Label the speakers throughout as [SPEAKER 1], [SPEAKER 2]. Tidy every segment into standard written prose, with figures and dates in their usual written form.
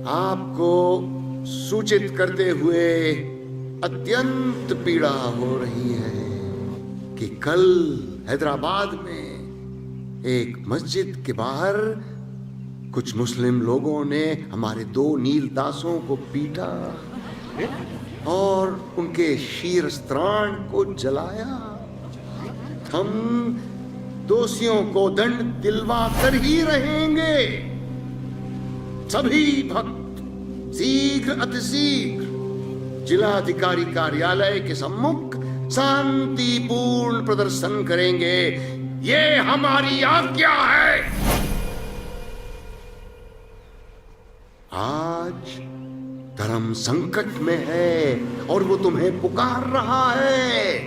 [SPEAKER 1] आपको सूचित करते हुए अत्यंत पीड़ा हो रही है कि कल हैदराबाद में एक मस्जिद के बाहर कुछ मुस्लिम लोगों ने हमारे 2 नील दासों को पीटा और उनके शीरस्त्राण को जलाया। हम दोषियों को दंड दिलवा कर ही रहेंगे। सभी भक्त शीघ्र अतिशीघ्र जिलाधिकारी कार्यालय के सम्मुख शांतिपूर्ण प्रदर्शन करेंगे। ये हमारी आज्ञा है। आज धर्म संकट में है और वो तुम्हें पुकार रहा है।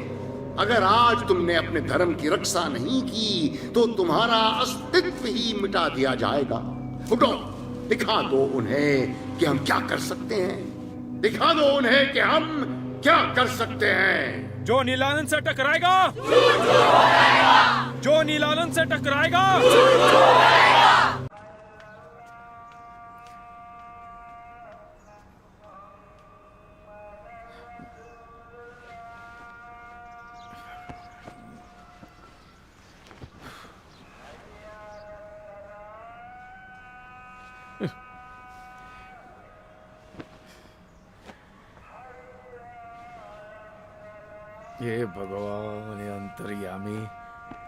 [SPEAKER 1] अगर आज तुमने अपने धर्म की रक्षा नहीं की तो तुम्हारा अस्तित्व ही मिटा दिया जाएगा। उठो, दिखा दो उन्हें कि हम क्या कर सकते हैं। दिखा दो उन्हें कि हम क्या कर सकते हैं।
[SPEAKER 2] जो नीलानंद से टकराएगा, जो नीलानंद से टकराएगा,
[SPEAKER 3] ये भगवान, ये अंतर्यामी,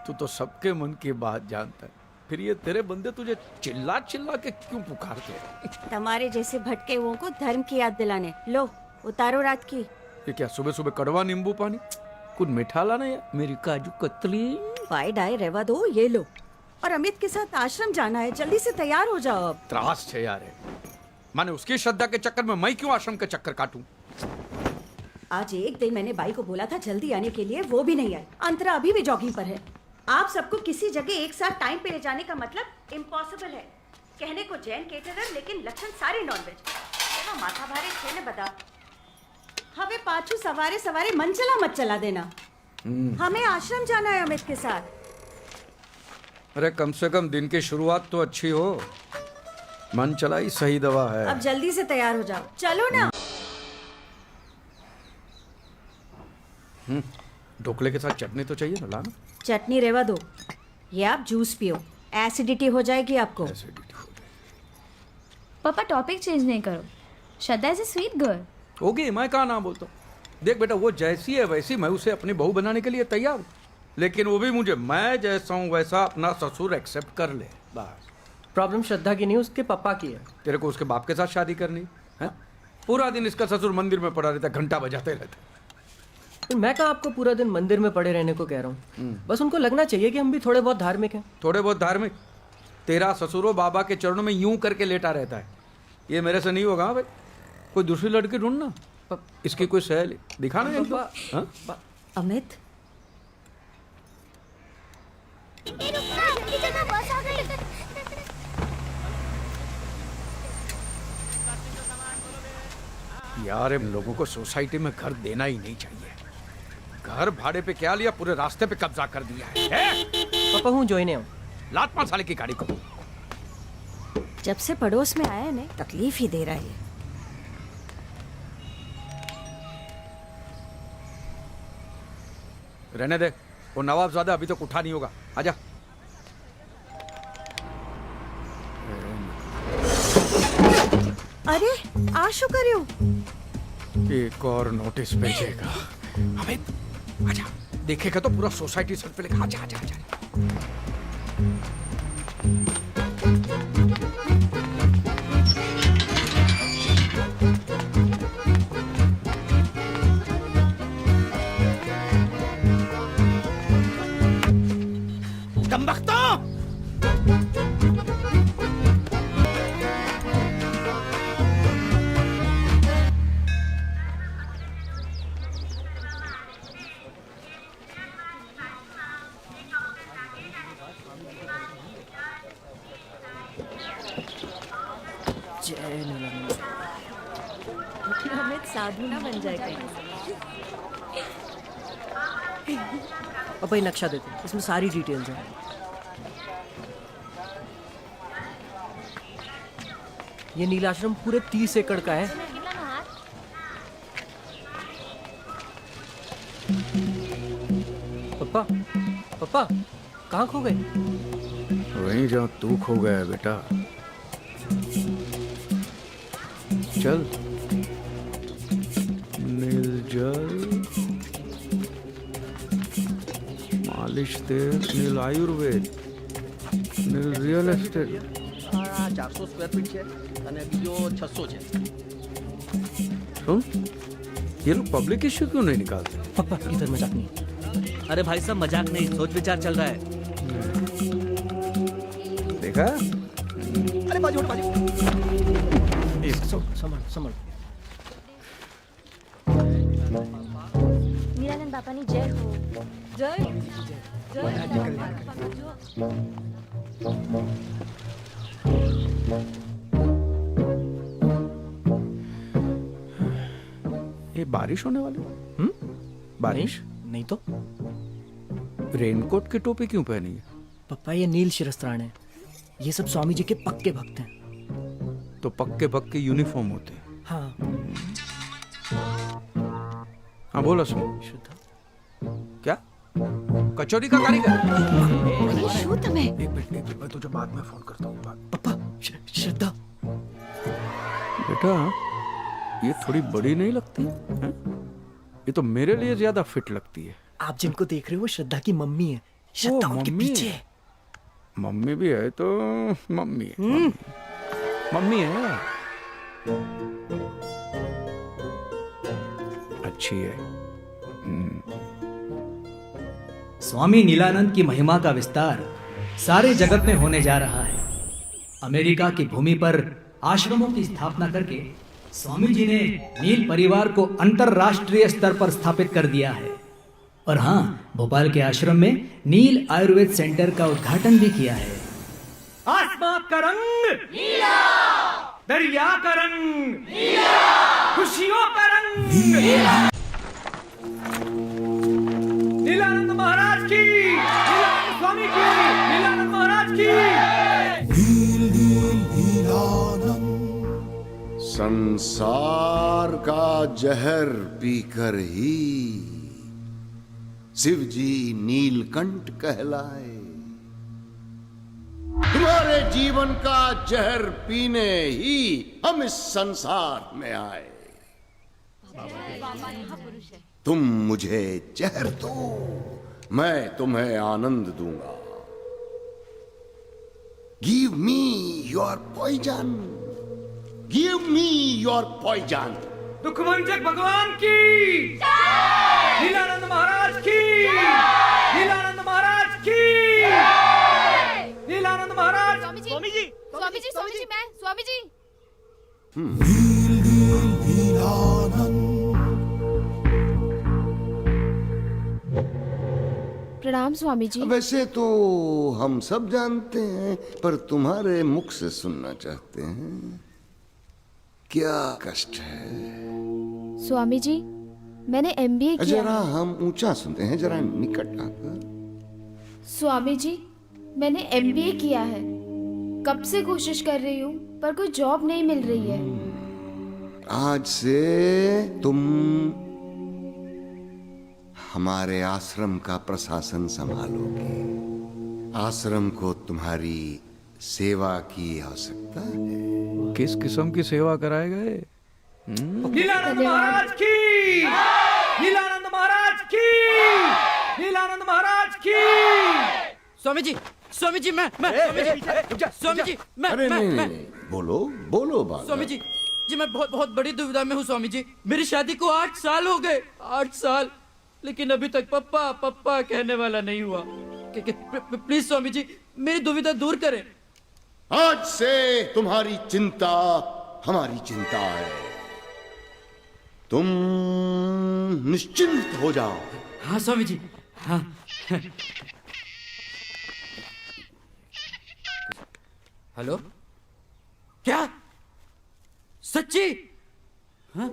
[SPEAKER 3] तू तो सबके मन की बात जानता है, फिर ये तेरे बंदे तुझे चिल्ला चिल्ला के क्यों पुकारते हैं?
[SPEAKER 4] तुम्हारे जैसे भटके हुओं को धर्म की याद दिलाने। लो उतारो रात की।
[SPEAKER 3] ये क्या सुबह सुबह कड़वा नींबू पानी? कुछ मीठा लाना या मेरी काजू कतली?
[SPEAKER 4] पाए डाय रहवा दो, ये लो। और अमित के साथ आश्रम जाना है, जल्दी से तैयार हो जाओ अब।
[SPEAKER 3] त्रास है यार। माने उसकी श्रद्धा के चक्कर में मैं क्यों आश्रम के चक्कर काटूं?
[SPEAKER 4] आज एक दिन मैंने बाई को बोला था जल्दी आने के लिए, वो भी नहीं आई। अंतरा अभी भी जॉगिंग पर है। आप सबको किसी जगह एक साथ टाइम पे ले जाने का मतलब इम्पॉसिबल है। कहने को जैन केटरर, लेकिन लक्षण सारे नॉनवेज। चलो माथा भारी छेने बता। हमें पाछू सवारे सवारे मन चला मत चला देना। हमें आश्रम जाना है अमित के साथ।
[SPEAKER 3] अरे कम से कम दिन की शुरुआत तो अच्छी हो। मन चला ही सही दवा है।
[SPEAKER 4] अब जल्दी से तैयार हो जाओ, चलो ना।
[SPEAKER 3] ढोकले के साथ चटनी तो चाहिए ना, लाना।
[SPEAKER 4] चटनी रेवा दो, ये आप जूस पियो, एसिडिटी हो जाएगी आपको।
[SPEAKER 3] एसिडिटी हो जाएगी।
[SPEAKER 5] पापा टॉपिक चेंज नहीं करो। श्रद्धा इज ए स्वीट गर्ल।
[SPEAKER 3] होगी, मैं कहाँ ना बोलता हूँ। देख बेटा, वो जैसी है वैसी मैं उसे अपनी बहू बनाने के लिए तैयार हूँ, लेकिन वो भी मुझे मैं जैसा हूँ वैसा अपना ससुर एक्सेप्ट कर ले, बस।
[SPEAKER 6] प्रॉब्लम श्रद्धा की नहीं, उसके पापा की है।
[SPEAKER 3] तेरे को उसके बाप के साथ शादी करनी है? पूरा दिन इसका ससुर मंदिर में पड़ा रहता, घंटा बजाते रहता।
[SPEAKER 6] तो मैं कहाँ आपको पूरा दिन मंदिर में पड़े रहने को कह रहा हूँ। बस उनको लगना चाहिए कि हम भी थोड़े बहुत धार्मिक हैं।
[SPEAKER 3] थोड़े बहुत धार्मिक? तेरा ससुरो बाबा के चरणों में यूं करके लेटा रहता है। ये मेरे से नहीं होगा भाई। कोई दूसरी लड़की ढूंढना, इसकी कोई सहेली दिखाना है।
[SPEAKER 4] अमित,
[SPEAKER 3] यार इन लोगों को सोसाइटी में घर देना ही नहीं चाहिए। घर भाड़े पे क्या लिया, पूरे रास्ते पे कब्जा कर दिया है।
[SPEAKER 6] पापा हूँ जोइने हूँ।
[SPEAKER 3] लात मार साले की गाड़ी को।
[SPEAKER 4] जब से पड़ोस में आया ने तकलीफ ही दे रहा है।
[SPEAKER 3] रहने दे, वो नवाबजादा अभी तक उठा नहीं होगा। आजा।
[SPEAKER 4] अरे आशु करियो,
[SPEAKER 3] एक और नोटिस भेजेगा। अमित आजा, देखेगा तो पूरा सोसाइटी सर पे लेगा। आजा आजा आजा।
[SPEAKER 4] अमित साधु ना बन जाए कहीं।
[SPEAKER 6] पापा ये नक्शा देखो, इसमें सारी डिटेल्स हैं। ये नीलाश्रम पूरे 30 एकड़ का है। पप्पा, पप्पा, कहाँ खो गए?
[SPEAKER 3] वहीं जहाँ तू खो गया है बेटा। चल नीलजल, मालिश तेल, नील आयुर्वेद, नील रियल एस्टेट।
[SPEAKER 7] 400 સ્ક્વેર ફીટ છે અને બીજો 600 છે।
[SPEAKER 3] सुन, ये लोग पब्लिक इश्यू क्यों नहीं निकालते?
[SPEAKER 6] पप्पा इधर मजाक नहीं।
[SPEAKER 7] अरे भाई साहब मजाक नहीं, सोच विचार चल रहा है।
[SPEAKER 3] देखा?
[SPEAKER 7] अरे बाजू हटो, बाजू।
[SPEAKER 6] संभाल संभाल।
[SPEAKER 5] नीलानंद बापानी जय हो। जय
[SPEAKER 3] ये बारिश होने वाली है? बारिश?
[SPEAKER 6] नहीं तो
[SPEAKER 3] रेनकोट की टोपी क्यों पहनी है?
[SPEAKER 6] पप्पा ये नील शिरस्त्राण है, ये सब स्वामी जी के पक्के भक्त हैं।
[SPEAKER 3] तो पक्के पक्के यूनिफॉर्म होते हैं।
[SPEAKER 6] हाँ।
[SPEAKER 3] हाँ बोला सुन।
[SPEAKER 6] श्रद्धा
[SPEAKER 3] क्या? कचौरी का कारीगर?
[SPEAKER 5] शू तुम्हें
[SPEAKER 3] एक मिनट मैं तुझे बाद में फोन करता हूँ।
[SPEAKER 6] पप्पा श्रद्धा।
[SPEAKER 3] बेटा ये थोड़ी बड़ी नहीं लगती है? ये तो मेरे लिए ज्यादा फिट लगती है।
[SPEAKER 6] आप जिनको देख रहे हो वो श्रद्धा की मम्मी है। श्रद्धा उनके
[SPEAKER 3] मम्मी
[SPEAKER 6] पीछे
[SPEAKER 3] है।
[SPEAKER 6] है।
[SPEAKER 3] मम्मी भी है तो मम्मी है। मम्मी है, अच्छी है।
[SPEAKER 8] स्वामी नीलानंद की महिमा का विस्तार सारे जगत में होने जा रहा है। अमेरिका की भूमि पर आश्रमों की स्थापना करके स्वामी जी ने नील परिवार को अंतरराष्ट्रीय स्तर पर स्थापित कर दिया है। और हाँ, भोपाल के आश्रम में नील आयुर्वेद सेंटर का उद्घाटन भी किया है। आसमान का रंग नीला, दरिया का रंग नीला, खुशियों का रंग नीला। नीलानंद महाराज की, नीलानंद स्वामी की, नीलानंद महाराज की।
[SPEAKER 1] संसार का जहर पीकर ही शिव जी नीलकंठ कहलाए। तुम्हारे जीवन का जहर पीने ही हम इस संसार में आए। तुम मुझे जहर दो, मैं तुम्हें आनंद दूंगा। Give me your poison, give me your poison.
[SPEAKER 8] दुखभंजक भगवान की, नीलानंद महाराज की, नीलानंद महाराज की, नीलानंद महाराज।
[SPEAKER 5] स्वामी जी, स्वामी जी, मैं स्वामी जी। प्रणाम स्वामी जी।
[SPEAKER 1] वैसे तो हम सब जानते हैं, पर तुम्हारे मुख से सुनना चाहते हैं। क्या कष्ट है?
[SPEAKER 5] स्वामी जी, मैंने MBA किया
[SPEAKER 1] जरा
[SPEAKER 5] है।
[SPEAKER 1] हम ऊंचा सुनते हैं, जरा निकट आकर।
[SPEAKER 5] स्वामी जी, मैंने MBA किया है। कब से कोशिश कर रही हूँ पर कोई जॉब नहीं मिल रही है।
[SPEAKER 1] आज से तुम हमारे आश्रम का प्रशासन संभालोगे। आश्रम को तुम्हारी सेवा की आवश्यकता है।
[SPEAKER 3] किस किस्म की सेवा कराएगा ये?
[SPEAKER 8] नीलानंद महाराज की, नीलानंद महाराज की, नीलानंद महाराज की।
[SPEAKER 9] स्वामी जी, स्वामी जी, मैं स्वामी जी,
[SPEAKER 1] अरे नहीं, बोलो बोलो बाबा।
[SPEAKER 9] स्वामी जी, मैं बहुत बड़ी दुविधा में हूँ स्वामी जी। मेरी शादी को 8 साल हो गए, 8 साल, लेकिन अभी तक पप्पा पप्पा कहने वाला नहीं हुआ। प्लीज स्वामी जी, मेरी दुविधा दूर करें।
[SPEAKER 1] आज से तुम्हारी चिंता हमारी चिंता है। तुम निश्चिंत हो जाओ।
[SPEAKER 9] हाँ स्वामी जी, हाँ। हेलो, क्या सच्ची? हाँ?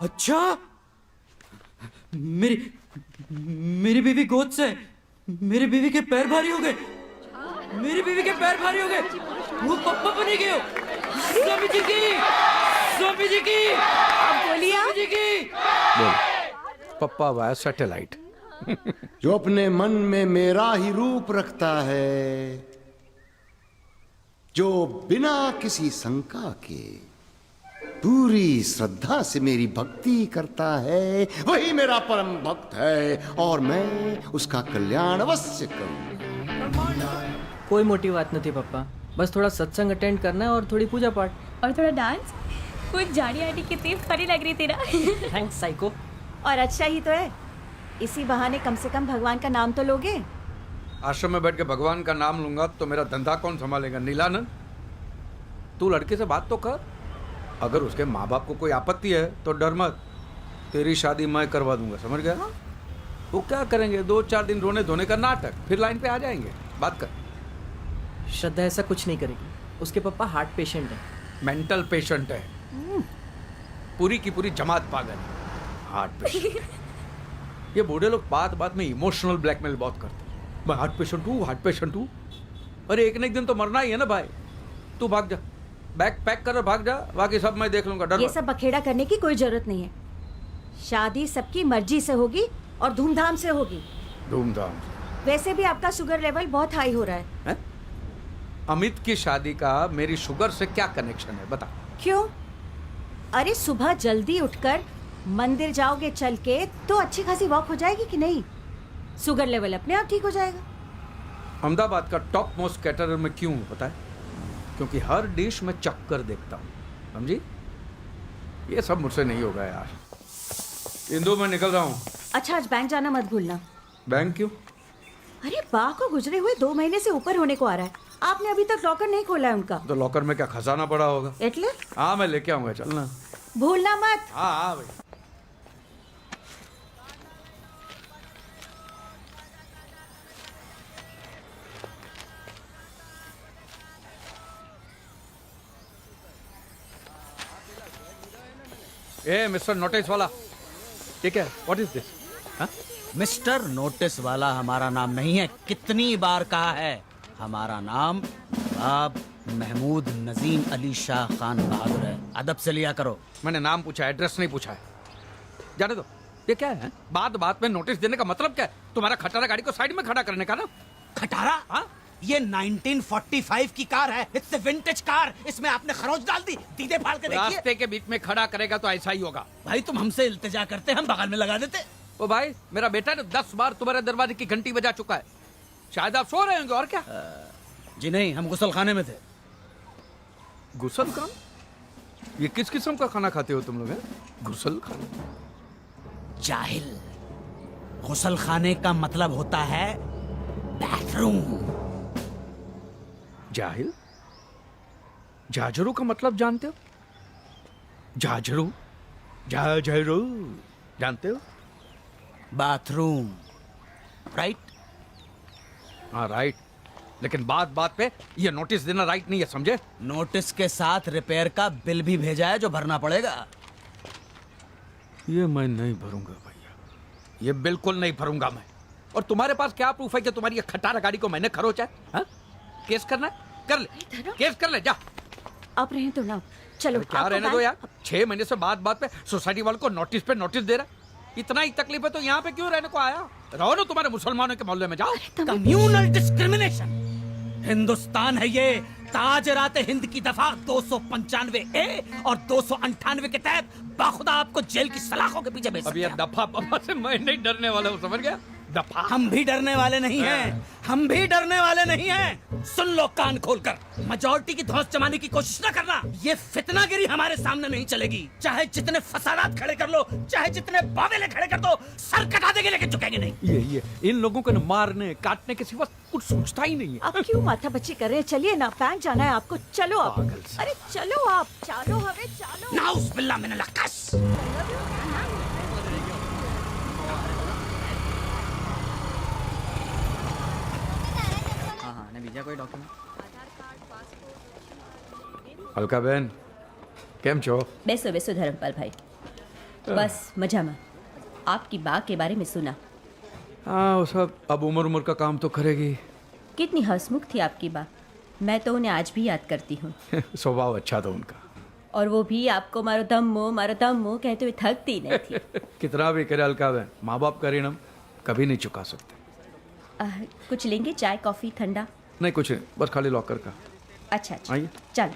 [SPEAKER 9] अच्छा, मेरी बीवी गोद से, मेरी बीवी के पैर भारी हो गए, मेरी बीवी के पैर भारी हो गए। वो पप्पा बनी गए हो। स्वामी स्वामी जी की, स्वामी जी की,
[SPEAKER 4] अब बोलिए आप।
[SPEAKER 9] स्वामी जी की।
[SPEAKER 3] बोल पप्पा वाया सैटेलाइट।
[SPEAKER 1] जो अपने मन में मेरा ही रूप रखता है, जो बिना किसी शंका के पूरी श्रद्धा से मेरी भक्ति करता है, वही मेरा परम भक्त है और मैं उसका कल्याण अवश्य करूंगा।
[SPEAKER 6] कोई मोटी बात नहीं थी पप्पा, बस थोड़ा सत्संग अटेंड करना है और थोड़ी पूजा पाठ।
[SPEAKER 10] और थोड़ा डांस। कुछ जाड़ी आटी कितनी फनी लग रही थी ना।
[SPEAKER 6] Thanks psycho.
[SPEAKER 4] और अच्छा ही तो है, इसी बहाने कम से कम भगवान का नाम तो लोगे।
[SPEAKER 3] आश्रम में बैठ के भगवान का नाम लूंगा तो मेरा धंधा कौन संभालेगा? नीलानंद, तू लड़के से बात तो कर। अगर उसके माँ बाप को कोई आपत्ति है तो डर मत, तेरी शादी मैं करवा दूंगा, समझ गया? वो क्या करेंगे, 2-4 दिन रोने धोने का नाटक, फिर लाइन पे आ जाएंगे। बात कर।
[SPEAKER 6] श्रद्धा ऐसा कुछ नहीं करेगी, उसके पापा हार्ट पेशेंट है।
[SPEAKER 3] मेंटल पेशेंट है, पूरी की पूरी जमात पागल है। Heart patient. ये बूढ़े लोग बात बात में इमोशनल ब्लैकमेल बहुत करते हैं। मैं हार्ट पेशेंट हूँ, हार्ट पेशेंट हूँ। अरे एक न एक दिन तो मरना ही है ना भाई। तू भाग जा, बैग पैक कर भाग जा, बाकी सब मैं देख लूंगा। डर
[SPEAKER 4] ये
[SPEAKER 3] मत।
[SPEAKER 4] सब बखेड़ा करने की कोई जरूरत नहीं है। शादी सबकी मर्जी से होगी और धूमधाम से होगी।
[SPEAKER 3] धूमधाम से।
[SPEAKER 4] वैसे भी आपका शुगर लेवल बहुत हाई हो रहा है।
[SPEAKER 3] हैं? अमित की शादी का मेरी शुगर से क्या कनेक्शन है, बता।
[SPEAKER 4] क्यों? अरे सुबह जल्दी उठकर मंदिर जाओगे चल के तो अच्छी खासी वॉक हो जाएगी कि नहीं? शुगर लेवल अपने आप ठीक हो जाएगा।
[SPEAKER 3] अहमदाबाद का टॉप मोस्ट कैटरर में क्यों हूं पता है? क्योंकि हर डिश में चक्कर देखता हूँ, समझी? ये सब मुझसे नहीं होगा यार। इंदु, मैं निकल रहा हूँ।
[SPEAKER 4] अच्छा, आज बैंक जाना मत भूलना।
[SPEAKER 3] बैंक क्यों?
[SPEAKER 4] अरे बा को गुजरे हुए 2 महीने से ऊपर होने को आ रहा है, आपने अभी तक लॉकर नहीं खोला है उनका।
[SPEAKER 3] तो लॉकर में क्या खजाना पड़ा होगा?
[SPEAKER 4] एटले?
[SPEAKER 3] हाँ मैं लेके आऊंगा, चलना।
[SPEAKER 4] भूलना मत।
[SPEAKER 3] हाँ हाँ भाई। ए मिस्टर नोटिस वाला, ये क्या है? What is this?
[SPEAKER 7] Mister notice वाला हमारा नाम नहीं है। कितनी बार कहा है, हमारा नाम नवाब महमूद नजीम अली शाह खान बहादुर है। अदब से लिया करो।
[SPEAKER 3] मैंने नाम पूछा है, एड्रेस नहीं पूछा है। जाने दो। ये क्या है? बात बात में नोटिस देने का मतलब क्या है? तुम्हारा खटारा गाड़ी को साइड में खड़ा करने का ना?
[SPEAKER 7] खटारा?
[SPEAKER 3] हाँ?
[SPEAKER 7] ये 1945 की कार है। It's a vintage car. इसमें आपने खरोच डाल दी। दीदे फाड़ के देखिए।
[SPEAKER 3] रास्ते के बीच में खड़ा करेगा तो ऐसा ही होगा।
[SPEAKER 7] भाई तुम हमसे इल्तिजा करते, हम बगल में लगा देते।
[SPEAKER 3] ओ भाई, मेरा बेटा ने 10 बार तुम्हारे दरवाजे की घंटी बजा चुका है। शायद आप सो रहे होंगे, और क्या?
[SPEAKER 7] जी नहीं, हम गुसल खाने में थे।
[SPEAKER 3] गुसल खान? ये किस किस्म का खाना खाते हो तुम लोग? गुसल खान?
[SPEAKER 7] जाहिल, गुसल खाने का मतलब होता है बाथरूम।
[SPEAKER 3] जाहिल? जाजरू का मतलब जानते हो? जाजरू? जाजरू जानते हो?
[SPEAKER 7] Bathroom, right?
[SPEAKER 3] हाँ राइट, लेकिन बात बात पे ये नोटिस देना राइट नहीं है, समझे?
[SPEAKER 7] नोटिस के साथ रिपेयर का बिल भी भेजा है जो भरना पड़ेगा।
[SPEAKER 3] ये मैं नहीं भरूंगा भैया, ये बिल्कुल नहीं भरूंगा मैं। और तुम्हारे पास क्या प्रूफ है कि तुम्हारी ये खटारा गाड़ी को मैंने खरोचा है? हाँ? केस करना है? कर ले, केस कर ले, जा।
[SPEAKER 4] आप रहे तो ना, चलो।
[SPEAKER 3] क्या
[SPEAKER 4] आपको
[SPEAKER 3] रहने दो
[SPEAKER 4] बैंक-
[SPEAKER 3] यार, 6 महीने से बात बात पे सोसाइटी वालों को नोटिस पे नोटिस दे रहा है। इतना ही तकलीफ है तो यहाँ पे क्यों रहने को आया? रहो ना तुम्हारे मुसलमानों के मोहल्ले में, जाओ।
[SPEAKER 7] Communal discrimination. हिंदुस्तान है ये। ताजरात हिंद की दफा 295A और 298 के तहत बाखुदा आपको जेल की सलाखों के पीछे भेज
[SPEAKER 3] अब
[SPEAKER 7] सकते
[SPEAKER 3] ये
[SPEAKER 7] हैं।
[SPEAKER 3] दफा पफा से मैं नहीं डरने वाला हूँ, समझ गया? दफा।
[SPEAKER 7] हम भी डरने वाले नहीं हैं। हम भी डरने वाले नहीं हैं। सुन लो कान खोलकर, मेजॉरिटी की धौंस जमाने की कोशिश न करना। ये फितनागिरी हमारे सामने नहीं चलेगी। चाहे जितने फसादात खड़े कर लो, चाहे जितने बावेले खड़े कर दो, सर कटा देंगे लेकिन झुकेंगे नहीं।
[SPEAKER 3] ये इन लोगों को न मारने काटने के सिवा कुछ सोचता ही नहीं है।
[SPEAKER 4] आप क्यों माथा बच्ची कर रहे हैं? चलिए ना, बैंक जाना है आपको। चलो आप।
[SPEAKER 3] पागल सा।
[SPEAKER 4] अरे चलो आप, चलो हमें, चलो।
[SPEAKER 7] नाउस बिल्ला मिनल अक्कस।
[SPEAKER 3] हल्का बहन, केम छो?
[SPEAKER 10] બેસો બેસો ધરમપાલ ભાઈ. બસ મજામાં. आपकी बा के बारे में सुना.
[SPEAKER 3] हाँ वो सब अब उम्र उम्र का काम तो करेगी।
[SPEAKER 10] कितनी हंसमुख थी आपकी बा. मैं तो उन्हें आज भी याद करती हूँ.
[SPEAKER 3] स्वभाव अच्छा था उनका।
[SPEAKER 10] और वो भी आपको मारो दम्मो कहते हुए थकती नहीं थी।
[SPEAKER 3] कितना भी करे अलका बहन, माँ बाप का ऋण हम कभी नहीं चुका सकते।
[SPEAKER 10] कुछ लेंगे, चाय कॉफी ठंडा?
[SPEAKER 3] नहीं कुछ नहीं, बस खाली लॉकर का।
[SPEAKER 10] अच्छा अच्छा,
[SPEAKER 3] आइए।
[SPEAKER 10] चल।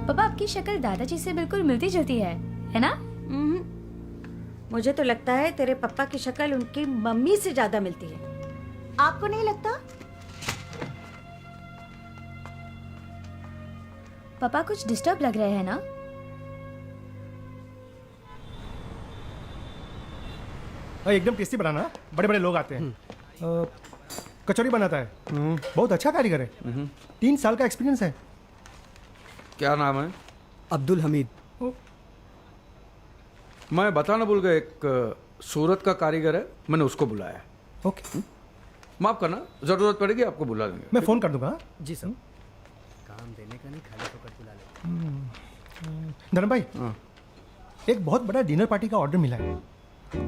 [SPEAKER 5] पापा आपकी शक्ल दादाजी से बिल्कुल मिलती जुलती है ना?
[SPEAKER 4] मुझे तो लगता है तेरे पापा की शक्ल उनकी मम्मी से ज्यादा मिलती है। आपको नहीं लगता?
[SPEAKER 5] पापा कुछ डिस्टर्ब लग रहे हैं ना?
[SPEAKER 11] एकदम टेस्टी बनाना, बड़े बड़े लोग आते हैं। कचौरी बनाता है, बहुत अच्छा कारीगर है। 3 साल का एक्सपीरियंस है।
[SPEAKER 3] क्या नाम है?
[SPEAKER 6] अब्दुल हमीद।
[SPEAKER 3] मैं बताना भूल गया, एक सूरत का कारीगर है, मैंने उसको बुलाया है।
[SPEAKER 11] ओके,
[SPEAKER 3] माफ करना, जरूरत पड़ेगी आपको बुला देंगे।
[SPEAKER 11] मैं फोन कर दूंगा।
[SPEAKER 6] जी सर।
[SPEAKER 11] काम देने का नहीं, खाली फोकट बुला ले। धर्म भाई,
[SPEAKER 3] हाँ।
[SPEAKER 11] एक बहुत बड़ा डिनर पार्टी का ऑर्डर मिला है।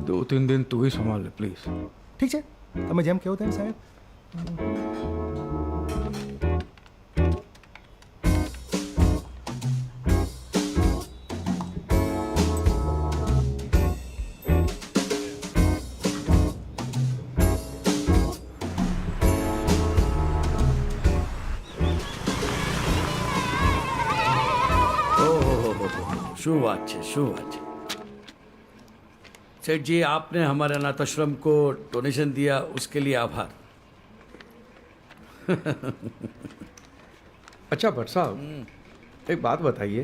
[SPEAKER 3] 2-3 दिन तू ही संभाल ले प्लीज।
[SPEAKER 11] ठीक है, તમે જેમ કહો તેમ સાહેબ।
[SPEAKER 7] શું વાત છે, શું વાત છે। सेठ जी, आपने हमारे अनाथाश्रम को डोनेशन दिया, उसके लिए आभार।
[SPEAKER 3] अच्छा भट्ट साहब, एक बात बताइए,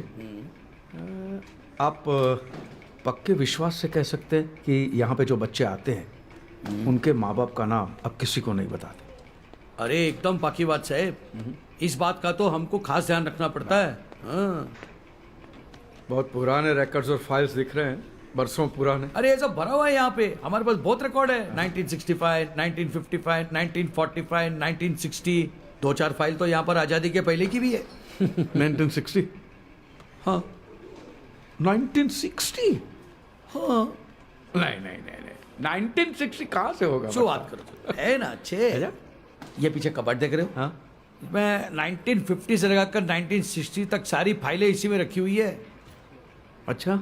[SPEAKER 3] आप पक्के विश्वास से कह सकते हैं कि यहाँ पे जो बच्चे आते हैं उनके माँ बाप का नाम अब किसी को नहीं बताते?
[SPEAKER 7] अरे एकदम पक्की बात साहब, इस बात का तो हमको खास ध्यान रखना पड़ता है। हाँ।
[SPEAKER 3] बहुत पुराने रिकॉर्ड्स और फाइल्स दिख रहे हैं, बरसों पुराने।
[SPEAKER 7] अरे ये सब भरा हुआ है यहाँ पे, हमारे पास बहुत रिकॉर्ड है। 1965, 1955, 1945, 1960, 2-4 फाइल तो यहाँ पर आज़ादी के पहले की भी है।
[SPEAKER 3] 1960? हाँ 1960?
[SPEAKER 7] हाँ।
[SPEAKER 3] नहीं 1960 कहाँ से होगा?
[SPEAKER 7] जो बात करो, है ना अच्छे। ये पीछे कबर्ड देख रहे हो?
[SPEAKER 3] हाँ।
[SPEAKER 7] मैं 1950 से लगाकर 1960 तक सारी फाइलें इसी में रखी हुई है।
[SPEAKER 3] अच्छा,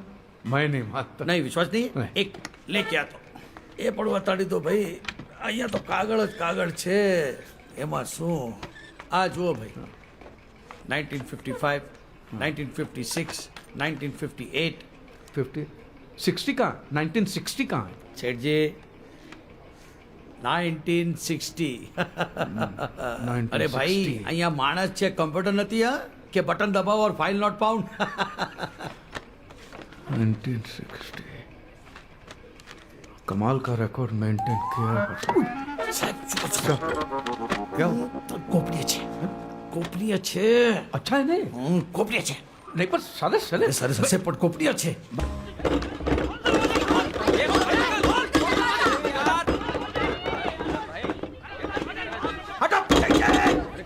[SPEAKER 3] मैं नहीं मानता।
[SPEAKER 7] नहीं विश्वास नहीं? एक लेके आता हूँ। એ પણ બતાડી દો ભાઈ, અહીંયા તો કાગળ જ કાગળ છે, એમાં શું? આ જુઓ ભાઈ, 1955, 1956, 1958,
[SPEAKER 3] 60 कहाँ? 1960 कहाँ है?
[SPEAKER 7] सेठ जी 1960। अरे भाई, અહીંયા માણસ છે, કમ્પ્યુટર નથી હા કે બટન દબાવો और फाइल नॉट फाउंड।
[SPEAKER 3] 1960 कमाल का रिकॉर्ड मेंटेन किया है। क्या
[SPEAKER 7] गोपनीय छे, गोपनीय छे।
[SPEAKER 3] अच्छा है नहीं?
[SPEAKER 7] गोपनीय छे
[SPEAKER 3] नहीं पर सारे
[SPEAKER 7] सरसे पण गोपनीय छे।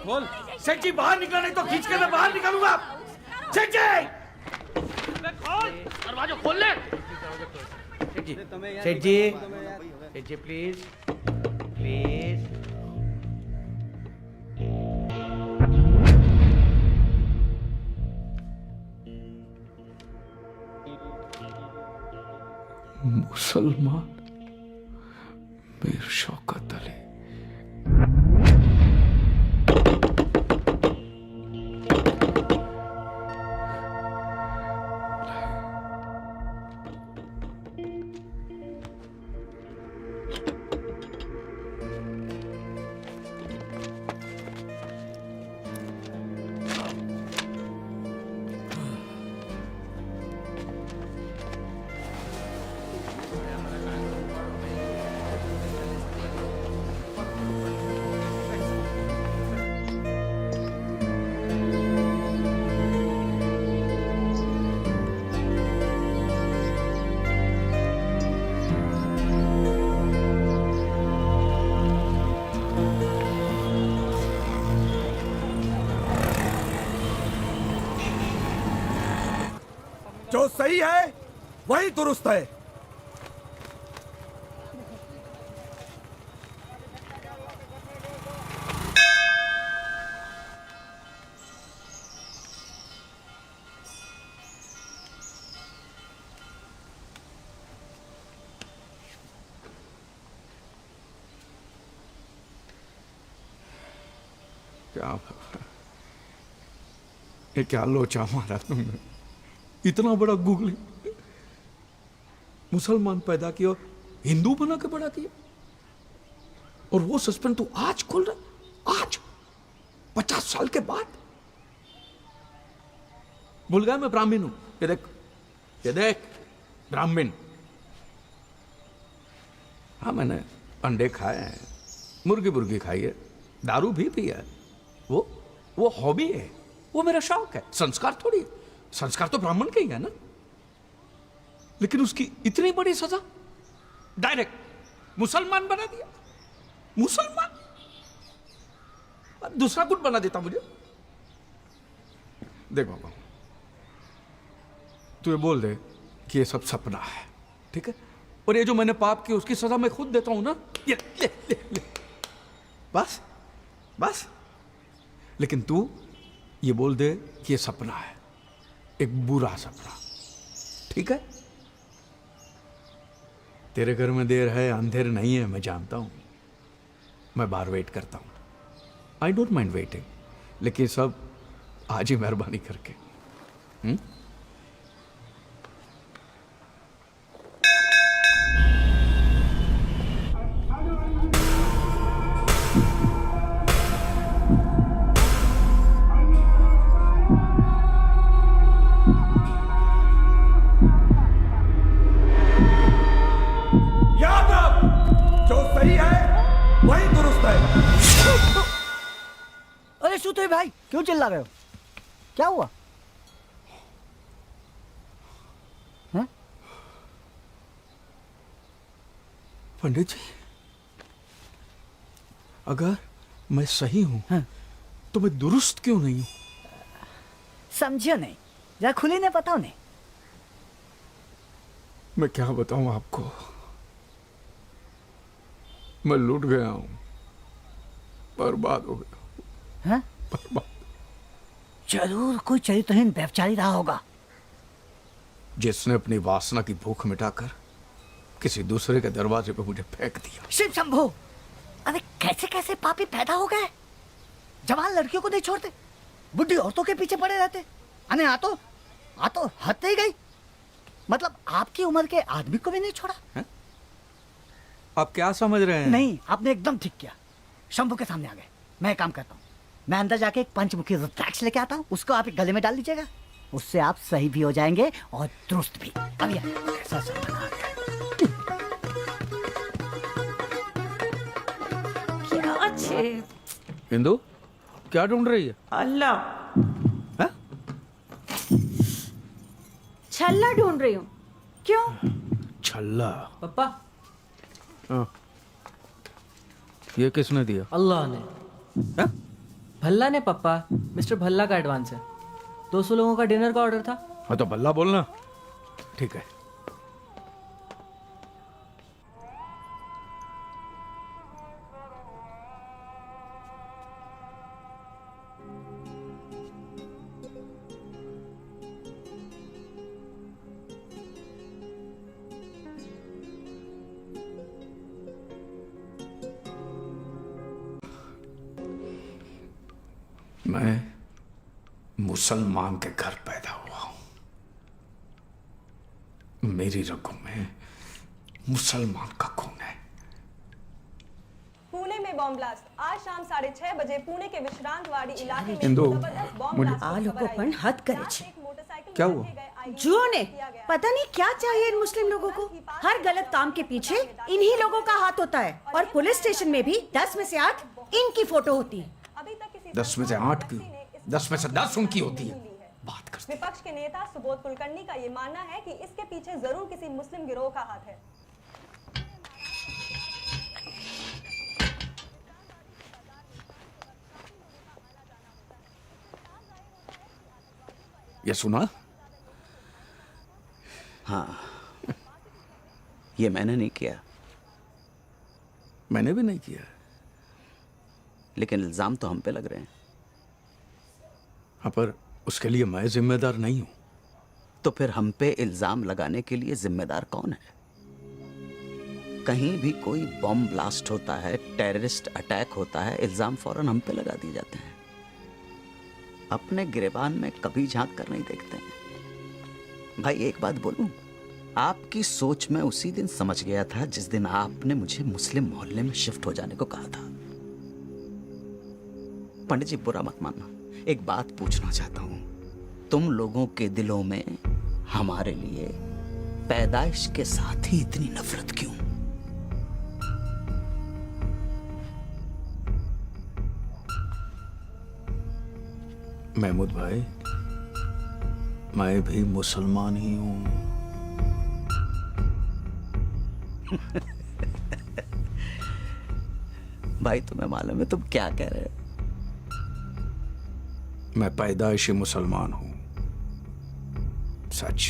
[SPEAKER 2] खोल।
[SPEAKER 7] सेठ जी बाहर निकला, नहीं तो खींच के मैं बाहर निकालूंगा। सेठ जी
[SPEAKER 2] दरवाजा खोल ले।
[SPEAKER 7] सेठ जी, सेठ जी, सेठ जी प्लीज प्लीज।
[SPEAKER 3] मुसलमान मीर शौकत अली।
[SPEAKER 12] जो सही है वही दुरुस्त है।
[SPEAKER 3] क्या लोचा मारा तुमने, इतना बड़ा गूगली मुसलमान पैदा किया, हिंदू बना के बड़ा किया, और वो सस्पेंस तू आज खोल रहा, आज 50 साल के बाद। भूल गया मैं ब्राह्मण हूं, ये देख ब्राह्मण। हाँ मैंने अंडे खाए हैं, मुर्गी खाई है, दारू भी पी है, वो हॉबी है, वो मेरा शौक है, संस्कार थोड़ी। संस्कार तो ब्राह्मण के ही है ना। लेकिन उसकी इतनी बड़ी सजा, डायरेक्ट मुसलमान बना दिया। मुसलमान दूसरा कुछ बना देता मुझे। देख बाबा, तू ये बोल दे कि ये सब सपना है, ठीक है, और ये जो मैंने पाप किया उसकी सजा मैं खुद देता हूं ना, ये ले। बस लेकिन तू ये बोल दे कि ये सपना है, एक बुरा सपना, ठीक है। तेरे घर में देर है अंधेर नहीं है, मैं जानता हूं, मैं बाहर वेट करता हूं, आई डोंट माइंड वेटिंग, लेकिन सब आज ही मेहरबानी करके।
[SPEAKER 13] भाई क्यों चिल्ला रहे हो, क्या हुआ? हैं?
[SPEAKER 3] पंडित जी, अगर मैं सही हूं तो मैं दुरुस्त क्यों नहीं हूं?
[SPEAKER 13] समझियो नहीं, जरा खुली ने बताओ नहीं।
[SPEAKER 3] मैं क्या बताऊं आपको, मैं लूट गया हूं, बर्बाद हो गया।
[SPEAKER 13] हैं? जरूर कोई चरित्रहीन व्यभिचारी रहा होगा,
[SPEAKER 3] जिसने अपनी वासना की भूख मिटाकर किसी दूसरे के दरवाजे पे मुझे फेंक दिया।
[SPEAKER 13] शिव शंभो, अरे कैसे कैसे पापी पैदा हो गए। जवान लड़कियों को नहीं छोड़ते, बुढ़ी औरतों के पीछे पड़े रहते। अने आ तो हद ही गई, मतलब आपकी उम्र के आदमी को भी नहीं छोड़ा है?
[SPEAKER 3] आप क्या समझ रहे हैं?
[SPEAKER 13] नहीं, आपने एकदम ठीक किया। शंभू के सामने आ गए। मैं काम करता हूँ, मैं अंदर जाके एक पंचमुखी रुद्राक्ष लेके आता हूँ, उसको आप एक गले में डाल लीजिएगा, उससे आप सही भी हो जाएंगे और दुरुस्त भी। अभी कैसा सामान आ गया।
[SPEAKER 4] क्या अच्छे
[SPEAKER 3] इंदु, क्या ढूंढ रही है?
[SPEAKER 4] अल्लाह, छल्ला ढूंढ रही हूँ। क्यों?
[SPEAKER 3] छल्ला?
[SPEAKER 6] पप्पा,
[SPEAKER 3] ये किसने दिया?
[SPEAKER 6] अल्लाह ने। भल्ला ने पप्पा, मिस्टर भल्ला का एडवांस है। 200 लोगों का डिनर का ऑर्डर था।
[SPEAKER 3] हाँ तो भल्ला बोलना, ठीक है। मैं मुसलमान के घर पैदा हुआ हूं। मेरी रगों में मुसलमान का खून है।
[SPEAKER 14] पुणे में बॉम्ब ब्लास्ट। आज शाम 6:30 बजे पुणे के विश्रांतवाड़ी इलाके में
[SPEAKER 3] इंदु,
[SPEAKER 14] जबरदस्त बॉम्ब ब्लास्ट
[SPEAKER 4] आ लोगों पण हद करे छे।
[SPEAKER 3] क्या हुआ?
[SPEAKER 4] जुओ ने पता नहीं क्या चाहिए इन मुस्लिम लोगों को। हर गलत काम के पीछे इन्हीं लोगों का हाथ होता है। और पुलिस स्टेशन में भी 10 में से 8 इनकी फोटो होती है।
[SPEAKER 3] 10 में से 8 की, 10 में से 10 उनकी होती है। बात कर।
[SPEAKER 14] विपक्ष के नेता सुबोध कुलकर्णी का ये मानना है कि इसके पीछे जरूर किसी मुस्लिम गिरोह का हाथ है।
[SPEAKER 3] ये सुना?
[SPEAKER 7] हाँ, ये मैंने नहीं किया।
[SPEAKER 3] मैंने भी नहीं किया,
[SPEAKER 7] लेकिन इल्जाम तो हम पे लग रहे हैं।
[SPEAKER 3] हाँ, पर उसके लिए मैं जिम्मेदार नहीं हूं।
[SPEAKER 7] तो फिर हम पे इल्जाम लगाने के लिए जिम्मेदार कौन है? कहीं भी कोई बॉम्ब ब्लास्ट होता है, टेररिस्ट अटैक होता है, इल्जाम फौरन हम पे लगा दिए जाते हैं। अपने गिरेबान में कभी झांक कर नहीं देखते हैं। भाई एक बात बोलूं, आपकी सोच में उसी दिन समझ गया था जिस दिन आपने मुझे मुस्लिम मोहल्ले में शिफ्ट हो जाने को कहा था। पंडित जी बुरा मत मानना, एक बात पूछना चाहता हूं, तुम लोगों के दिलों में हमारे लिए पैदाइश के साथ ही इतनी नफरत क्यों?
[SPEAKER 3] महमूद भाई, मैं भी मुसलमान ही हूं।
[SPEAKER 7] भाई तुम्हें मालूम है तुम क्या कह रहे हो?
[SPEAKER 3] मैं पैदाइशी मुसलमान हूं, सच।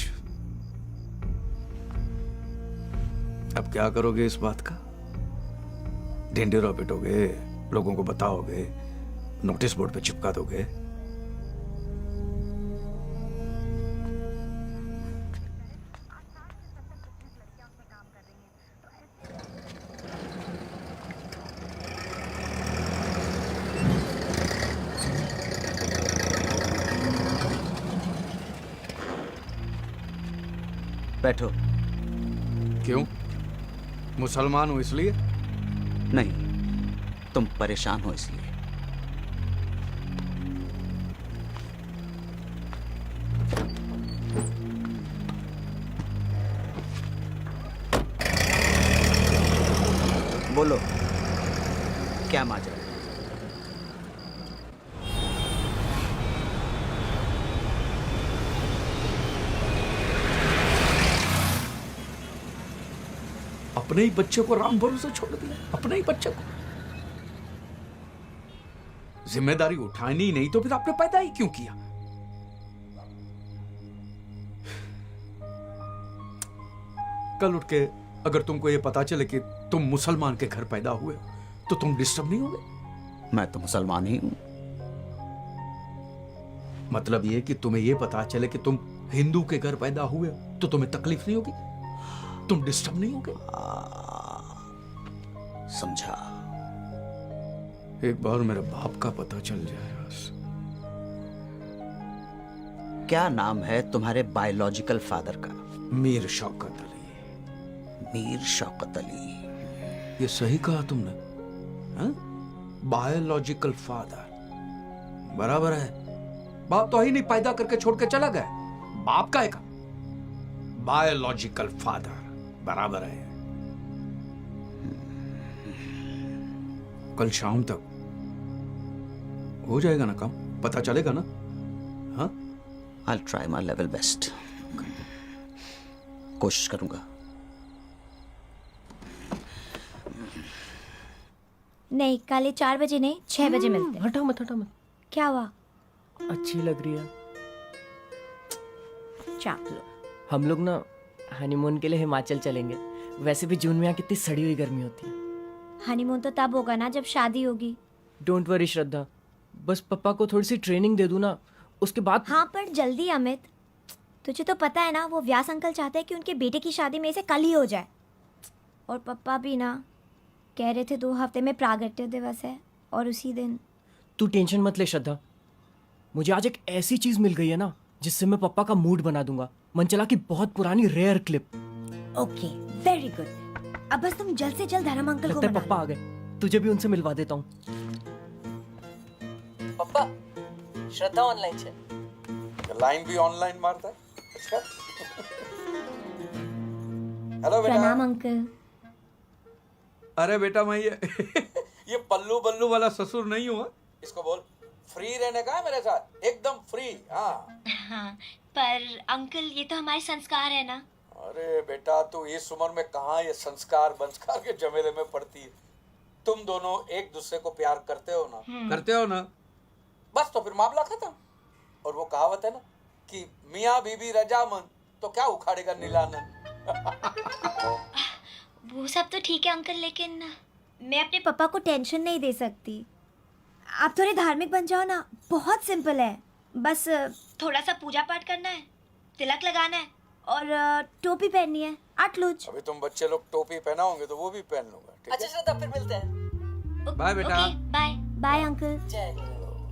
[SPEAKER 3] अब क्या करोगे इस बात का? ढिंढेरा पिटोगे, लोगों को बताओगे, नोटिस बोर्ड पे चिपका दोगे?
[SPEAKER 7] बैठो।
[SPEAKER 3] क्यों? मुसलमान हो इसलिए?
[SPEAKER 7] नहीं, तुम परेशान हो इसलिए। बोलो, क्या माजरा?
[SPEAKER 3] अपने ही बच्चे को राम भरोसे छोड़ दिया, अपने ही बच्चे को। जिम्मेदारी उठानी ही नहीं तो फिर आपने पैदा ही क्यों किया? कल उठ के अगर तुमको ये पता चले कि तुम मुसलमान के घर पैदा हुए तो तुम डिस्टर्ब नहीं होगे?
[SPEAKER 7] मैं तो मुसलमान ही हूं।
[SPEAKER 3] मतलब ये कि तुम्हें ये पता चले कि तुम हिंदू के घर पैदा हुए तो तुम्हें तकलीफ नहीं होगी? तुम डिस्टर्ब नहीं होगे?
[SPEAKER 7] समझा।
[SPEAKER 3] एक बार मेरे बाप का पता चल जाए बस।
[SPEAKER 7] क्या नाम है तुम्हारे बायोलॉजिकल फादर का?
[SPEAKER 3] मीर शौकत अली।
[SPEAKER 7] मीर शौकत अली।
[SPEAKER 3] ये सही कहा तुमने। बायोलॉजिकल फादर बराबर है। बाप तो ही नहीं, पैदा करके छोड़ के चला गया। बाप का एक बायोलॉजिकल फादर बराबर है। कल शाम तक हो जाएगा ना काम? पता चलेगा ना? हाँ,
[SPEAKER 7] I'll try my level best. कोशिश करूंगा।
[SPEAKER 5] नहीं, कल 4 बजे नहीं, 6 बजे मिलते हैं।
[SPEAKER 6] हटाओ मत, हटाओ मत।
[SPEAKER 5] क्या हुआ?
[SPEAKER 6] अच्छी लग रही है।
[SPEAKER 5] चलो।
[SPEAKER 6] हम लोग ना हनीमून के लिए हिमाचल चलेंगे। वैसे भी जून में यहाँ कितनी सड़ी हुई गर्मी होती है।
[SPEAKER 5] हनीमून तो तब होगा ना जब शादी होगी।
[SPEAKER 6] डोंट वरी श्रद्धा, बस पापा को थोड़ी सी ट्रेनिंग दे दूँ ना, उसके बाद।
[SPEAKER 5] हाँ पर जल्दी अमित, तुझे तो पता है ना वो व्यास अंकल चाहते हैं कि उनके बेटे की शादी में से कल ही हो जाए। और पापा भी ना कह रहे थे 2 हफ्ते में प्रागट्य दिवस है और उसी दिन।
[SPEAKER 6] तू टेंशन मत ले श्रद्धा, मुझे आज एक ऐसी चीज मिल गई है ना जिससे मैं पापा का मूड बना दूंगा। मंचला की बहुत पुरानी rare clip.
[SPEAKER 15] Okay, very good. अब बस तुम जल्द से जल्द धर्म अंकल को
[SPEAKER 6] लगता है
[SPEAKER 15] मना
[SPEAKER 6] पापा आ गए। तुझे भी उनसे मिलवा देता हूँ।
[SPEAKER 7] पप्पा, श्रद्धा ऑनलाइन है।
[SPEAKER 3] लाइन भी ऑनलाइन मारता है। हेलो
[SPEAKER 15] प्रणाम अंकल।
[SPEAKER 3] अरे बेटा मैं ये पल्लू बल्लू वाला ससुर नहीं हुआ। इसको बोल फ्री रहने का है मेरे साथ, एकदम फ्री।
[SPEAKER 15] हाँ, पर अंकल ये तो हमारे संस्कार है ना।
[SPEAKER 3] अरे बेटा तू इस उम्र में कहाँ ये संस्कार बंस्कार के झमेले में पड़ती है। तुम दोनों एक दूसरे को प्यार करते हो ना? करते हो ना? बस तो फिर मामला खत्म। और वो कहावत है ना कि मियाँ बीबी रजामंद तो क्या उखाड़ेगा नीलानंद।
[SPEAKER 15] वो सब तो ठीक है अंकल, लेकिन मैं अपने पापा को टेंशन नहीं दे सकती। आप थोड़े धार्मिक बन जाओ ना, बहुत सिंपल है। बस थोड़ा सा पूजा पाठ करना है, तिलक लगाना है और टोपी पहननी है। आटलूज।
[SPEAKER 3] अभी तुम बच्चे लोग टोपी पहनाओगे तो वो भी पहन लूंगा। ठीक
[SPEAKER 7] अच्छा श्रद्धा, फिर मिलते हैं।
[SPEAKER 3] बाय बेटा।
[SPEAKER 15] Bye bye uncle.
[SPEAKER 7] जय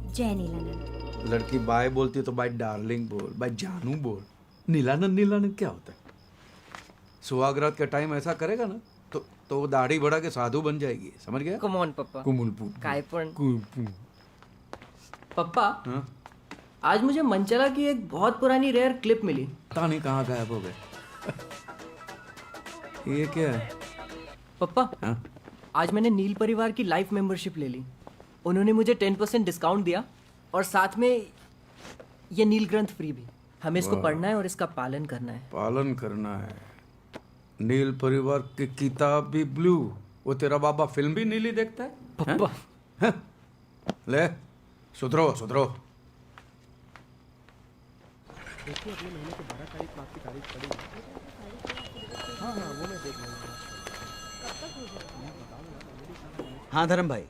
[SPEAKER 15] जय नीलानंद।
[SPEAKER 3] लड़की बाय बोलती है तो बाय डार्लिंग बोल, बाय जानू बोल। नीलानंद नीलानंद क्या होता है? सुहागरात के टाइम ऐसा करेगा ना तो वो दाढ़ी बढ़ा के साधु बन जाएगी। समझ गया?
[SPEAKER 6] कम ऑन पापा।
[SPEAKER 3] कुमुलपुर
[SPEAKER 6] काय पण पापा, आज मुझे मंचला की एक बहुत पुरानी रेयर क्लिप मिली।
[SPEAKER 3] पता नहीं कहाँ गायब हो गए। ये क्या है
[SPEAKER 6] पापा? आज मैंने नील परिवार की लाइफ मेंबरशिप ले ली। उन्होंने मुझे 10% डिस्काउंट दिया और साथ में ये नील ग्रंथ फ्री भी। हमें इसको पढ़ना है और इसका पालन करना है।
[SPEAKER 3] पालन करना है। नील परिवार की किताब भी ब्लू। वो तेरा बाबा फिल्म भी नीली देखता है?
[SPEAKER 6] पापा
[SPEAKER 3] ले सुधरो सुधरो।
[SPEAKER 13] हाँ धर्म भाई,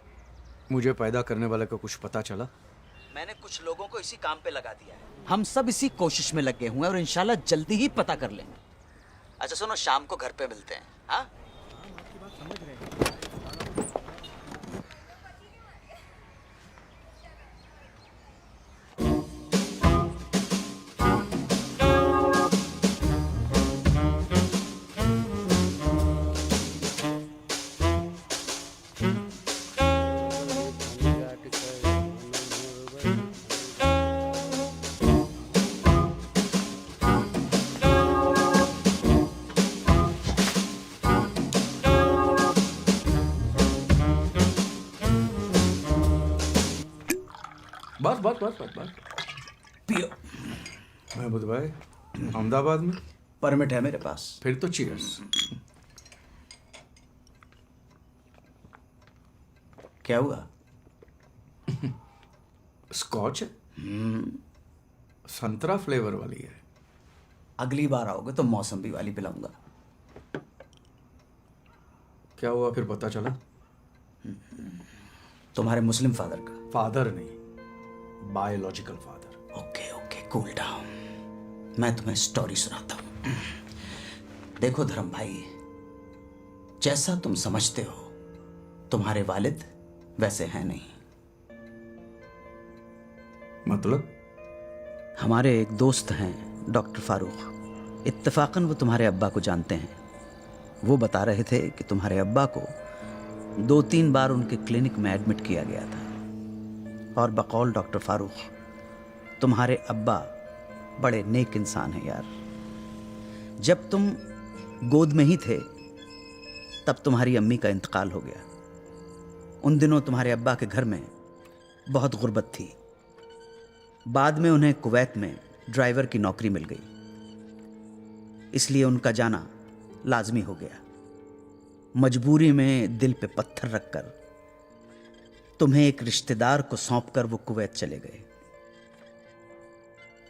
[SPEAKER 3] मुझे पैदा करने वाले को कुछ पता चला?
[SPEAKER 13] मैंने कुछ लोगों को इसी काम पे लगा दिया है। हम सब इसी कोशिश में लगे हुए हैं और इंशाल्लाह जल्दी ही पता कर लेंगे। अच्छा सुनो, शाम को घर पे मिलते हैं। हाँ
[SPEAKER 3] बस
[SPEAKER 13] पियो।
[SPEAKER 3] महमूद भाई, अहमदाबाद में
[SPEAKER 13] परमिट है मेरे पास।
[SPEAKER 3] फिर तो चीयर्स।
[SPEAKER 13] क्या हुआ?
[SPEAKER 3] स्कॉच है, संतरा फ्लेवर वाली है।
[SPEAKER 13] अगली बार आओगे तो मौसम्बी वाली पिलाऊंगा।
[SPEAKER 3] क्या हुआ फिर पता चला?
[SPEAKER 13] तुम्हारे मुस्लिम फादर का।
[SPEAKER 3] फादर नहीं, biological father.
[SPEAKER 13] Okay okay, cool down. मैं तुम्हें स्टोरी सुनाता हूं। देखो धर्म भाई, जैसा तुम समझते हो तुम्हारे वालिद वैसे हैं नहीं।
[SPEAKER 3] मतलब?
[SPEAKER 13] हमारे एक दोस्त हैं डॉक्टर फारूक। इत्तेफाकन वो तुम्हारे अब्बा को जानते हैं। वो बता रहे थे कि तुम्हारे अब्बा को 2-3 बार उनके क्लिनिक में एडमिट किया गया था। और बकौल डॉक्टर फारूक, तुम्हारे अब्बा बड़े नेक इंसान हैं यार। जब तुम गोद में ही थे तब तुम्हारी अम्मी का इंतकाल हो गया। उन दिनों तुम्हारे अब्बा के घर में बहुत गुर्बत थी। बाद में उन्हें कुवैत में ड्राइवर की नौकरी मिल गई, इसलिए उनका जाना लाजमी हो गया। मजबूरी में दिल पे पत्थर रखकर तुम्हें एक रिश्तेदार को सौंपकर वो कुवैत चले गए।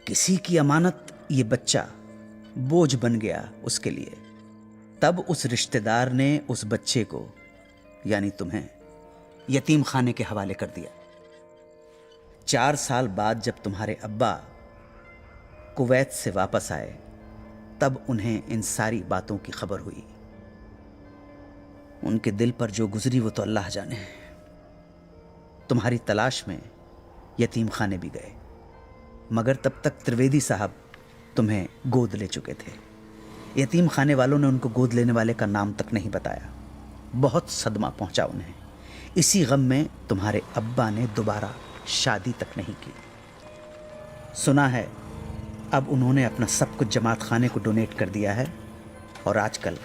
[SPEAKER 13] किसी की अमानत ये बच्चा बोझ बन गया उसके लिए। तब उस रिश्तेदार ने उस बच्चे को, यानी तुम्हें, यतीम खाने के हवाले कर दिया। 4 साल बाद जब तुम्हारे अब्बा कुवैत से वापस आए तब उन्हें इन सारी बातों की खबर हुई। उनके दिल पर जो गुजरी वो तो अल्लाह जाने। तुम्हारी तलाश में यतीम खाने भी गए। मगर तब तक त्रिवेदी साहब तुम्हें गोद ले चुके थे। यतीम खाने वालों ने उनको गोद लेने वाले का नाम तक नहीं बताया। बहुत सदमा पहुंचा उन्हें। इसी गम में तुम्हारे अब्बा ने दोबारा शादी तक नहीं की। सुना है अब उन्होंने अपना सब कुछ जमात खाने को डोनेट कर दिया है और आजकल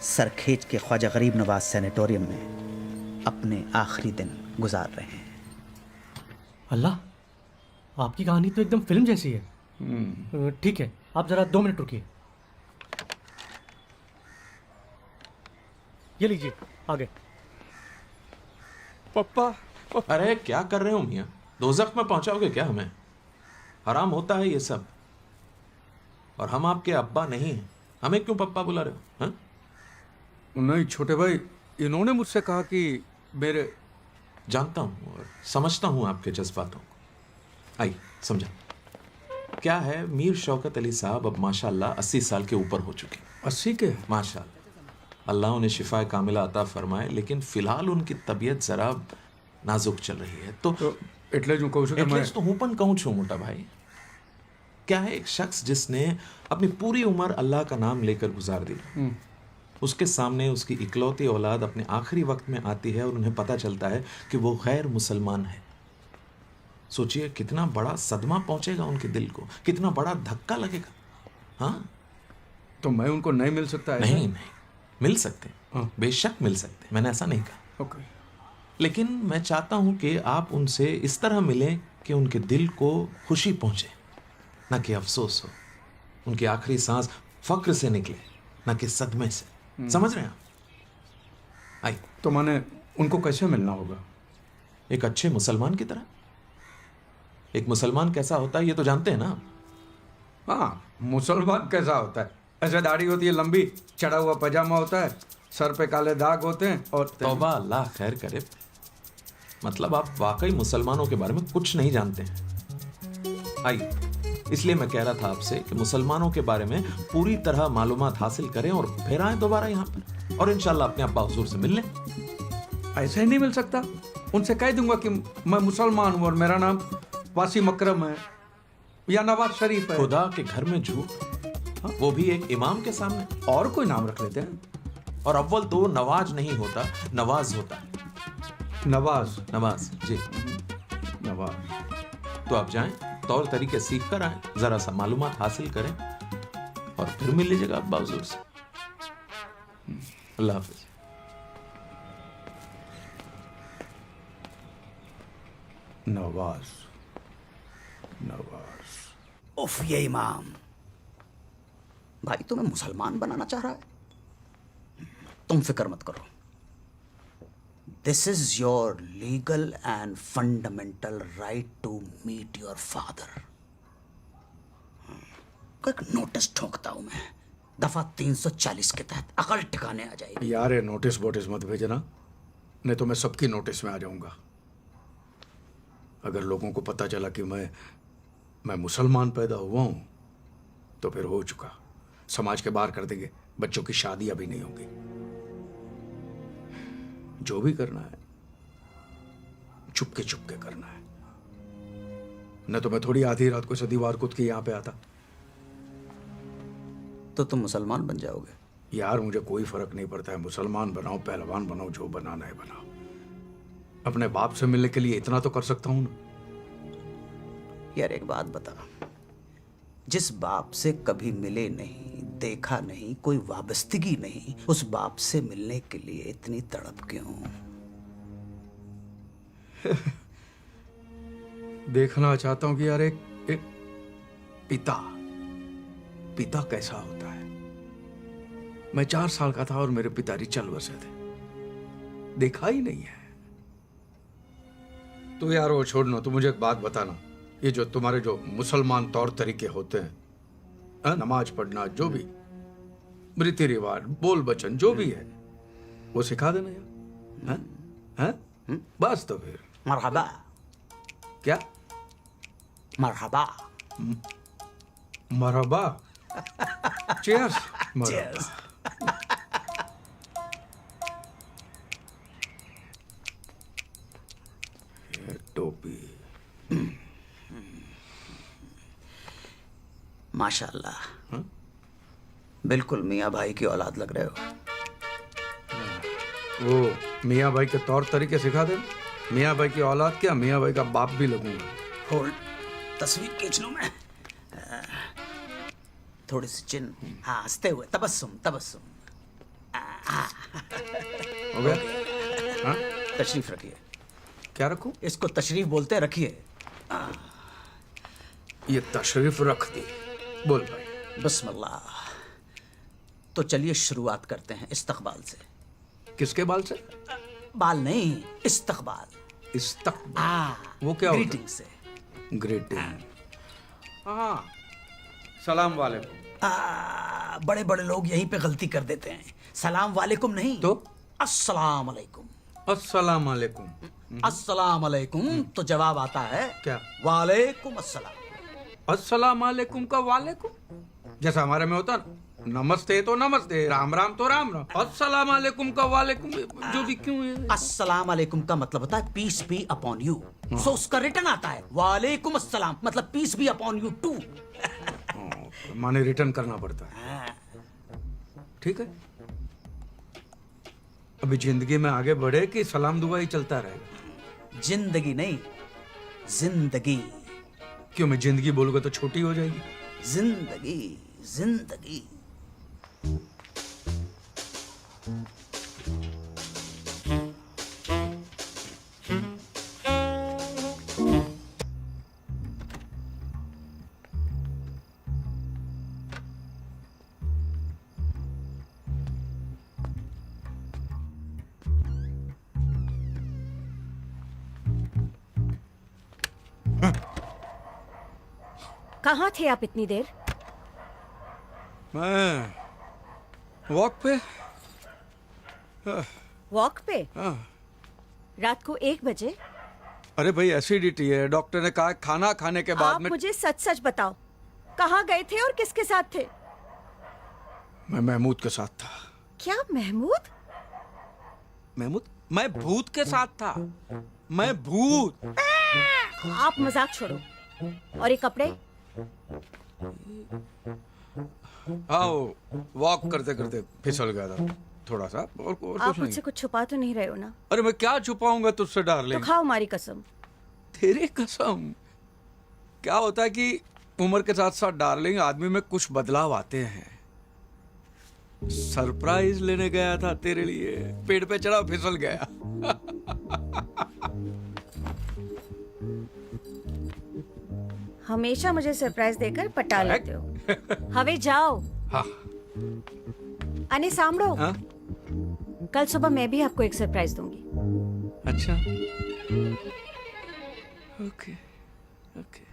[SPEAKER 13] सरखेज के ख्वाजा गरीब नवाज सैनिटोरियम में अपने आखिरी दिन गुजार रहे हैं।
[SPEAKER 11] अल्लाह, आपकी कहानी तो एकदम फिल्म जैसी है। ठीक है, आप जरा 2 मिनट रुकिए। ये लीजिए, आगे।
[SPEAKER 16] पप्पा, अरे क्या कर रहे हो मियाँ? दोज़ख में पहुंचाओगे क्या हमें? हराम होता है ये सब। और हम आपके अब्बा नहीं हैं, हमें क्यों पप्पा बुला रहे हो? हाँ?
[SPEAKER 3] नहीं छोटे भाई, इन्होंने मुझसे कहा कि मेरे...
[SPEAKER 16] जानता हूँ और समझता हूँ आपके जज्बातों को। आइए समझा। क्या है, मीर शौकत अली साहब अब माशाल्लाह 80 साल के ऊपर हो चुके।
[SPEAKER 3] 80 के?
[SPEAKER 16] माशाल्लाह, अल्लाह उन्हें शिफा कामिला अता फरमाए, लेकिन फिलहाल उनकी तबीयत जरा नाजुक चल रही है। तो
[SPEAKER 3] એટલે જ હું કહું છું કે
[SPEAKER 16] तो हूँ पण कहूँ छू मोटा भाई। क्या है, एक शख्स जिसने अपनी पूरी उम्र अल्लाह का नाम लेकर गुजार दी, उसके सामने उसकी इकलौती औलाद अपने आखिरी वक्त में आती है और उन्हें पता चलता है कि वो गैर मुसलमान है। सोचिए कितना बड़ा सदमा पहुंचेगा उनके दिल को, कितना बड़ा धक्का लगेगा। हाँ,
[SPEAKER 3] तो मैं उनको नहीं मिल सकता?
[SPEAKER 16] नहीं, मिल सकते, बेशक मिल सकते, मैंने ऐसा नहीं कहा।
[SPEAKER 3] ओके।
[SPEAKER 16] लेकिन मैं चाहता हूं कि आप उनसे इस तरह मिलें कि उनके दिल को खुशी पहुंचे, ना कि अफसोस हो। उनकी आखिरी सांस फक्र से निकले, ना कि सदमे से। समझ रहे हैं आप? आइए।
[SPEAKER 3] तो मैंने उनको कैसे मिलना होगा?
[SPEAKER 16] एक अच्छे मुसलमान की तरह। एक मुसलमान कैसा होता है ये तो जानते हैं ना?
[SPEAKER 3] हाँ, मुसलमान कैसा होता है? ऐसे दाढ़ी होती है लंबी, चढ़ा हुआ पजामा होता है, सर पे काले दाग होते हैं और...
[SPEAKER 16] तौबा, अल्लाह खैर करे। मतलब आप वाकई मुसलमानों के बारे में कुछ नहीं जानते हैं। आइए, इसलिए मैं कह रहा था आपसे कि मुसलमानों के बारे में पूरी तरह मालूमात हासिल करें और फिर आए दोबारा यहाँ पर और इंशाल्लाह अपने अब्बा हुजूर से मिल लें।
[SPEAKER 3] ऐसे ही नहीं मिल सकता। उनसे कह दूंगा कि मैं मुसलमान हूँ और मेरा नाम वासिम अकरम है या नवाज शरीफ है।
[SPEAKER 16] खुदा के घर में झूठ, वो भी एक इमाम के सामने।
[SPEAKER 3] और कोई नाम रख लेते हैं।
[SPEAKER 16] और अव्वल तो नवाज नहीं होता, नवाज होता है।
[SPEAKER 3] नवाज?
[SPEAKER 16] नवाज जी,
[SPEAKER 3] नवाज।
[SPEAKER 16] तो आप जाएं, तौर तरीके सीख कर आए, जरा सा मालूमात हासिल करें और फिर मिल लीजिएगा अब्बा हुजूर से। अल्लाह हाफिज।
[SPEAKER 3] नवाज, नवाज।
[SPEAKER 13] उफ, ये इमाम भाई तुम्हें मुसलमान बनाना चाह रहा है। तुम फिक्र मत करो। This is your legal and fundamental right to meet your father. एक नोटिस ठोकता हूं मैं, दफा 340 के तहत अकल ठिकाने आ जाएगी।
[SPEAKER 3] यार ये नोटिस बोटिस मत भेजना, नहीं तो मैं सबकी नोटिस में आ जाऊंगा। अगर लोगों को पता चला कि मैं मुसलमान पैदा हुआ हूं तो फिर हो चुका। समाज के बाहर कर देंगे, बच्चों की शादी अभी नहीं होगी। जो भी करना है चुपके चुपके करना है, न तो मैं थोड़ी आधी रात को दीवार कूद के यहां पे आता।
[SPEAKER 13] तो तुम मुसलमान बन जाओगे?
[SPEAKER 3] यार मुझे कोई फर्क नहीं पड़ता है, मुसलमान बनाओ, पहलवान बनाओ, जो बनाना है बनाओ। अपने बाप से मिलने के लिए इतना तो कर सकता हूं ना।
[SPEAKER 13] यार एक बात बता, जिस बाप से कभी मिले नहीं, देखा नहीं, कोई वाबस्तगी नहीं, उस बाप से मिलने के लिए इतनी तड़प क्यों?
[SPEAKER 3] देखना चाहता हूं कि यार एक पिता कैसा होता है। मैं 4 साल का था और मेरे पिताजी चल बसे थे, देखा ही नहीं है। तो यार वो छोड़ना, तो मुझे एक बात बताना, ये जो तुम्हारे जो मुसलमान तौर तरीके होते हैं, नमाज पढ़ना, जो भी रीति रिवाज, बोल बचन, जो भी है वो सिखा देना यार। हैं? बस तो फिर
[SPEAKER 13] मरहबा।
[SPEAKER 3] क्या?
[SPEAKER 13] मरहबा।
[SPEAKER 3] मरहबा। चीयर्स।
[SPEAKER 13] चीयर्स।
[SPEAKER 3] टोपी।
[SPEAKER 13] माशाल्लाह, बिल्कुल मियाँ भाई की औलाद लग रहे हो।
[SPEAKER 3] वो मियाँ भाई के तौर तरीके सिखा दे। मियाँ भाई की औलाद क्या, मियाँ भाई का बाप भी लगूंगा।
[SPEAKER 13] होल्ड, तस्वीर खींच लूं मैं। थोड़ी सी चिन, हाँ, हंसते हुए, तबस्सुम तबस्सुम।
[SPEAKER 3] हो गया? हाँ?
[SPEAKER 13] तशरीफ रखिए।
[SPEAKER 3] क्या रखूं?
[SPEAKER 13] इसको तशरीफ बोलते हैं, रखिए।
[SPEAKER 3] ये तशरीफ रख दी। बोल भाई।
[SPEAKER 13] बिस्मिल्लाह। तो चलिए शुरुआत करते हैं इस्तकबाल से।
[SPEAKER 3] किसके बाल से?
[SPEAKER 13] बाल नहीं, इस्तकबाल।
[SPEAKER 3] इस्तकबाल वो क्या होता है?
[SPEAKER 13] ग्रीटिंग से।
[SPEAKER 3] ग्रीटिंग। हाँ, सलाम वालेकुम।
[SPEAKER 13] बड़े बड़े लोग यहीं पे गलती कर देते हैं। सलाम वालेकुम नहीं
[SPEAKER 3] तो
[SPEAKER 13] अस्सलाम वालेकुम।
[SPEAKER 3] अस्सलाम वालेकुम।
[SPEAKER 13] अस्सलाम वालेकुम तो जवाब आता है
[SPEAKER 3] क्या?
[SPEAKER 13] वालेकुम अस्सलाम।
[SPEAKER 3] अस्सलाम वालेकुम का वालेकुम, जैसा हमारे में होता ना, नमस्ते तो नमस्ते, राम राम तो राम राम। अस्सलाम वालेकुम का वालेकुम जो भी क्यों है?
[SPEAKER 13] अस्सलाम वालेकुम का मतलब होता है peace be upon you. So उसका रिटर्न आता है वालेकुम अस्सलाम, मतलब peace be upon you too.
[SPEAKER 3] माने रिटर्न करना पड़ता है। ठीक है, अभी जिंदगी में आगे बढ़े कि सलाम दुआ ही चलता रहेगा?
[SPEAKER 13] जिंदगी नहीं, जिंदगी।
[SPEAKER 3] क्यों, मैं जिंदगी बोलूंगा तो छोटी हो जाएगी।
[SPEAKER 13] जिंदगी, जिंदगी।
[SPEAKER 4] कहाँ थे आप इतनी देर?
[SPEAKER 3] मैं वॉक पे।
[SPEAKER 4] वॉक पे?
[SPEAKER 3] हाँ।
[SPEAKER 4] रात को 1 बजे?
[SPEAKER 3] अरे भाई, एसिडिटी है, डॉक्टर ने कहा खाना खाने के बाद
[SPEAKER 4] आप
[SPEAKER 3] में।
[SPEAKER 4] मुझे सच सच बताओ, कहाँ गए थे और किसके साथ थे?
[SPEAKER 3] मैं महमूद के साथ था।
[SPEAKER 4] क्या महमूद?
[SPEAKER 3] महमूद? मैं भूत के साथ था। मैं भूत।
[SPEAKER 4] आप मजाक छोड़ो। और ये कपड़े?
[SPEAKER 3] आओ, वॉक करते करते फिसल गया था थोड़ा सा, और कुछ
[SPEAKER 4] आप
[SPEAKER 3] नहीं।
[SPEAKER 4] मुझसे कुछ छुपा तो नहीं रहे हो ना?
[SPEAKER 3] अरे मैं क्या छुपाऊंगा तुझसे डार्लिंग?
[SPEAKER 4] तो खाओ हमारी कसम।
[SPEAKER 3] तेरी कसम? क्या होता है कि उम्र के साथ साथ डार्लिंग आदमी में कुछ बदलाव आते हैं। सरप्राइज लेने गया था तेरे लिए, पेड़ पे चढ़ा फिसल गया।
[SPEAKER 4] हमेशा मुझे सरप्राइज देकर पटा लेते हो। हवे जाओ।
[SPEAKER 3] हाँ।
[SPEAKER 4] अने सामड़ो।
[SPEAKER 3] हाँ?
[SPEAKER 4] कल सुबह मैं भी आपको एक सरप्राइज दूंगी।
[SPEAKER 3] अच्छा, ओके ओके।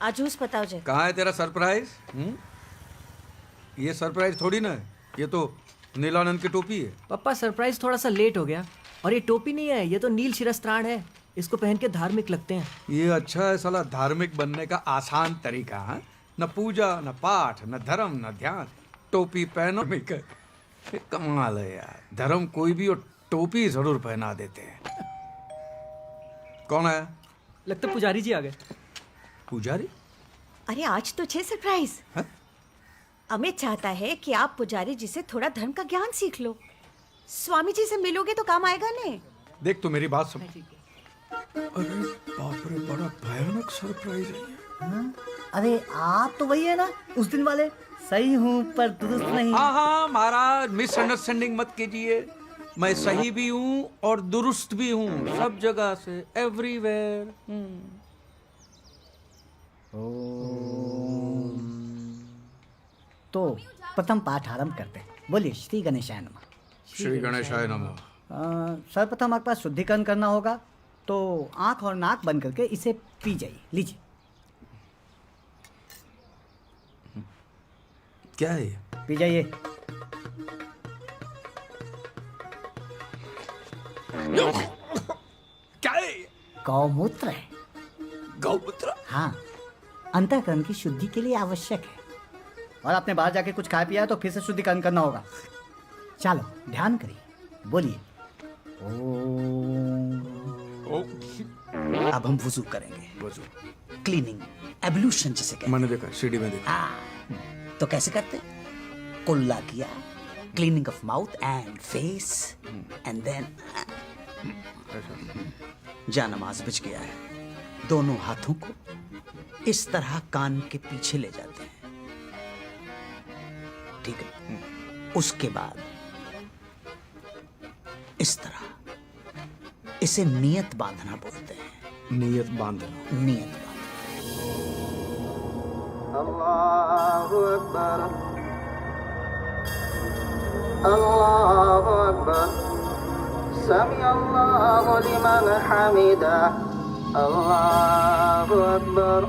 [SPEAKER 4] आजूस बताओ जे।
[SPEAKER 3] कहाँ है तेरा सरप्राइज? ये सरप्राइज थोड़ी ना है, ये तो नीलानंद की टोपी है।
[SPEAKER 6] पापा, सरप्राइज थोड़ा सा लेट हो गया। और ये टोपी नहीं है, ये तो नील शिरस्त्राण है। इसको पहन के धार्मिक लगते हैं।
[SPEAKER 3] ये अच्छा है साला, धार्मिक बनने का आसान तरीका है। न पूजा, न पाठ, न धर्म, न ध्यान, टोपी पहनो। कमाल है यार, धर्म कोई भी और टोपी जरूर पहना देते हैं। कौन है?
[SPEAKER 6] लगता है पुजारी जी आ गए।
[SPEAKER 3] पुजारी?
[SPEAKER 4] अरे आज तो 6 सरप्राइज। अमित चाहता है कि आप पुजारी जी से थोड़ा धर्म का ज्ञान सीख लो। स्वामी जी से मिलोगे तो काम आएगा ने।
[SPEAKER 3] देख तो मेरी बात सुन। अरे बाप रे, बड़ा भयानक सरप्राइज है ये।
[SPEAKER 13] अरे आप तो वही है ना उस दिन वाले? सही हूँ पर दुरुस्त नहीं।
[SPEAKER 3] हाँ हाँ महाराज, मिसअंडरस्टैंडिंग मत कीजिए। मैं सही भी हूँ और दुरुस्त भी हूँ, सब जगह से, एवरीवेयर।
[SPEAKER 13] तो प्रथम पाठ आरंभ करते हैं। बोलिए श्री गणेशाय नमः।
[SPEAKER 3] श्री गणेशाय नमः।
[SPEAKER 13] सर्वप्रथम हमारे पास शुद्धिकरण करना होगा, तो आंख और नाक बंद करके इसे पी जाइए। लीजिए।
[SPEAKER 3] क्या है ये?
[SPEAKER 13] पी जाइए।
[SPEAKER 3] क्या है?
[SPEAKER 13] गौमूत्र है।
[SPEAKER 3] गौमूत्र?
[SPEAKER 13] हाँ, अंतःकरण की शुद्धि के लिए आवश्यक है। और आपने बाहर जाके कुछ खाया पिया है तो फिर से शुद्धिकरण करना होगा। चलो ध्यान करिए, बोलिए ओम। अब हम वुजू करेंगे।
[SPEAKER 3] वजू
[SPEAKER 13] क्लीनिंग, एब्लूशन जिसे कहते
[SPEAKER 3] मैंने देखा, सीढ़ी में देखा।
[SPEAKER 13] हैं। तो कैसे करते? कुल्ला किया, cleaning of mouth and face, and then जा नमाज बिछ गया है। दोनों हाथों को इस तरह कान के पीछे ले जाते हैं, ठीक है? उसके बाद इस तरह, इसे नियत बांधना बोलते हैं।
[SPEAKER 3] नियत बांधना।
[SPEAKER 13] नियत बांधना।
[SPEAKER 17] अल्लाहु अकबर, अल्लाहु अकबर, समी अल्लाहु लिमन हमिदा, अल्लाहु अकबर।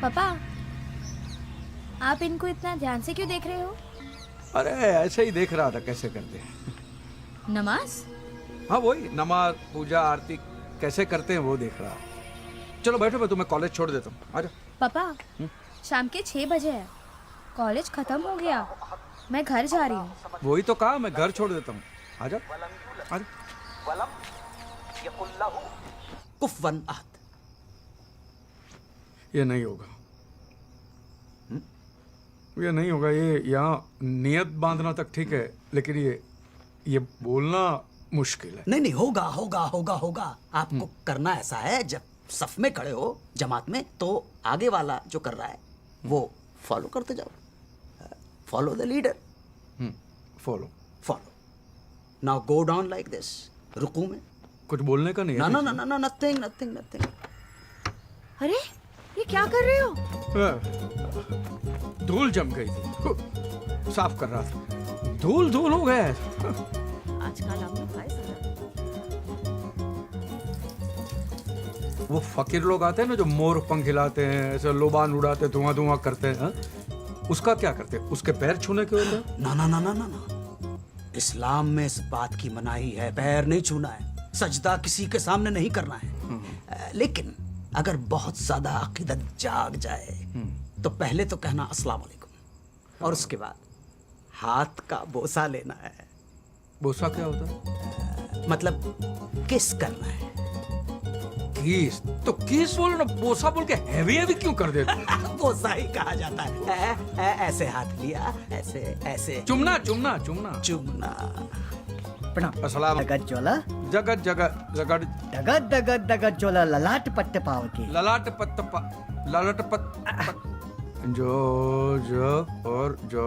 [SPEAKER 15] पापा, आप इनको इतना ध्यान से क्यों देख रहे हो?
[SPEAKER 3] अरे ऐसे ही देख रहा था कैसे करते हैं।
[SPEAKER 15] नमाज?
[SPEAKER 3] हाँ वही, नमाज, पूजा, आरती कैसे करते हैं वो देख रहा। चलो बैठो, मैं तुम्हें कॉलेज छोड़ देता हूँ, आजा।
[SPEAKER 15] पापा, शाम के 6 बजे है, कॉलेज खत्म हो गया, मैं घर जा रही हूँ।
[SPEAKER 3] वही तो कहा, मैं घर छोड़ देता हूँ, आजा आजा।
[SPEAKER 13] कुफवन अहद।
[SPEAKER 3] ये नहीं होगा, ये नहीं होगा। ये यहाँ नियत बांधना तक ठीक है, लेकिन ये बोलना मुश्किल है।
[SPEAKER 13] नहीं नहीं, होगा होगा होगा होगा। आपको करना ऐसा है, जब सफ में खड़े हो जमात में, तो आगे वाला जो कर रहा है वो फॉलो करते जाओ। Follow the leader.
[SPEAKER 3] Follow
[SPEAKER 13] follow. Now go down like this. रुकू में
[SPEAKER 3] कुछ बोलने का नहीं
[SPEAKER 13] ना
[SPEAKER 3] है।
[SPEAKER 13] ना ना ना, नथिंग नथिंग नथिंग।
[SPEAKER 4] अरे ये क्या कर रहे हो?
[SPEAKER 3] धूल जम गई थी, साफ कर रहा था, धूल धूल हो गया।
[SPEAKER 4] आजकल आप लोग
[SPEAKER 3] वो फकीर लोग आते हैं ना, जो मोर पंख हिलाते हैं, ऐसे लोबान उड़ाते, धुआं धुआं करते हैं, हाँ? उसका क्या करते हैं? उसके पैर छूने के होते हैं?
[SPEAKER 13] ना ना ना ना ना ना, इस्लाम में इस बात की मनाही है, पैर नहीं छूना है, सजदा किसी के सामने नहीं करना है। लेकिन अगर बहुत ज्यादा अकीदत जाग जाए तो पहले तो कहना अस्सलाम वालेकुम, और उसके बाद हाथ का बोसा लेना है।
[SPEAKER 3] बोसा क्या होता है?
[SPEAKER 13] मतलब किस करना है।
[SPEAKER 3] किस? तो किस बोलो ना, बोसा बोल के हैवी हैवी क्यों कर देते?
[SPEAKER 13] बोसा ही कहा जाता है। ऐसे हाथ लिया, ऐसे ऐसे।
[SPEAKER 3] चुमना चुमना चुमना
[SPEAKER 13] चुमना।
[SPEAKER 3] अस्सलाम।
[SPEAKER 13] जगत जोला,
[SPEAKER 3] जगत जगत जगत
[SPEAKER 13] दगत दगत दगत जोला, ललाट पट्ट पाव के,
[SPEAKER 3] ललाट पत्त ललाट पत्त जो और जो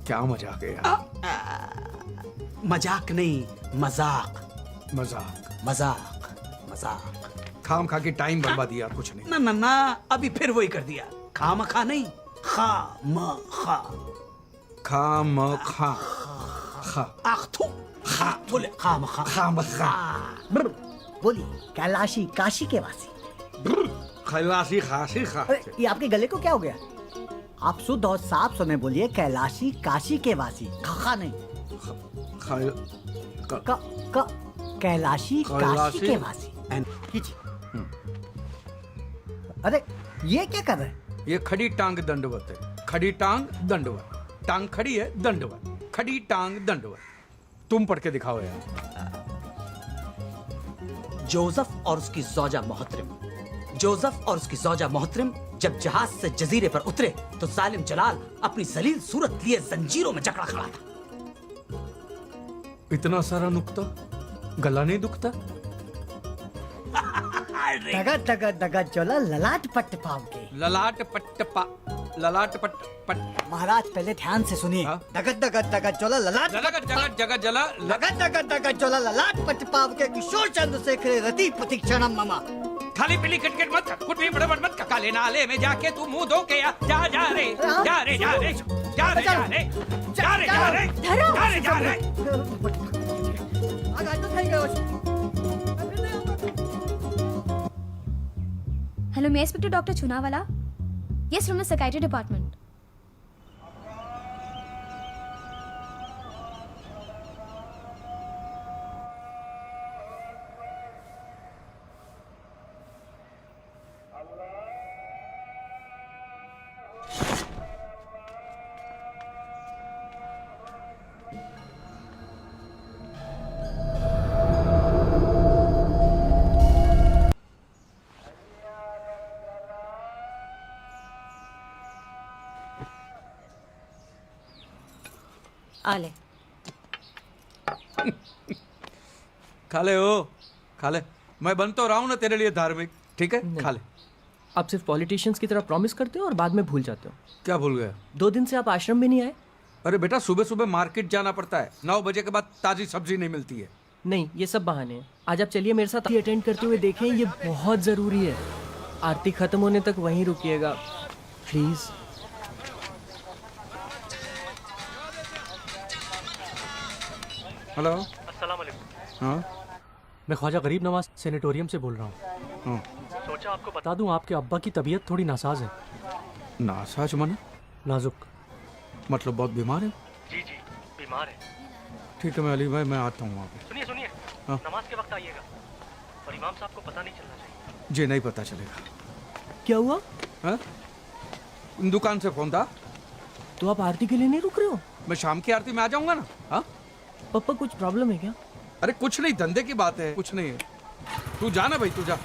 [SPEAKER 3] क्या मजाक है यार।
[SPEAKER 13] मजाक नहीं, मजाक
[SPEAKER 3] मजाक
[SPEAKER 13] मजाक मजाक।
[SPEAKER 3] खाम खा के टाइम बर्बाद दिया, कुछ नहीं।
[SPEAKER 13] ना ना ना, अभी फिर वही कर दिया। खाम खा नहीं, खा म खा।
[SPEAKER 3] खाम खा खा
[SPEAKER 13] आखथू खा बोले, खाम खा
[SPEAKER 3] खाम खा।
[SPEAKER 13] बोलिए, कैलाशी काशी के वासी।
[SPEAKER 3] खलासी खासी खा।
[SPEAKER 13] अरे ये आपके गले को क्या हो गया? आप शुद्ध और साफ सुने बोलिए, कैलाशी काशी के वासी। खा नहीं, कैलाशी काशी के वासी। अरे ये क्या कर रहे हैं?
[SPEAKER 3] ये खड़ी टांग दंडवत है, खड़ी टांग दंडवत। टांग खड़ी है, दंडवत, खड़ी टांग दंडवत। तुम पढ़ के दिखाओ यार।
[SPEAKER 13] जोसेफ और उसकी ज़ौजा मोहतरम, जोसेफ और उसकी ज़ौजा मोहतरम जब जहाज से जजीरे पर उतरे तो जालिम जलाल अपनी जलील सूरत लिए जंजीरों में जकड़ा खड़ा था।
[SPEAKER 3] इतना सारा नुक्ता, गला नहीं दुखता?
[SPEAKER 13] दगत दगत दगत जोला, ललाट पट्ट पाव के।
[SPEAKER 3] ललाट पट्ट पा, ललाट पट्ट पट्ट।
[SPEAKER 13] महाराज पहले ध्यान से सुनिए। दगत दगत दगत जोला, ललाट
[SPEAKER 3] जगत जगत जगत जला,
[SPEAKER 13] दगत दगत दगत जोला, ललाट पट्ट पाव के। किशोर चंद्रशेखर रति प्रतीक्षणम ममा।
[SPEAKER 3] खाली पीली किटकिट मत कर, कुछ भी बड़बड़ मत कर। काले नाले में जाके तू मुंह धो के जा जा रे, जा रे जा रे, जा रे जा रे, जा रे जा रे, जा रे जा रे।
[SPEAKER 15] Hello, may I speak to doctor Chunawala? Yes, from the psychiatry department.
[SPEAKER 4] आ ले।
[SPEAKER 3] खा ले ओ, खा ले। मैं बन तो रहा हूँ ना तेरे लिए धार्मिक, ठीक है? खा ले।
[SPEAKER 6] आप सिर्फ पॉलिटिशियंस की तरह प्रॉमिस करते हो और बाद में भूल जाते हो।
[SPEAKER 3] क्या भूल गया?
[SPEAKER 6] 2 दिन से आप आश्रम भी नहीं आए।
[SPEAKER 3] अरे बेटा, सुबह सुबह मार्केट जाना पड़ता है, 9 बजे के बाद ताजी सब्जी नहीं मिलती है।
[SPEAKER 6] नहीं, ये सब बहाने हैं। आज आप चलिए मेरे साथ अटेंड करते हुए देखें, ये बहुत जरूरी है। आरती खत्म होने तक वहीं रुकिएगा प्लीज।
[SPEAKER 3] हेलो।
[SPEAKER 18] अस्सलाम वालेकुम।
[SPEAKER 3] हाँ
[SPEAKER 18] मैं ख्वाजा गरीब नवाज सेनेटोरियम से बोल रहा हूँ। सोचा आपको बता दूं, आपके अब्बा की तबीयत थोड़ी नासाज है।
[SPEAKER 3] नासाज माने?
[SPEAKER 18] नाजुक।
[SPEAKER 3] मतलब बहुत बीमार है?
[SPEAKER 18] जी जी, बीमार है।
[SPEAKER 3] ठीक है, मैं अली भाई मैं आता हूँ वहाँ पे।
[SPEAKER 18] सुनिए सुनिए,
[SPEAKER 3] हाँ।
[SPEAKER 18] नमाज के वक्त आइएगा और इमाम साहब को पता नहीं चलना चाहिए।
[SPEAKER 3] जी नहीं पता चलेगा।
[SPEAKER 6] क्या हुआ?
[SPEAKER 3] हाँ? दुकान से फोन था।
[SPEAKER 6] तो आप आरती के लिए नहीं रुक रहे हो?
[SPEAKER 3] मैं शाम की आरती में आ जाऊंगा ना। हाँ
[SPEAKER 6] पापा, कुछ प्रॉब्लम है क्या?
[SPEAKER 3] अरे कुछ नहीं, धंधे की बात है, कुछ नहीं है। तू जा ना भाई, तू जा।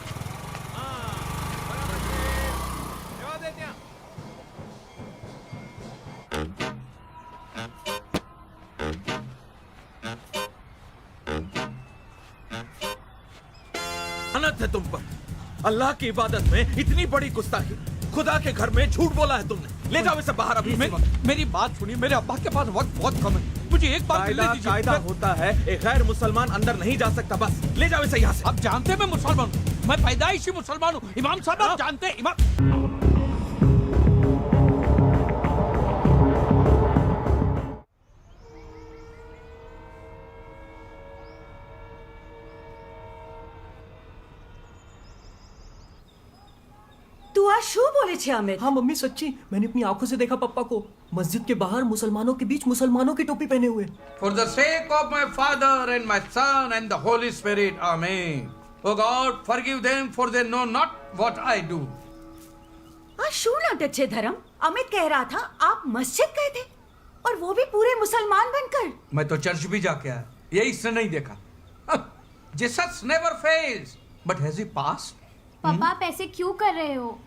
[SPEAKER 16] अनत है तुम पर। अल्लाह की इबादत में इतनी बड़ी गुस्ताखी। खुदा के घर में झूठ बोला है तुमने। ले जाओ इसे बाहर अभी।
[SPEAKER 3] मेरी बात सुनिए, मेरे अब्बा के पास वक्त बहुत कम है, मुझे एक बार मिलने दीजिए।
[SPEAKER 16] कायदा होता है, एक गैर मुसलमान अंदर नहीं जा सकता। बस ले जाओ इसे यहाँ से।
[SPEAKER 3] आप जानते हैं मैं मुसलमान हूँ, मैं पैदाइशी मुसलमान हूँ। इमाम साहब आप जानते हैं इमाम।
[SPEAKER 4] तू आज शू बोले छे अमित?
[SPEAKER 6] हाँ मम्मी, सच्ची मैंने अपनी आंखों से देखा पप्पा को मस्जिद के बाहर मुसलमानों के बीच मुसलमानों की टोपी पहने हुए।
[SPEAKER 3] For the sake of my Father and my Son and the Holy Spirit, Amen. Oh God, forgive them for they know not what I do.
[SPEAKER 4] आज शू नाटक छे धर्म? अमित कह रहा था आप मस्जिद गए थे और वो भी पूरे मुसलमान बनकर।
[SPEAKER 3] मैं तो चर्च भी जाके आया, ये इसने नहीं देखा। Jesus never fails, but has he passed?
[SPEAKER 5] पापा आप ऐसे क्यों कर रहे हो?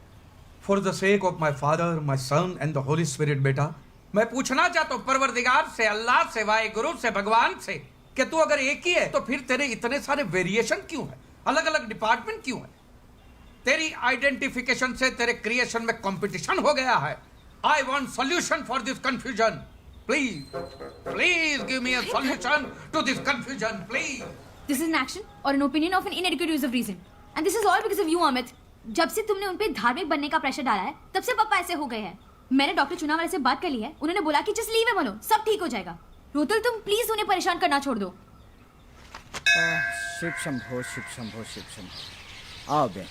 [SPEAKER 3] For the sake of my Father, my Son and the Holy Spirit, बेटा, मैं पूछना चाहता हूँ परवरदिगार से, अल्लाह से, वाहिगुरु से, भगवान से, कि तू अगर एक ही है तो फिर तेरे इतने सारे वेरिएशन क्यों है, अलग अलग डिपार्टमेंट क्यों है? तेरी आइडेंटिफिकेशन से तेरे क्रिएशन में कंपटीशन हो गया है। I want solution for this confusion. Please, please give me a solution to this confusion, please.
[SPEAKER 5] This is an action or an opinion of an inadequate use of reason. And this is all because of you, Amit. जब से तुमने उन पे धार्मिक बनने का pressure डाला है, तब से पापा ऐसे हो गए हैं। मैंने डॉक्टर चुनाव से बात कर ली है, उन्होंने बोला कि जस्ट लीव इट, सब ठीक हो जाएगा। रोतुल तुम प्लीज उन्हें परेशान करना छोड़ दो।
[SPEAKER 13] शिव शंभो शिव शंभो शिव शंभो। आओ बे,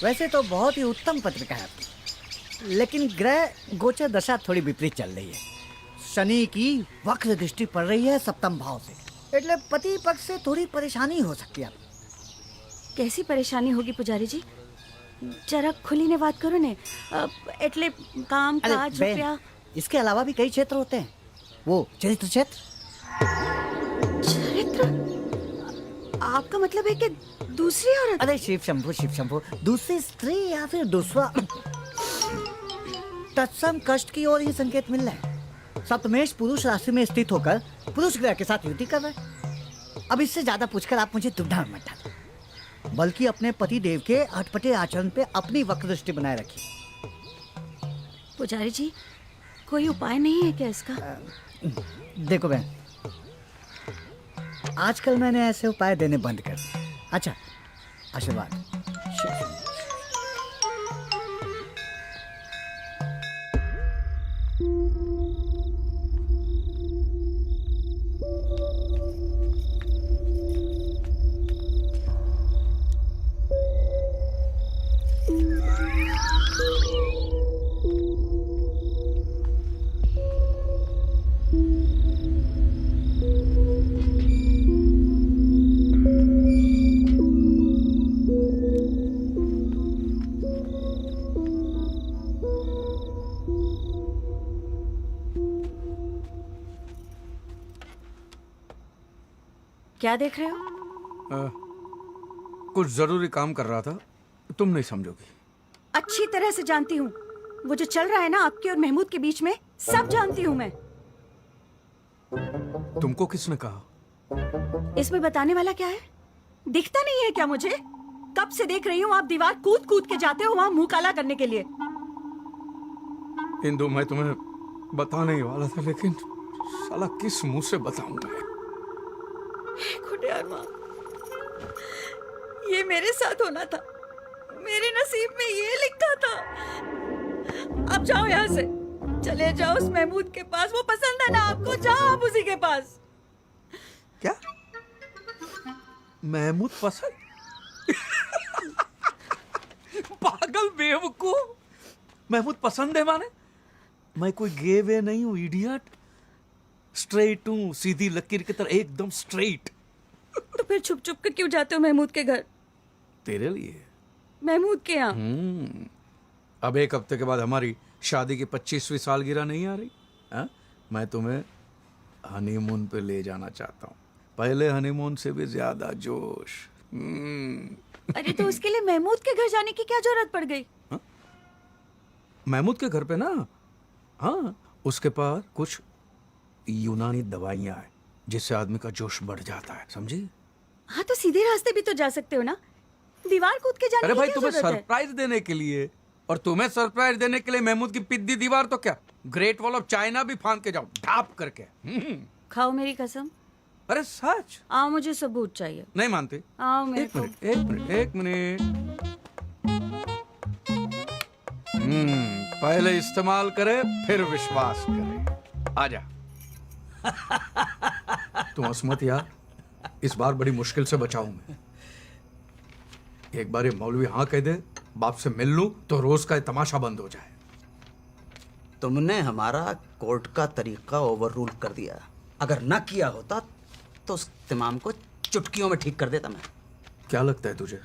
[SPEAKER 13] वैसे तो बहुत ही उत्तम पत्रिका है आपकी, लेकिन ग्रह गोचर दशा थोड़ी विपरीत चल रही है। शनि की वक्र दृष्टि पड़ रही है सप्तम भाव से, એટલે पति पक्ष से थोड़ी परेशानी हो सकती है।
[SPEAKER 4] कैसी परेशानी होगी पुजारी जी? जरा खुली ने बात करो ने। એટલે काम काज रुपया।
[SPEAKER 13] इसके अलावा भी कई क्षेत्र होते हैं। वो चरित्र क्षेत्र।
[SPEAKER 4] चरित्र? आपका मतलब है कि दूसरी औरत?
[SPEAKER 13] अरे शिव शंभो, दूसरी स्त्री या फिर दूसरा तत्सम कष्ट की ओर ही संकेत मिल रहा है। सप्तमेश पुरुष राशि में स्थित होकर पुरुष ग्रह के साथ युति कर रहा है। अब इससे ज्यादा पूछकर आप मुझे दुविधा में मत डालो, बल्कि अपने पति देव के अटपटे आचरण पे अपनी वक्र दृष्टि बनाए रखिए।
[SPEAKER 4] पुजारी जी, कोई उपाय नहीं है क्या इसका?
[SPEAKER 13] देखो बहन, आजकल मैंने ऐसे उपाय देने बंद कर दिए। अच्छा, आशीर्वाद।
[SPEAKER 4] क्या देख रहे हो?
[SPEAKER 3] कुछ जरूरी काम कर रहा था, तुम नहीं समझोगी।
[SPEAKER 4] अच्छी तरह से जानती हूँ। वो जो चल रहा है ना आपके और महमूद के बीच में, सब जानती हूँ मैं।
[SPEAKER 3] तुमको किसने कहा?
[SPEAKER 4] इसमें बताने वाला क्या है? दिखता नहीं है क्या मुझे? कब से देख रही हूँ आप दीवार कूद कूद के जाते हो वहां मुंह काला करने के लिए।
[SPEAKER 3] इंदु, मैं तुम्हें बताने ही वाला था, लेकिन साला किस मुंह से बताऊंगा?
[SPEAKER 4] खुदियार माँ, ये मेरे साथ होना था, मेरे नसीब में ये लिखा था। अब जाओ यहाँ से, चले जाओ उस महमूद के पास। वो पसंद है ना आपको, जाओ आप उसी के पास।
[SPEAKER 3] क्या महमूद पसंद? पागल बेवकूफ, महमूद पसंद है माने? मैं कोई गे वे नहीं हूँ इडियट, स्ट्रेट हूँ, सीधी लकीर की तरह एकदम स्ट्रेट।
[SPEAKER 4] तो फिर छुप छुप के क्यों जाते हो महमूद के घर?
[SPEAKER 3] तेरे लिए।
[SPEAKER 4] महमूद के यहाँ?
[SPEAKER 3] अब एक हफ्ते के बाद हमारी शादी की 25वीं सालगिरह नहीं आ रही? हा? मैं तुम्हें हनीमून पे ले जाना चाहता हूँ, पहले हनीमून से भी ज्यादा जोश।
[SPEAKER 4] अरे तो उसके लिए महमूद के घर जाने की क्या जरूरत पड़ गई?
[SPEAKER 3] महमूद के घर पे ना, हाँ, उसके पास कुछ यूनानी दवाइयाँ हैं जिससे आदमी का जोश बढ़ जाता है, समझी?
[SPEAKER 4] हाँ तो सीधे रास्ते भी तो जा सकते हो ना, दीवार कूद के जाने
[SPEAKER 3] अरे
[SPEAKER 4] की
[SPEAKER 3] भाई,
[SPEAKER 4] क्या
[SPEAKER 3] तुम्हें
[SPEAKER 4] जरूरत है?
[SPEAKER 3] सरप्राइज देने के लिए, और तुम्हें सरप्राइज देने के लिए महमूद की पिद्दी दीवार तो क्या, ग्रेट वॉल ऑफ चाइना भी फांद के जाओ ढाप करके।
[SPEAKER 4] खाओ मेरी कसम।
[SPEAKER 3] अरे सच?
[SPEAKER 4] आओ, मुझे सबूत चाहिए।
[SPEAKER 3] नहीं मानते?
[SPEAKER 4] आओ मेरे को।
[SPEAKER 3] एक मिनट। पहले इस्तेमाल करे फिर विश्वास करे। आजा। तुम हंस मत यार, इस बार बड़ी मुश्किल से बचाऊं मैं। एक बार ये मौलवी हाँ कह दे, बाप से मिल लूं तो रोज का तमाशा बंद हो जाए।
[SPEAKER 13] तुमने हमारा कोर्ट का तरीका ओवर रूल कर दिया। अगर ना किया होता तो उस इमाम को चुटकियों में ठीक कर देता मैं।
[SPEAKER 3] क्या लगता है तुझे,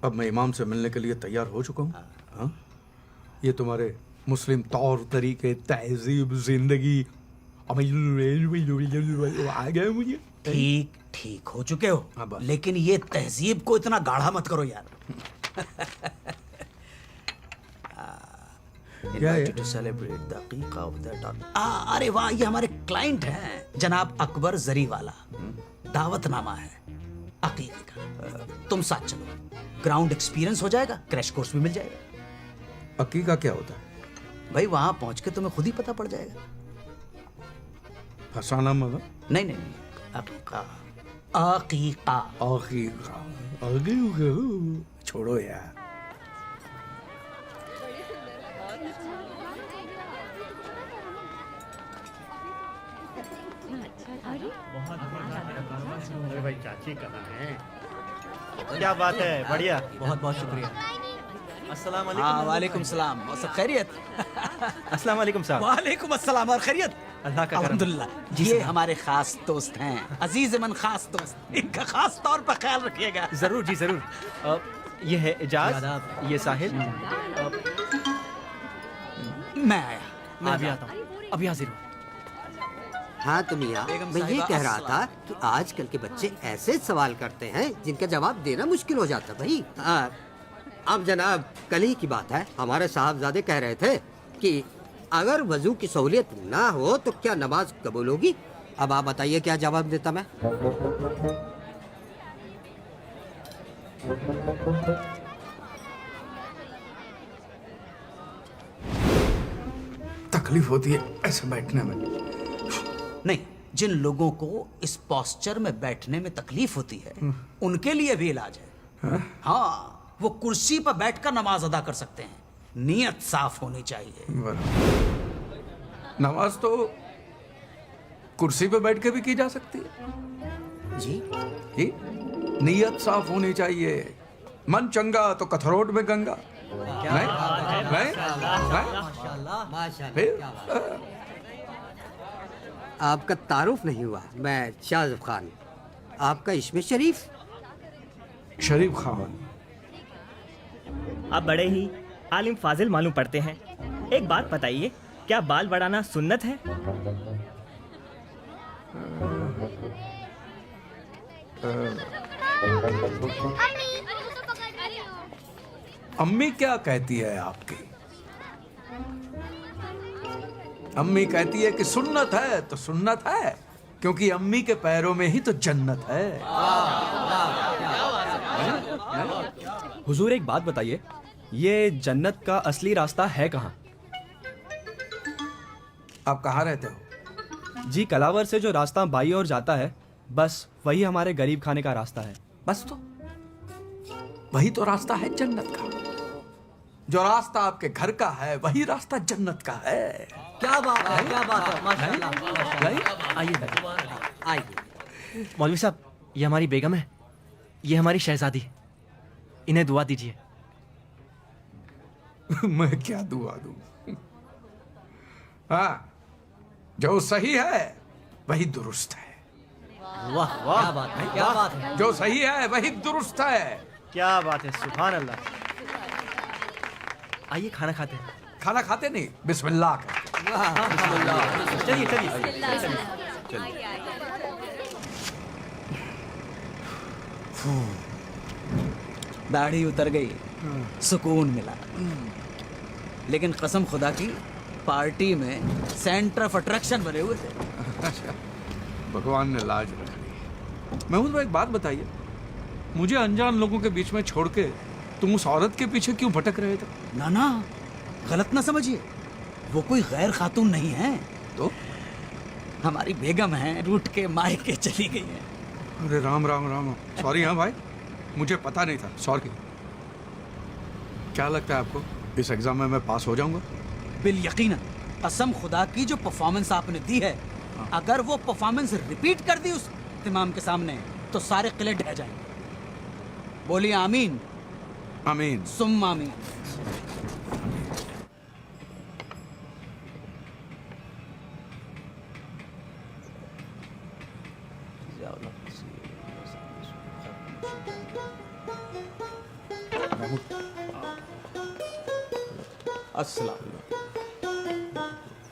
[SPEAKER 3] अब मैं इमाम से मिलने के लिए तैयार हो चुका हूँ? हाँ? ये तुम्हारे मुस्लिम तौर तरीके, तहजीब, जिंदगी आ गए मुझे।
[SPEAKER 13] ठीक ठीक हो चुके हो, लेकिन ये तहजीब को इतना गाढ़ा मत करो यार। To celebrate the aqiqah of the daughter. अरे वाह, ये हमारे क्लाइंट हैं जनाब अकबर जरीवाला। दावतनामा है अकीके का। तुम साथ चलो, ग्राउंड एक्सपीरियंस हो जाएगा, क्रैश कोर्स भी मिल जाएगा।
[SPEAKER 3] अकीका क्या होता है?
[SPEAKER 13] भाई वहां पहुंच के तुम्हें खुद ही पता पड़ जाएगा।
[SPEAKER 3] फसाना मगर?
[SPEAKER 13] नहीं नहीं, अकीका अकीका
[SPEAKER 3] अकीका। छोड़ो यार।
[SPEAKER 11] अरे भाई चाची कहाँ हैं? क्या बात है, बढ़िया।
[SPEAKER 6] बहुत बहुत शुक्रिया।
[SPEAKER 13] अस्सलाम वालेकुम। वालेकुम सलाम। और सब खैरियत?
[SPEAKER 11] अस्सलाम वालेकुम साहब।
[SPEAKER 13] वालेकुम अस्सलाम और खैरियत?
[SPEAKER 11] अल्लाह का करम।
[SPEAKER 13] अल्हम्दुलिल्लाह। ये हमारे खास दोस्त हैं, अजीज मन खास दोस्त, इनका खास तौर पर ख्याल रखिएगा।
[SPEAKER 11] जरूर जी जरूर। ये है इजाज, ये साहिल।
[SPEAKER 13] मैं आया।
[SPEAKER 6] मैं अभी आता हूँ, अभी हाजिर हूँ।
[SPEAKER 19] हाँ तो मियाँ, मैं ये कह रहा था कि आजकल के बच्चे ऐसे सवाल करते हैं जिनका जवाब देना मुश्किल हो जाता भाई। अब जनाब, कल ही की बात है, हमारे साहबजादे कह रहे थे कि अगर वजू की सहूलियत ना हो तो क्या नमाज कबूल होगी? अब आप बताइए क्या जवाब देता मैं?
[SPEAKER 3] तकलीफ होती है ऐसे बैठने में?
[SPEAKER 13] नहीं, जिन लोगों को इस पोस्चर में बैठने में तकलीफ होती है उनके लिए भी इलाज है। हाँ, वो कुर्सी पर बैठकर नमाज अदा कर सकते हैं, नियत साफ होनी चाहिए।
[SPEAKER 3] नमाज तो कुर्सी पे बैठ के भी की जा सकती है
[SPEAKER 13] जी।
[SPEAKER 3] नियत साफ होनी चाहिए। मन चंगा तो कथरोट में गंगा। नहीं?
[SPEAKER 19] आपका तारुफ नहीं हुआ। मैं शाहज़ब खान। आपका इसमें शरीफ?
[SPEAKER 3] शरीफ खान।
[SPEAKER 20] आप बड़े ही आलिम फाजिल मालूम पड़ते हैं। एक बात बताइए, क्या बाल बढ़ाना सुन्नत है?
[SPEAKER 3] अम्मी क्या कहती है आपकी? अम्मी कहती है कि सुन्नत है तो सुन्नत है, क्योंकि अम्मी के पैरों में ही तो जन्नत है।
[SPEAKER 21] हुजूर एक बात बताइए, ये जन्नत का असली रास्ता है कहाँ?
[SPEAKER 3] आप कहाँ रहते हो?
[SPEAKER 21] जी, कलावर से जो रास्ता बाई ओर जाता है, बस वही हमारे गरीब खाने का रास्ता है।
[SPEAKER 3] बस तो वही तो रास्ता है जन्नत का। जो रास्ता आपके घर का है वही रास्ता जन्नत का है।
[SPEAKER 13] क्या बात है, क्या बात है, माशाल्लाह।
[SPEAKER 21] आइए मौलवी साहब, ये हमारी बेगम है, ये हमारी शहजादी, इन्हें दुआ दीजिए।
[SPEAKER 3] मैं क्या दुआ दूं? हाँ, जो सही है वही दुरुस्त है।
[SPEAKER 13] वाह वाह, क्या बात है, क्या बात है।
[SPEAKER 3] जो सही है वही दुरुस्त है।
[SPEAKER 21] क्या बात है, सुभान अल्लाह। आइए खाना खाते हैं।
[SPEAKER 3] खाना खाते नहीं, बिस्मिल्लाह करते।
[SPEAKER 21] चलिए चलिए।
[SPEAKER 7] दाढ़ी उतर गई, सुकून मिला। लेकिन कसम खुदा की, पार्टी में सेंटर ऑफ अट्रैक्शन बने हुए थे।
[SPEAKER 3] भगवान ने लाज रख ली। महमूद भाई, एक बात बताइए, मुझे अनजान लोगों के बीच में छोड़ के तुम उस औरत के पीछे क्यों भटक रहे थे?
[SPEAKER 7] ना ना, गलत ना समझिए, वो कोई गैर खातून नहीं है।
[SPEAKER 3] तो
[SPEAKER 7] हमारी बेगम है, रूठ के मायके चली गई है।
[SPEAKER 3] अरे राम राम राम। सॉरी। हाँ भाई, मुझे पता नहीं था, सॉरी। क्या लगता है आपको, इस एग्जाम में मैं पास हो जाऊंगा?
[SPEAKER 7] बिल यकीनन। कसम खुदा की, जो परफॉर्मेंस आपने दी है, अगर वो परफॉर्मेंस रिपीट कर दी उस इमाम के सामने तो सारे किले ढह जाएंगे। बोलिए आमीन।
[SPEAKER 3] आमीन
[SPEAKER 7] सुम्मा आमीन।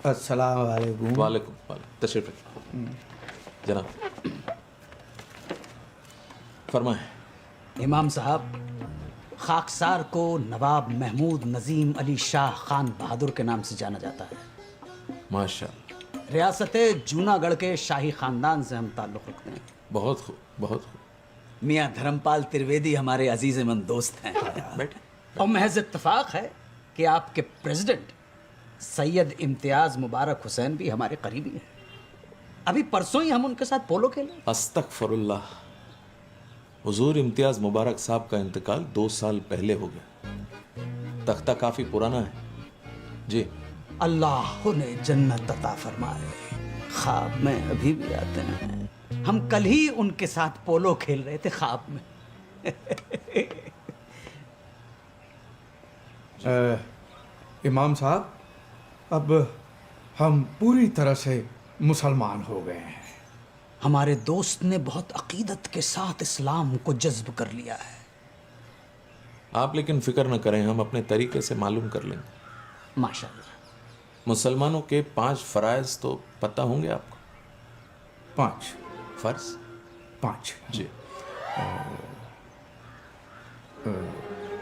[SPEAKER 3] अस्सलाम वालेकुम।
[SPEAKER 16] वालेकुम। तशरीफ रखिए जनाब। फरमाएं।
[SPEAKER 7] इमाम साहब, खाकसार को नवाब महमूद नजीम अली शाह खान बहादुर के नाम से जाना जाता है।
[SPEAKER 16] माशाअल्लाह।
[SPEAKER 7] रियासत जूनागढ़ के शाही खानदान से हम ताल्लुक़ रखते हैं।
[SPEAKER 16] बहुत खूब, बहुत खूब।
[SPEAKER 7] मियाँ धर्मपाल त्रिवेदी हमारे अजीज़-ए-मन दोस्त हैं।
[SPEAKER 16] बैठे।
[SPEAKER 7] और महज इत्तेफाक है कि आपके प्रेसिडेंट सैयद इम्तियाज मुबारक हुसैन भी हमारे करीबी हैं। अभी परसों ही हम उनके साथ पोलो खेले।
[SPEAKER 16] अस्तगफिरुल्लाह। हुजूर इम्तियाज मुबारक साहब का इंतकाल 2 साल पहले हो गया। तख्ता काफी पुराना है जी।
[SPEAKER 7] अल्लाह ने जन्नत अता फरमाए। ख्वाब में अभी भी आते हैं। हम कल ही उनके साथ पोलो खेल रहे थे ख्वाब में।
[SPEAKER 3] इमाम साहब, अब हम पूरी तरह से मुसलमान हो गए हैं।
[SPEAKER 7] हमारे दोस्त ने बहुत अकीदत के साथ इस्लाम को जज्ब कर लिया है।
[SPEAKER 16] आप लेकिन फिक्र न करें, हम अपने तरीके से मालूम कर लेंगे।
[SPEAKER 7] माशाल्लाह।
[SPEAKER 16] मुसलमानों के 5 फराइज तो पता होंगे आपको?
[SPEAKER 3] 5
[SPEAKER 16] फर्ज?
[SPEAKER 3] 5
[SPEAKER 16] जी।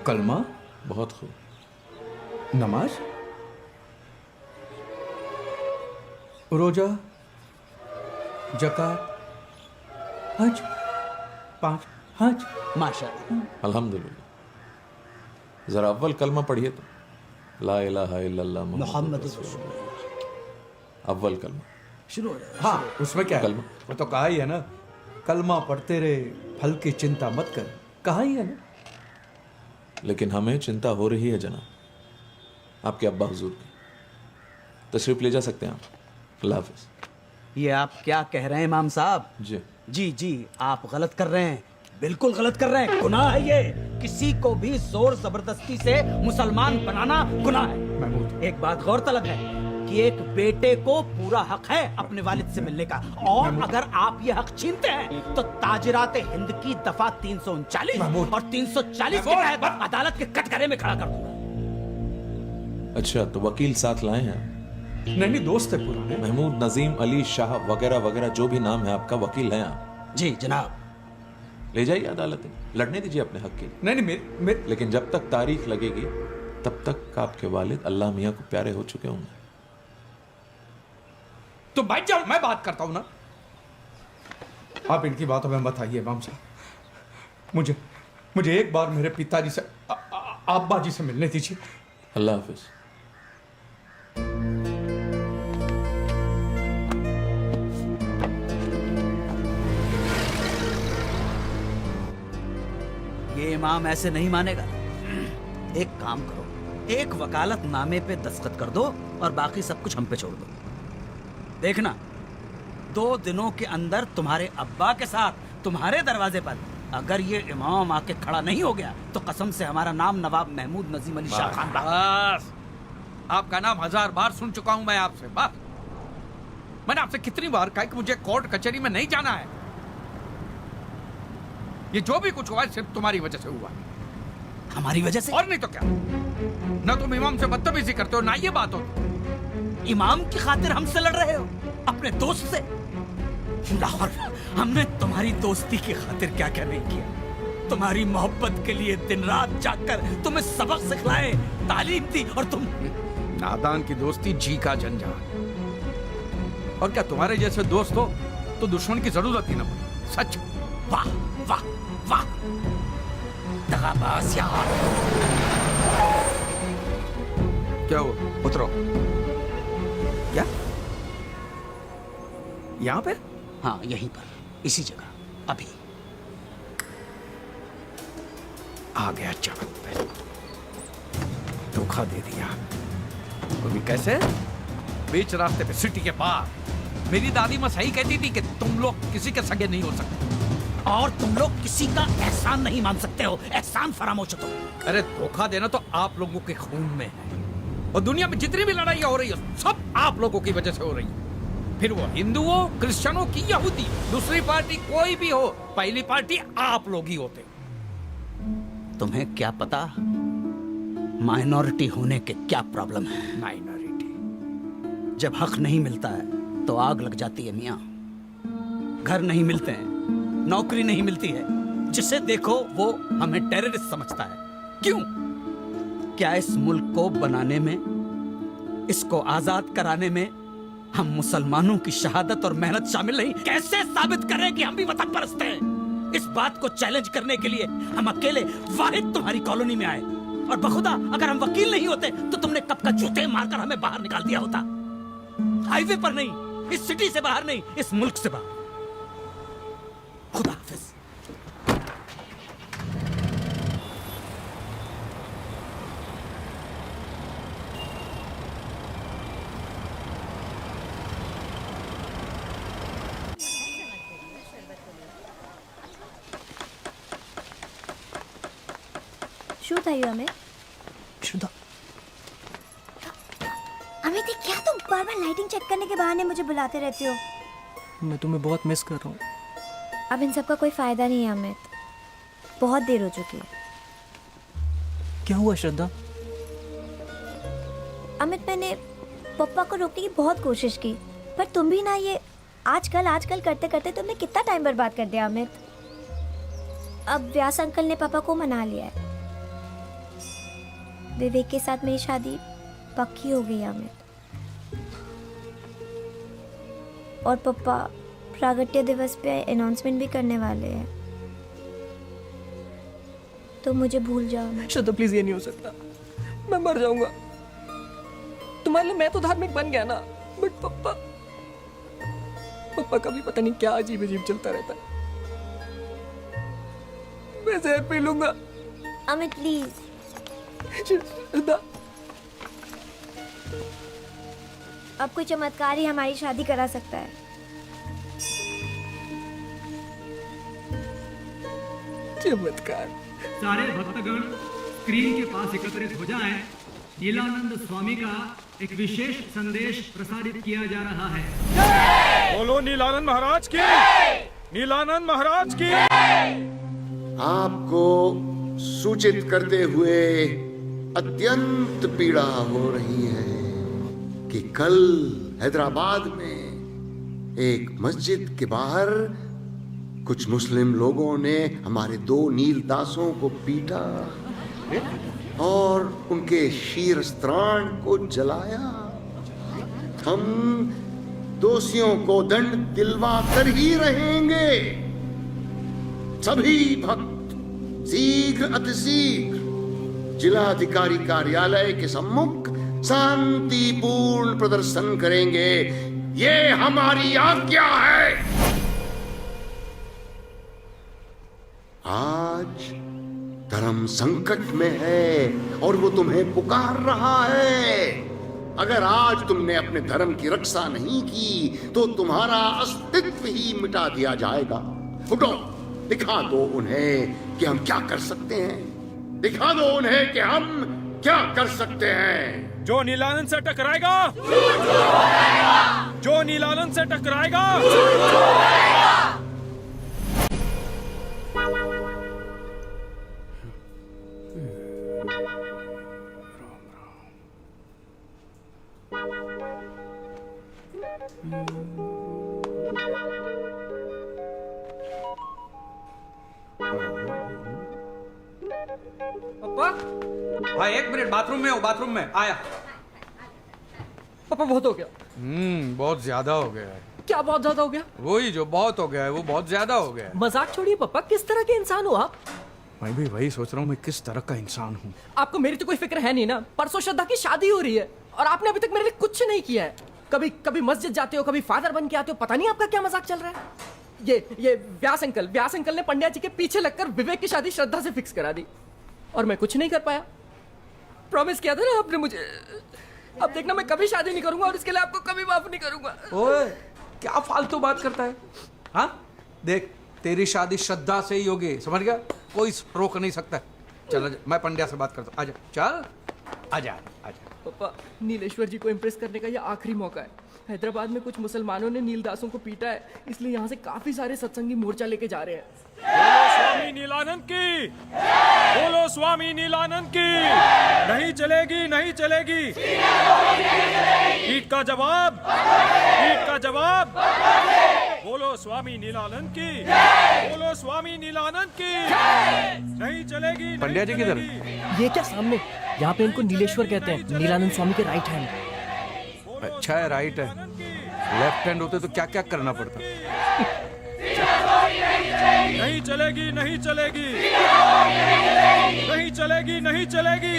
[SPEAKER 3] कलमा।
[SPEAKER 16] बहुत खूब।
[SPEAKER 3] नमाज, रोजा, जकात, हज। 5 हज।
[SPEAKER 7] माशाअल्लाह।
[SPEAKER 16] अल्हम्दुलिल्लाह। जरा अव्वल कलमा पढ़िए तो। ला इलाहा इल्लल्लाह
[SPEAKER 7] मुहम्मद
[SPEAKER 16] रसूलुल्लाह। अव्वल कलमा
[SPEAKER 7] शुरू हो जाए।
[SPEAKER 3] हाँ, उसमें क्या है?
[SPEAKER 16] कलमा।
[SPEAKER 3] वो तो कहा ही है ना, कलमा पढ़ते रहे, फल की चिंता मत कर। कहा ही है ना।
[SPEAKER 16] लेकिन हमें चिंता हो रही है जनाब, आपके अब्बा हुजूर की। तशरीफ ले जा सकते हैं आप। अल्लाह हाफ़िज़।
[SPEAKER 7] ये आप क्या कह रहे हैं इमाम साहब?
[SPEAKER 16] जी
[SPEAKER 7] जी जी, आप गलत कर रहे हैं, बिल्कुल गलत कर रहे हैं। गुनाह है ये। किसी को भी जोर जबरदस्ती से मुसलमान बनाना गुनाह है।
[SPEAKER 3] महमूद,
[SPEAKER 7] एक बात गौरतलब है कि एक बेटे को पूरा हक है अपने वालिद से मिलने का, और अगर आप ये हक छीनते हैं तो ताजिरात हिंद की दफा 339 और 340 के तहत अदालत के कटघरे में खड़ा कर दूंगा।
[SPEAKER 16] अच्छा, तो वकील साथ लाए हैं?
[SPEAKER 3] नहीं, दोस्त है पुराने।
[SPEAKER 16] महमूद नजीम अली शाह वगैरह वगैरह जो भी नाम है आपका, वकील हैं आप?
[SPEAKER 7] जी जनाब।
[SPEAKER 16] ले जाइए अदालत में, लड़ने दीजिए अपने हक के लिए।
[SPEAKER 3] नहीं,
[SPEAKER 16] लेकिन जब तक तारीख लगेगी तब तक आपके वालिद अल्लाह मियाँ को प्यारे हो चुके होंगे।
[SPEAKER 3] तो बैठ जाओ, मैं बात करता हूं ना। आप इनकी बातों में मत आइए इमाम साहब। मुझे एक बार मेरे पिताजी से अब्बा जी से मिलने दीजिए।
[SPEAKER 16] अल्लाह हाफिज।
[SPEAKER 7] ये इमाम ऐसे नहीं मानेगा। एक काम करो, एक वकालत नामे पे दस्तखत कर दो और बाकी सब कुछ हम पे छोड़ दो। देखना 2 दिनों के अंदर तुम्हारे अब्बा के साथ तुम्हारे दरवाजे पर अगर ये इमाम आके खड़ा नहीं हो गया तो कसम से हमारा नाम नवाब महमूद नजीम अली शाह खान।
[SPEAKER 3] बस आपका नाम 1000 बार सुन चुका हूं मैं आपसे। बस मैंने आपसे कितनी बार कहा कि मुझे कोर्ट कचहरी में नहीं जाना है। ये जो भी कुछ हुआ है सिर्फ तुम्हारी वजह से हुआ।
[SPEAKER 7] हमारी वजह से?
[SPEAKER 3] और नहीं तो क्या। ना तुम इमाम से बदतमीजी करते हो ना ये बात होती।
[SPEAKER 7] इमाम की खातिर हमसे लड़ रहे हो, अपने दोस्त से? लाहौर, हमने तुम्हारी दोस्ती की खातिर क्या क्या नहीं किया। तुम्हारी मोहब्बत के लिए दिन रात जागकर तुम्हें सबक सिखलाए, तालीम दी, और तुम
[SPEAKER 3] नादान की दोस्ती जी का झंझाट। और क्या तुम्हारे जैसे दोस्त हो तो दुश्मन की जरूरत ही ना पड़ी। सच।
[SPEAKER 7] वाह वाह वाह, दगाबाज यार।
[SPEAKER 3] क्या हुआ? उतरो। क्या यहाँ पे?
[SPEAKER 7] हाँ यहीं पर, इसी जगह। अभी
[SPEAKER 3] आ गया चावल पे। धोखा दे दिया। वो भी कैसे? बीच रास्ते पे, सिटी के पार। मेरी दादी माँ सही कहती थी कि तुम लोग किसी के सगे नहीं हो सकते
[SPEAKER 7] और तुम लोग किसी का एहसान नहीं मान सकते हो। एहसान फरामोश हो तुम।
[SPEAKER 3] अरे धोखा देना तो आप लोगों के खून में है। और दुनिया में जितनी भी लड़ाइयाँ हो रही है सब आप लोगों की वजह से हो रही है। फिर वो हिंदू हो, क्रिश्चियनों की यहूदी, दूसरी पार्टी कोई भी हो, पहली पार्टी आप लोग ही होते।
[SPEAKER 7] तुम्हें क्या पता माइनॉरिटी होने के क्या प्रॉब्लम है।
[SPEAKER 3] माइनॉरिटी?
[SPEAKER 7] जब हक नहीं मिलता है तो आग लग जाती है मियाँ। घर नहीं मिलते हैं, नौकरी नहीं मिलती है, जिसे देखो वो हमें टेररिस्ट समझता है। क्यों? क्या इस मुल्क को बनाने में, इसको आजाद कराने में हम मुसलमानों की शहादत और मेहनत शामिल नहीं? कैसे साबित करें कि हम भी वतन परस्त हैं? इस बात को चैलेंज करने के लिए हम अकेले वाहिद तुम्हारी कॉलोनी में आए। और बखुदा अगर हम वकील नहीं होते तो तुमने कब का जूते मारकर हमें बाहर निकाल दिया होता। हाईवे पर नहीं, इस सिटी से बाहर नहीं, इस मुल्क से बाहर। खुदा हाफिज।
[SPEAKER 15] શું થયું અમિત?
[SPEAKER 6] शुदा,
[SPEAKER 15] अमित ये क्या तुम बार बार लाइटिंग चेक करने के बहाने मुझे बुलाते रहते हो?
[SPEAKER 6] मैं तुम्हें बहुत मिस कर रहा हूँ।
[SPEAKER 15] अब इन सब का कोई फायदा नहीं है अमित, बहुत देर हो चुकी है।
[SPEAKER 6] क्या हुआ श्रद्धा?
[SPEAKER 15] अमित मैंने पप्पा को रोकने की बहुत कोशिश की, पर तुम भी ना ये आजकल करते करते तुमने कितना टाइम बर्बाद कर दिया अमित। अब व्यास अंकल ने पापा को मना लिया है। विवेक के साथ मेरी शादी पक्की हो गई अमित। और पापा प्रागट्य दिवस पे अनाउंसमेंट भी करने वाले हैं, तो मुझे भूल जाओ।
[SPEAKER 6] श्रद्धा प्लीज, ये नहीं हो सकता। मैं मर जाऊंगा। तुम्हारे लिए मैं तो धार्मिक बन गया ना, बट पप्पा का भी पता नहीं क्या अजीब अजीब चलता रहता है। मैं जहर पी लूंगा।
[SPEAKER 15] अमित प्लीज।
[SPEAKER 6] श्रद्धा,
[SPEAKER 15] अब कोई चमत्कार ही हमारी शादी करा सकता है।
[SPEAKER 6] चमत्कार?
[SPEAKER 18] सारे भक्तगण स्क्रीन के पास एकत्रित हो जाएं। नीलानंद स्वामी का एक विशेष संदेश प्रसारित किया जा रहा है।
[SPEAKER 12] बोलो नीलानंद महाराज की, नीलानंद महाराज की।
[SPEAKER 1] आपको सूचित करते हुए अत्यंत पीड़ा हो रही है कि कल हैदराबाद में एक मस्जिद के बाहर कुछ मुस्लिम लोगों ने हमारे 2 नीलदासों को पीटा और उनके शीरस्त्राण को जलाया। हम दोषियों को दंड दिलवा कर ही रहेंगे। सभी भक्त शीघ्र अतिशीघ्र जिलाधिकारी कार्यालय के सम्मुख शांतिपूर्ण प्रदर्शन करेंगे। ये हमारी आज्ञा है। आज धर्म संकट में है और वो तुम्हें पुकार रहा है। अगर आज तुमने अपने धर्म की रक्षा नहीं की तो तुम्हारा अस्तित्व ही मिटा दिया जाएगा। उठो, दिखा दो उन्हें कि हम क्या कर सकते हैं। दिखा दो उन्हें कि हम क्या कर सकते हैं।
[SPEAKER 18] जो नीलानंद से टकराएगा, जो नीलानंद से टकराएगा,
[SPEAKER 3] पापा, हाँ 1 मिनट, बाथरूम में हो, बाथरूम में आया।
[SPEAKER 6] पापा बहुत हो गया।
[SPEAKER 3] बहुत ज्यादा हो गया है।
[SPEAKER 6] क्या बहुत ज्यादा हो गया?
[SPEAKER 3] वही जो बहुत हो गया है वो बहुत ज्यादा हो गया है।
[SPEAKER 6] मजाक छोड़िए पापा, किस तरह के इंसान हो आप?
[SPEAKER 3] मैं भी वही सोच रहा हूँ, मैं किस तरह का इंसान हूँ।
[SPEAKER 6] आपको मेरी तो कोई फिक्र है नहीं ना। परसों श्रद्धा की शादी हो रही है और आपने अभी तक मेरे लिए कुछ नहीं किया है। कभी कभी मस्जिद जाते हो, कभी फादर बन के आते हो, पता नहीं आपका क्या मजाक चल रहा है। ये व्यास अंकल ने पंड्या जी के पीछे लगकर विवेक की शादी श्रद्धा से फिक्स करा दी और मैं कुछ नहीं कर पाया। प्रॉमिस किया था ना आपने मुझे। अब देखना, मैं कभी शादी नहीं करूंगा और इसके लिए आपको कभी माफ नहीं करूंगा।
[SPEAKER 3] ओए, क्या फालतू बात करता है? हाँ देख, तेरी शादी श्रद्धा से ही होगी, समझ गया? कोई रोक नहीं सकता। चल मैं पंड्या से बात करता हूँ। आजा, चल आजा आजा।
[SPEAKER 6] पापा, नीलेश्वर जी को इम्प्रेस करने का यह आखिरी मौका है। हैदराबाद में कुछ मुसलमानों ने नीलदासों को पीटा है, इसलिए यहाँ से काफी सारे सत्संगी मोर्चा लेके जा रहे हैं।
[SPEAKER 18] बोलो स्वामी नीलानंद की, बोलो स्वामी नीलानंद की। नहीं चलेगी, नहीं चलेगी। ईट का जवाब, ईट का जवाब। बोलो स्वामी नीलानंद की, बोलो स्वामी नीलानंद की। नहीं चलेगी।
[SPEAKER 3] पंड्या जी किधर?
[SPEAKER 6] ये क्या सामने? यहाँ पे इनको नीलेश्वर कहते हैं, नीलानंद स्वामी के राइट हैंड।
[SPEAKER 3] अच्छा है, राइट है। लेफ्ट हैंड होते तो क्या क्या करना पड़ता।
[SPEAKER 18] नहीं चलेगी, नहीं चलेगी, नहीं चलेगी, नहीं चलेगी।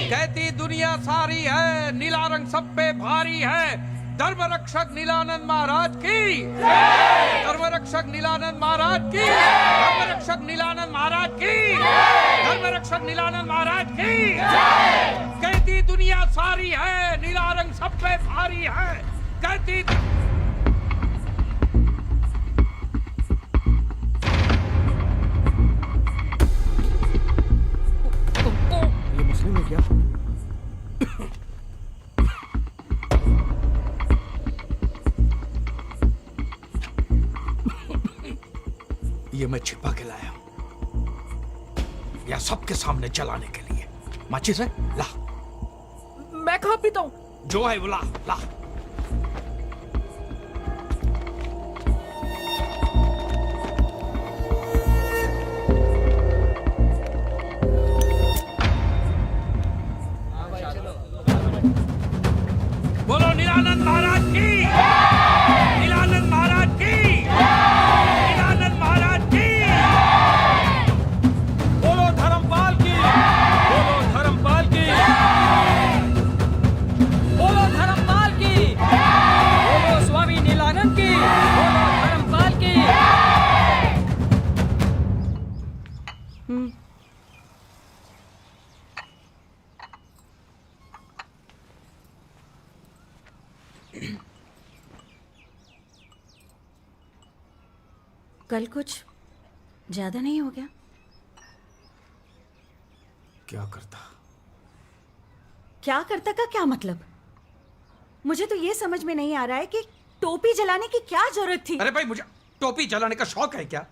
[SPEAKER 3] कहती दुनिया सारी है, नीला रंग सब पे भारी है। धर्म रक्षक नीलानंद महाराज की, धर्म रक्षक नीलानंद महाराज की, धर्म रक्षक नीलानंद महाराज की, धर्म रक्षक नीलानंद महाराज की। कहती दुनिया सारी है, नीला रंग सब पे भारी है। कहती
[SPEAKER 6] ये मुस्लिम है क्या?
[SPEAKER 3] ये मैं छिपा के लाया हूं, या सबके सामने जलाने के लिए। माचिस है? ला।
[SPEAKER 6] मैं कहाँ पीता हूँ?
[SPEAKER 3] जो है वो ला, ला। बोलो नीलानंद महाराज की, नीलानंद महाराज की, नीलानंद महाराज की।
[SPEAKER 18] बोलो धर्मपाल की, बोलो धर्मपाल की,
[SPEAKER 6] बोलो धर्मपाल की, बोलो स्वामी नीलानंद की, बोलो धर्मपाल की।
[SPEAKER 4] कल कुछ ज्यादा नहीं हो गया?
[SPEAKER 3] क्या करता?
[SPEAKER 4] क्या करता का क्या मतलब? मुझे तो ये समझ में नहीं आ रहा है कि टोपी जलाने की क्या जरूरत थी।
[SPEAKER 3] अरे भाई, मुझे टोपी जलाने का शौक है क्या?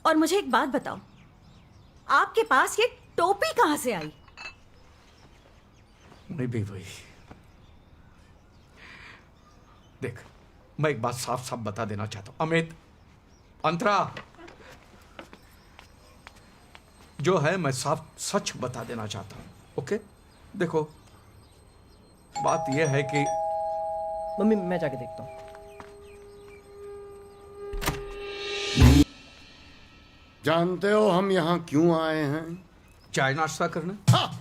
[SPEAKER 4] और मुझे एक बात बताओ, आपके पास ये टोपी कहां से आई?
[SPEAKER 3] मैं भी वही। देख, मैं एक बात साफ साफ बता देना चाहता हूं अमित, अंतरा, जो है मैं साफ सच बता देना चाहता हूं। ओके, देखो, बात यह है कि
[SPEAKER 6] मम्मी मैं जाके देखता हूँ।
[SPEAKER 1] जानते हो हम यहाँ क्यों आए हैं?
[SPEAKER 3] चाय नाश्ता करना।
[SPEAKER 1] हाँ।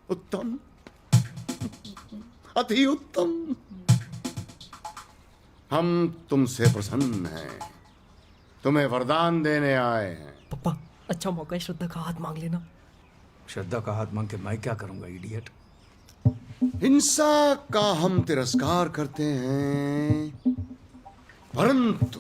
[SPEAKER 1] उत्तम, अति उत्तम। हम तुमसे प्रसन्न हैं, तुम्हें वरदान देने आए हैं।
[SPEAKER 6] पापा अच्छा मौका है, श्रद्धा का हाथ मांग लेना।
[SPEAKER 3] श्रद्धा का हाथ मांग के मैं क्या करूंगा इडियट?
[SPEAKER 1] हिंसा का हम तिरस्कार करते हैं, परंतु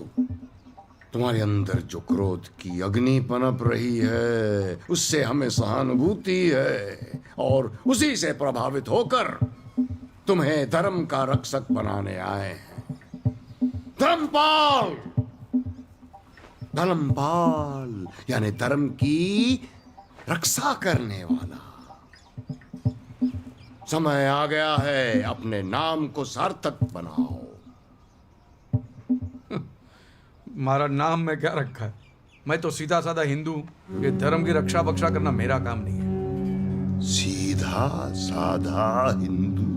[SPEAKER 1] तुम्हारे अंदर जो क्रोध की अग्नि पनप रही है उससे हमें सहानुभूति है, और उसी से प्रभावित होकर तुम्हें धर्म का रक्षक बनाने आए हैं। धर्मपाल, धर्मपाल यानी धर्म की रक्षा करने वाला। समय आ गया है, अपने नाम को सार्थक बनाओ।
[SPEAKER 3] हमारा नाम में क्या रखा है? मैं तो सीधा साधा हिंदू हूं। ये धर्म की रक्षा बक्षा करना मेरा काम नहीं है।
[SPEAKER 1] सीधा साधा हिंदू?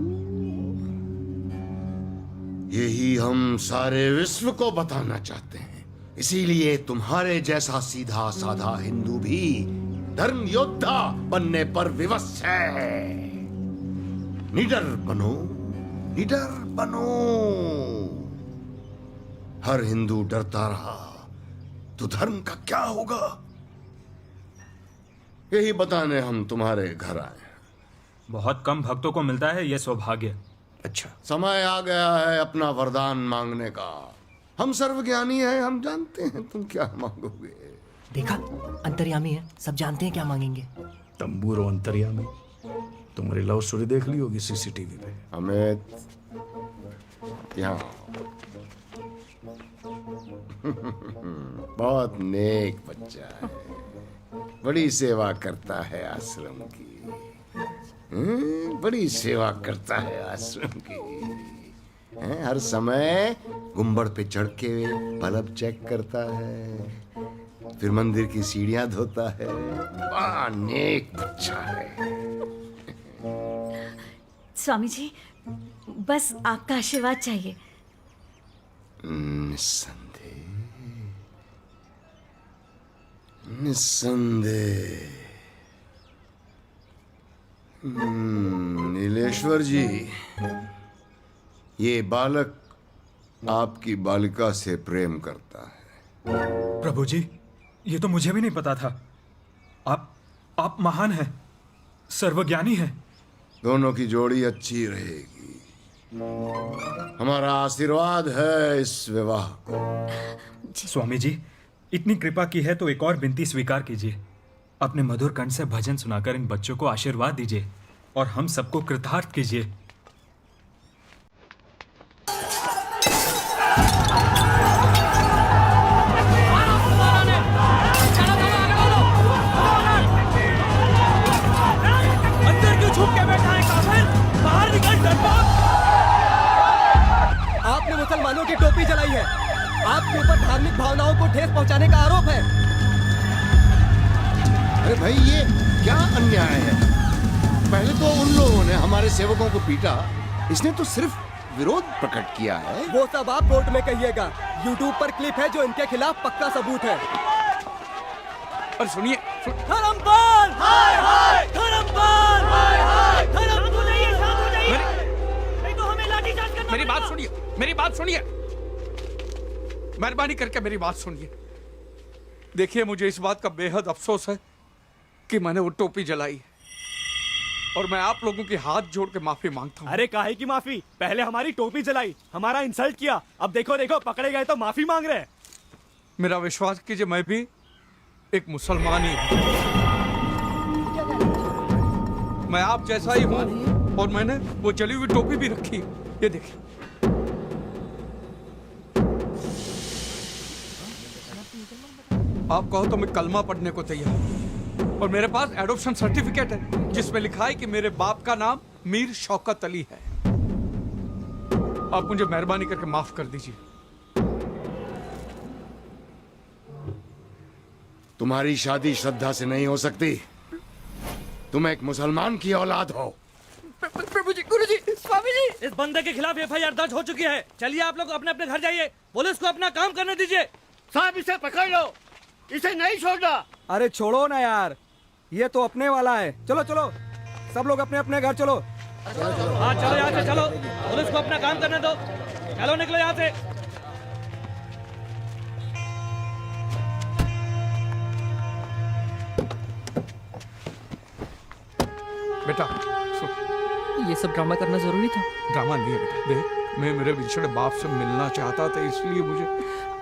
[SPEAKER 1] यही हम सारे विश्व को बताना चाहते हैं। इसीलिए तुम्हारे जैसा सीधा साधा हिंदू भी धर्म योद्धा बनने पर विवश है। निडर बनो, निडर बनो। हर हिंदू डरता रहा तो धर्म का क्या होगा? यही बताने हम तुम्हारे घर आए।
[SPEAKER 18] बहुत कम भक्तों को मिलता है यह सौभाग्य।
[SPEAKER 3] अच्छा,
[SPEAKER 1] समय आ गया है अपना वरदान मांगने का। हम सर्वज्ञानी हैं, हम जानते हैं तुम क्या मांगोगे।
[SPEAKER 6] देखा, अंतर्यामी है, सब जानते हैं क्या मांगेंगे।
[SPEAKER 3] तंबूरो अंतर्यामी। तुम्हारी लव स्टोरी देख ली होगी सीसीटीवी पे।
[SPEAKER 1] अमित, यहाँ बहुत नेक बच्चा है, बड़ी सेवा करता है आश्रम की। बड़ी सेवा करता है आश्रम की। हर समय गुंबद पे चढ़ के बल्ब चेक करता है, फिर मंदिर की सीढ़ियां धोता है। बड़ा नेक बच्चा है।
[SPEAKER 4] स्वामी जी, बस आपका आशीर्वाद चाहिए।
[SPEAKER 1] निस्संदेह, निस्संदेह। नीलेश्वर जी, ये बालक आपकी बालिका से प्रेम करता है।
[SPEAKER 18] प्रभु जी, ये तो मुझे भी नहीं पता था। आप महान हैं, सर्वज्ञानी हैं।
[SPEAKER 1] दोनों की जोड़ी अच्छी रहेगी। हमारा आशीर्वाद है इस विवाह को।
[SPEAKER 18] स्वामी जी, इतनी कृपा की है तो एक और विनती स्वीकार कीजिए। अपने मधुर कंठ से भजन सुनाकर इन बच्चों को आशीर्वाद दीजिए और हम सबको कृतार्थ कीजिए।
[SPEAKER 7] अंदर क्यों छुप के बैठा है काफिर? बाहर निकल डरपोक!
[SPEAKER 6] आपने मुसलमानों की टोपी जलाई है। आपके ऊपर धार्मिक भावनाओं को ठेस पहुंचाने का आरोप है।
[SPEAKER 1] अरे भाई, ये क्या अन्याय है? पहले तो उन लोगों ने हमारे सेवकों को पीटा, इसने तो सिर्फ विरोध प्रकट किया है।
[SPEAKER 6] वो सब आप कोर्ट में कहिएगा। YouTube पर क्लिप है जो इनके खिलाफ पक्का सबूत है।
[SPEAKER 3] और सुनिए,
[SPEAKER 7] धर्मपाल! हाय हाय! धर्मपाल! हाय हाय! शांत हो जाइए, शांत हो जाइए। नहीं तो हमें लाठीचार्ज करना।
[SPEAKER 3] मेरी बात सुनिए, मेरी बात सुनिए, मेहरबानी करके मेरी बात सुनिए। देखिए, मुझे इस बात का बेहद अफसोस है कि मैंने वो टोपी जलाई और मैं आप लोगों के हाथ जोड़ के माफी मांगता हूँ।
[SPEAKER 21] अरे काहे की माफी? पहले हमारी टोपी जलाई, हमारा इंसल्ट किया, अब देखो देखो पकड़े गए तो माफी मांग रहे हैं।
[SPEAKER 3] मेरा विश्वास कीजिए, मैं भी एक मुसलमान ही हूँ। मैं आप जैसा ही हूँ और मैंने वो जली हुई टोपी भी रखी है। ये देखिए। आप कहो तो मैं कलमा पढ़ने को तैयार हूं। और मेरे पास एडॉप्शन सर्टिफिकेट है जिसमें लिखा है कि मेरे बाप का नाम मीर शौकत अली है। आप मुझे मेहरबानी करके माफ कर दीजिए।
[SPEAKER 1] तुम्हारी शादी श्रद्धा से नहीं हो सकती। तुम एक मुसलमान की औलाद हो।
[SPEAKER 9] प्रभु जी, गुरु जी, स्वामी जी, इस बंदे के खिलाफ एफआईआर दर्ज हो चुकी है। चलिए आप लोग अपने अपने घर जाइए, पुलिस को अपना काम करने दीजिए।
[SPEAKER 13] साहब इसे पकड़ लो, इसे नहीं छोड़ना।
[SPEAKER 21] अरे छोड़ो ना यार, ये तो अपने वाला है। चलो चलो सब लोग अपने अपने घर चलो।
[SPEAKER 9] हाँ चलो यहाँ से चलो, पुलिस को अपना काम करने दो। चलो निकलो यहाँ से।
[SPEAKER 3] बेटा
[SPEAKER 6] ये सब ड्रामा करना जरूरी था?
[SPEAKER 3] ड्रामा नहीं है बेटा, देख मैं मेरे बिछड़े बाप से मिलना चाहता था, इसलिए मुझे।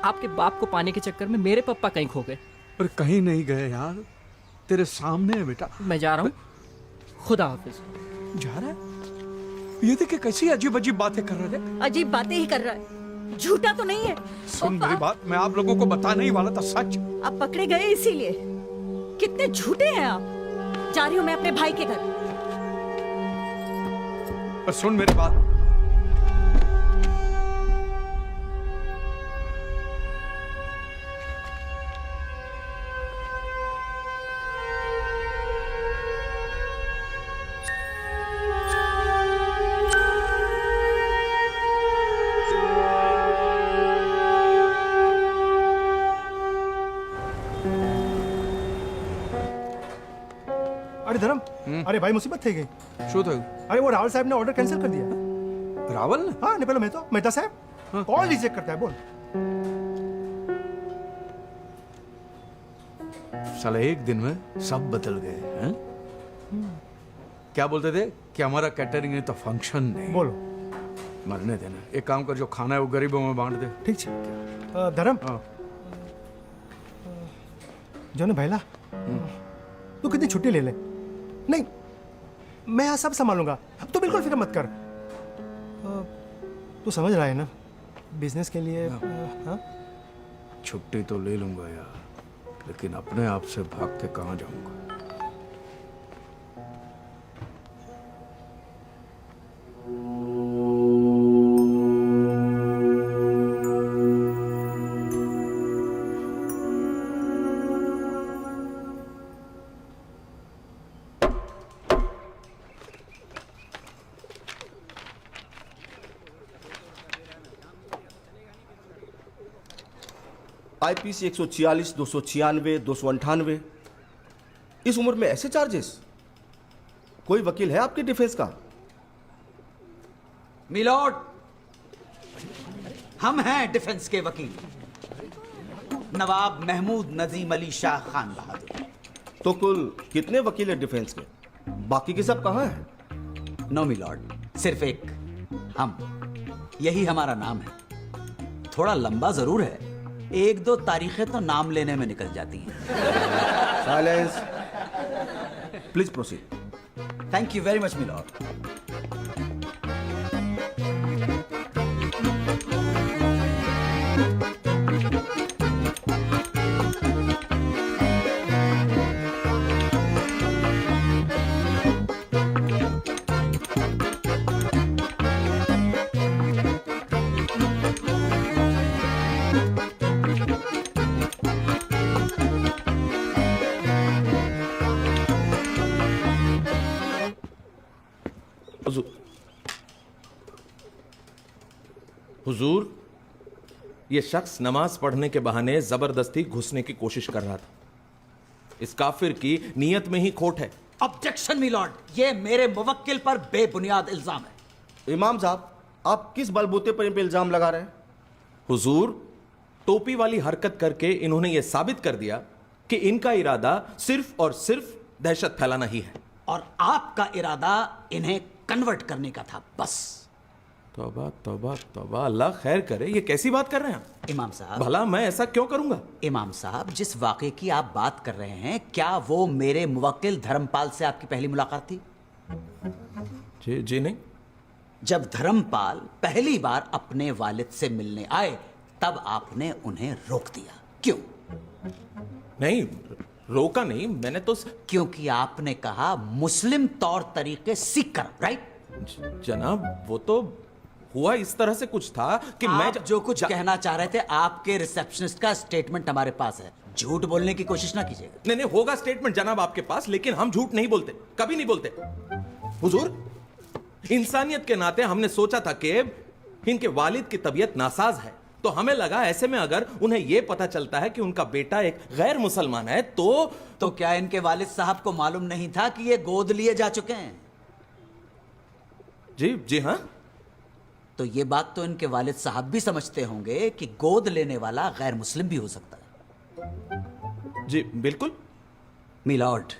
[SPEAKER 6] आपके बाप को पाने के चक्कर में मेरे पापा कहीं खो गए।
[SPEAKER 3] अरे कहीं नहीं गए यार, तेरे सामने है बेटा।
[SPEAKER 6] मैं जा रहा हूँ, खुदा हाफिज।
[SPEAKER 3] जा रहा है? ये देखिए कैसी अजीब अजीब बातें कर रहे थे।
[SPEAKER 4] अजीब बातें ही कर रहा है, झूठा तो नहीं है।
[SPEAKER 3] सुन मेरी बात, मैं आप लोगों को बताने ही वाला था सच।
[SPEAKER 4] आप पकड़े गए इसीलिए। कितने झूठे हैं आप। जा रही हूँ मैं अपने भाई के घर।
[SPEAKER 3] पर सुन मेरी बात,
[SPEAKER 11] अरे धर्म, अरे भाई मुसीबत થઈ ગઈ।
[SPEAKER 3] શું થયું?
[SPEAKER 11] अरे वो रावल साहब ने ऑर्डर कैंसिल कर दिया।
[SPEAKER 3] रावल ने?
[SPEAKER 11] हाँ नहीं, पहले मेहता साहब कॉल रिजेक्ट करता है। बोल।
[SPEAKER 3] साला एक दिन में सब बदल गए हैं। क्या बोलते थे कि हमारा कैटरिंग है तो फंक्शन नहीं।
[SPEAKER 11] बोलो।
[SPEAKER 3] मरने देना, एक काम कर, जो खाना है वो गरीबों में बांट दे।
[SPEAKER 11] ठीक है धर्म। जो ना भैला, तू कितनी छुट्टी ले ले। नहीं मैं यहाँ सब संभालूंगा, तो बिल्कुल फिक्र मत कर। तू समझ रहा है ना, बिजनेस के लिए। हाँ
[SPEAKER 3] छुट्टी तो ले लूंगा यार, लेकिन अपने आप से भाग के कहाँ जाऊंगा।
[SPEAKER 8] IPC 146, 296, 298। इस उम्र में ऐसे चार्जेस? कोई वकील है आपके डिफेंस का?
[SPEAKER 7] मिलॉर्ड, हम हैं डिफेंस के वकील, नवाब महमूद नजीम अली शाह खान बहादुर।
[SPEAKER 8] तो कुल कितने वकील हैं डिफेंस के? बाकी के सब कहाँ हैं?
[SPEAKER 7] नो मिलॉर्ड, सिर्फ एक हम, यही हमारा नाम है। थोड़ा लंबा जरूर है, एक दो तारीखें तो नाम लेने में निकल जाती हैं।
[SPEAKER 8] Silence, please proceed.
[SPEAKER 7] Thank you very much my lord.
[SPEAKER 16] हुजूर, ये शख्स नमाज पढ़ने के बहाने जबरदस्ती घुसने की कोशिश कर रहा था। इस काफिर की नीयत में ही खोट है।
[SPEAKER 7] ऑब्जेक्शन मिलॉर्ड, ये मेरे मुवक्किल पर बेबुनियाद इल्जाम है।
[SPEAKER 8] इमाम साहब, आप किस बलबूते पर इन पे इल्जाम लगा रहे हैं?
[SPEAKER 16] हुजूर, टोपी वाली हरकत करके इन्होंने ये साबित कर दिया कि इनका इरादा सिर्फ और सिर्फ दहशत फैलाना ही है।
[SPEAKER 7] और आपका इरादा इन्हें कन्वर्ट करने का था, बस।
[SPEAKER 16] तौबा तौबा तौबा, अल्लाह खैर करे, ये कैसी बात कर रहे हैं आप?
[SPEAKER 7] इमाम साहब,
[SPEAKER 16] भला मैं ऐसा क्यों करूंगा?
[SPEAKER 7] इमाम साहब, जिस वाक़े की आप बात कर रहे हैं, क्या वो मेरे मुवक्किल धर्मपाल से आपकी पहली मुलाकात थी?
[SPEAKER 16] जी जी नहीं।
[SPEAKER 7] जब धर्मपाल पहली बार अपने वालिद से मिलने आए, तब आपने उन्हें रोक दिया, क्यों?
[SPEAKER 16] नहीं, रोका नहीं, मैंने तो
[SPEAKER 7] क्योंकि आपने कहा मुस्लिम तौर तरीके सीख कर, राइट?
[SPEAKER 16] जनाब, वो तो हुआ इस तरह से कुछ था कि
[SPEAKER 7] आप जो कुछ कहना चाह रहे थे, आपके रिसेप्शनिस्ट का स्टेटमेंट हमारे पास है। झूठ बोलने की कोशिश ना कीजिएगा।
[SPEAKER 16] नहीं नहीं, होगा स्टेटमेंट जनाब आपके पास, लेकिन हम झूठ नहीं बोलते, कभी नहीं बोलते। हुजूर, इंसानियत के नाते हमने सोचा था कि इनके वालिद की तबीयत नासाज है, तो हमें लगा ऐसे में अगर उन्हें यह पता चलता है कि उनका बेटा एक गैर मुसलमान है तो
[SPEAKER 7] क्या इनके वालिद साहब को मालूम नहीं था कि ये गोद लिए जा चुके हैं?
[SPEAKER 16] जी हाँ।
[SPEAKER 7] तो ये बात तो इनके वालिद साहब भी समझते होंगे कि गोद लेने वाला गैर मुस्लिम भी हो सकता है।
[SPEAKER 16] जी बिल्कुल।
[SPEAKER 7] मिलॉर्ड,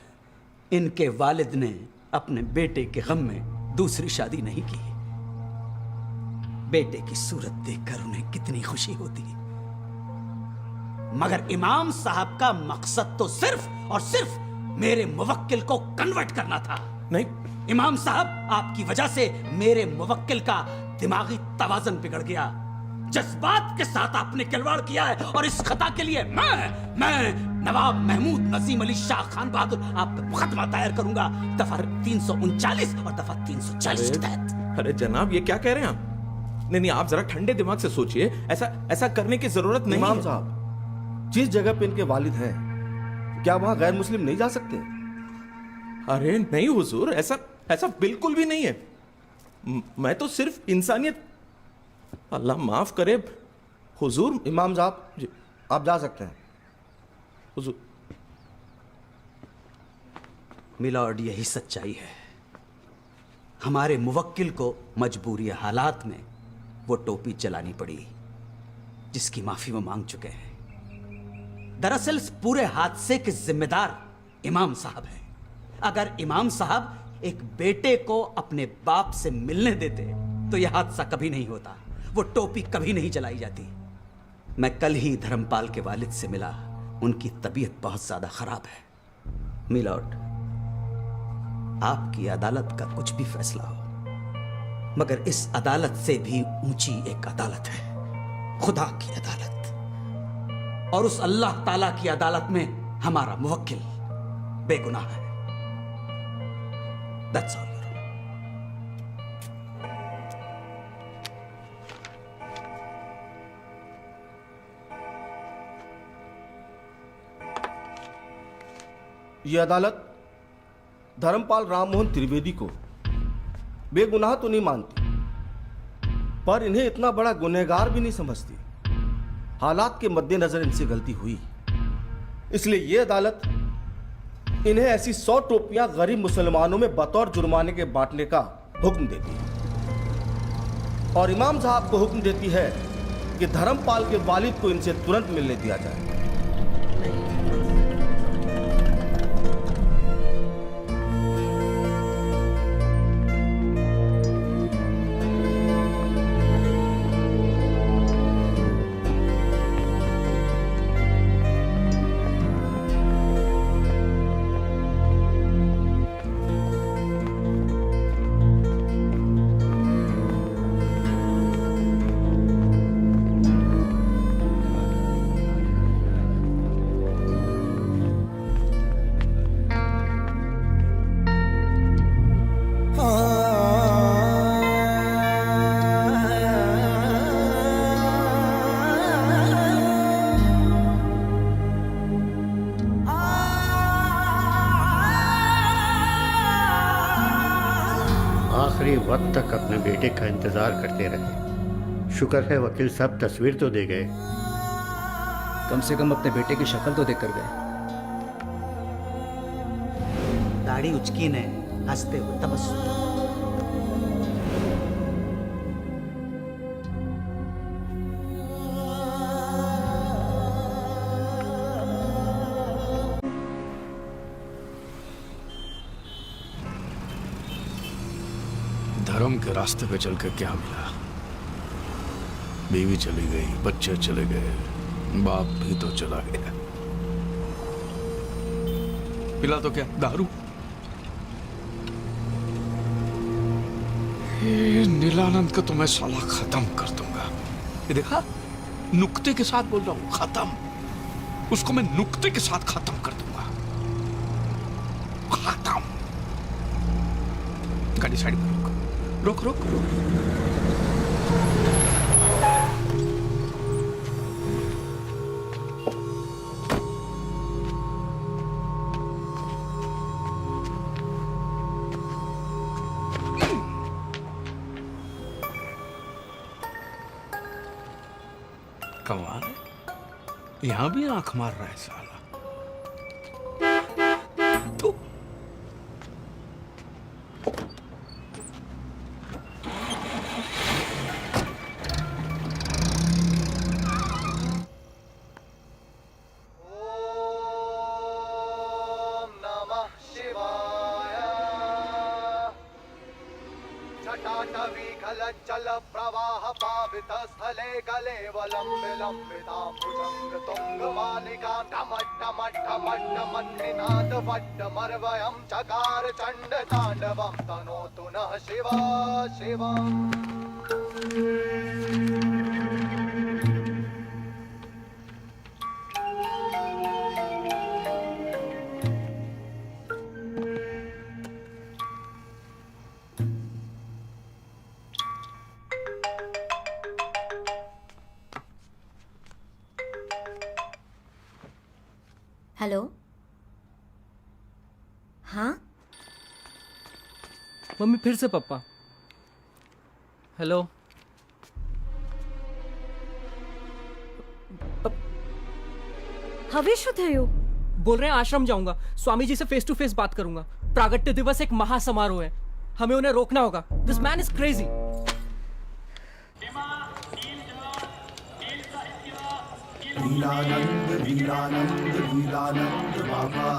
[SPEAKER 7] इनके वालिद ने अपने बेटे के गम में दूसरी शादी नहीं की। बेटे की सूरत देखकर उन्हें कितनी खुशी होती, मगर इमाम साहब का मकसद तो सिर्फ और सिर्फ मेरे मुवक्किल को कन्वर्ट करना था।
[SPEAKER 16] नहीं
[SPEAKER 7] इमाम साहब, आपकी वजह से मेरे मुवक्किल का दिमागी तवाज़ुन बिगड़ गया। जज्बात के साथ आपने खिलवाड़ किया है और इस खता के लिए मैं नवाब महमूद नजीम अली शाह खान बहादुर आप पे मुकदमा दायर करूंगा, दफा 339 और दफा 340 के तहत।
[SPEAKER 16] अरे जनाब, ये क्या कह रहे हैं आप? नहीं, आप जरा ठंडे दिमाग से सोचिए। ऐसा करने की जरूरत नहीं
[SPEAKER 8] इमाम
[SPEAKER 16] है।
[SPEAKER 8] साहब, जिस जगह पे इनके वालिद हैं, क्या वहां गैर मुस्लिम नहीं जा सकते?
[SPEAKER 16] अरे नहीं हुजूर, ऐसा बिल्कुल भी नहीं है। मैं तो सिर्फ इंसानियत, अल्लाह माफ करे हुजूर।
[SPEAKER 8] इमाम साहब जी, आप जा सकते हैं।
[SPEAKER 16] हुजूर।
[SPEAKER 7] मिलॉर्ड, यही सच्चाई है। हमारे मुवक्किल को मजबूरी हालात में वो टोपी चलानी पड़ी जिसकी माफी वो मांग चुके हैं। दरअसल इस पूरे हादसे के जिम्मेदार इमाम साहब हैं। अगर इमाम साहब एक बेटे को अपने बाप से मिलने देते तो यह हादसा कभी नहीं होता, वो टोपी कभी नहीं जलाई जाती। मैं कल ही धर्मपाल के वालिद से मिला, उनकी तबीयत बहुत ज्यादा खराब है। मिलॉर्ड, आपकी अदालत का कुछ भी फैसला हो, मगर इस अदालत से भी ऊंची एक अदालत है, खुदा की अदालत। और उस अल्लाह ताला की अदालत में हमारा मुवक्किल बेगुनाह है। That's all.
[SPEAKER 8] ये अदालत धर्मपाल राममोहन त्रिवेदी को बेगुनाह तो नहीं मानती, पर इन्हें इतना बड़ा गुनहगार भी नहीं समझती। हालात के मद्देनजर इनसे गलती हुई, इसलिए ये अदालत इन्हें ऐसी 100 टोपियां गरीब मुसलमानों में बतौर जुर्माने के बांटने का हुक्म देती है और इमाम साहब को हुक्म देती है कि धर्मपाल के वालिद को इनसे तुरंत मिलने दिया जाए।
[SPEAKER 10] आखिरी वक्त तक अपने बेटे का इंतजार करते रहे। शुक्र है वकील साहब तस्वीर तो दे गए।
[SPEAKER 22] कम से कम अपने बेटे की शक्ल तो देख कर गए।
[SPEAKER 7] दाढ़ी उचकी ने हंसते हुए तबस्सुम।
[SPEAKER 3] धर्म के रास्ते पे चल के क्या मिला? बीवी चली गई, बच्चे चले गए, बाप भी तो चला गया। पिला तो क्या, दारू? ये नीलानंद को तो मैं साला खत्म कर दूंगा। ये देखा, नुक्ते के साथ बोल रहा हूं, खत्म। उसको मैं नुक्ते के साथ खत्म कर दूंगा। खत्म। गाड़ी साइड में रोक रोक रोक।
[SPEAKER 7] कमाल है, यहाँ भी आंख मार रहा है साला।
[SPEAKER 2] जल प्रवाह पावित स्थले कलेवलम विलंबितां भुजंग तुंग मालिका ढमट ढमट ढमट ढमन्निनाद वट्ट मर्वयं चकार चंड तांडवं तनोतु नः शिवा शिवम्।
[SPEAKER 15] हेलो, हाँ
[SPEAKER 6] मम्मी फिर से पप्पा। हेलो,
[SPEAKER 4] हवे शुद्ध है यो।
[SPEAKER 6] बोल रहे हैं आश्रम जाऊंगा, स्वामी जी से फेस टू फेस बात करूंगा। प्रागट्य दिवस एक महासमारोह है, हमें उन्हें रोकना होगा। This man is crazy.
[SPEAKER 12] Leelanand Leelanand Leelanand Baba,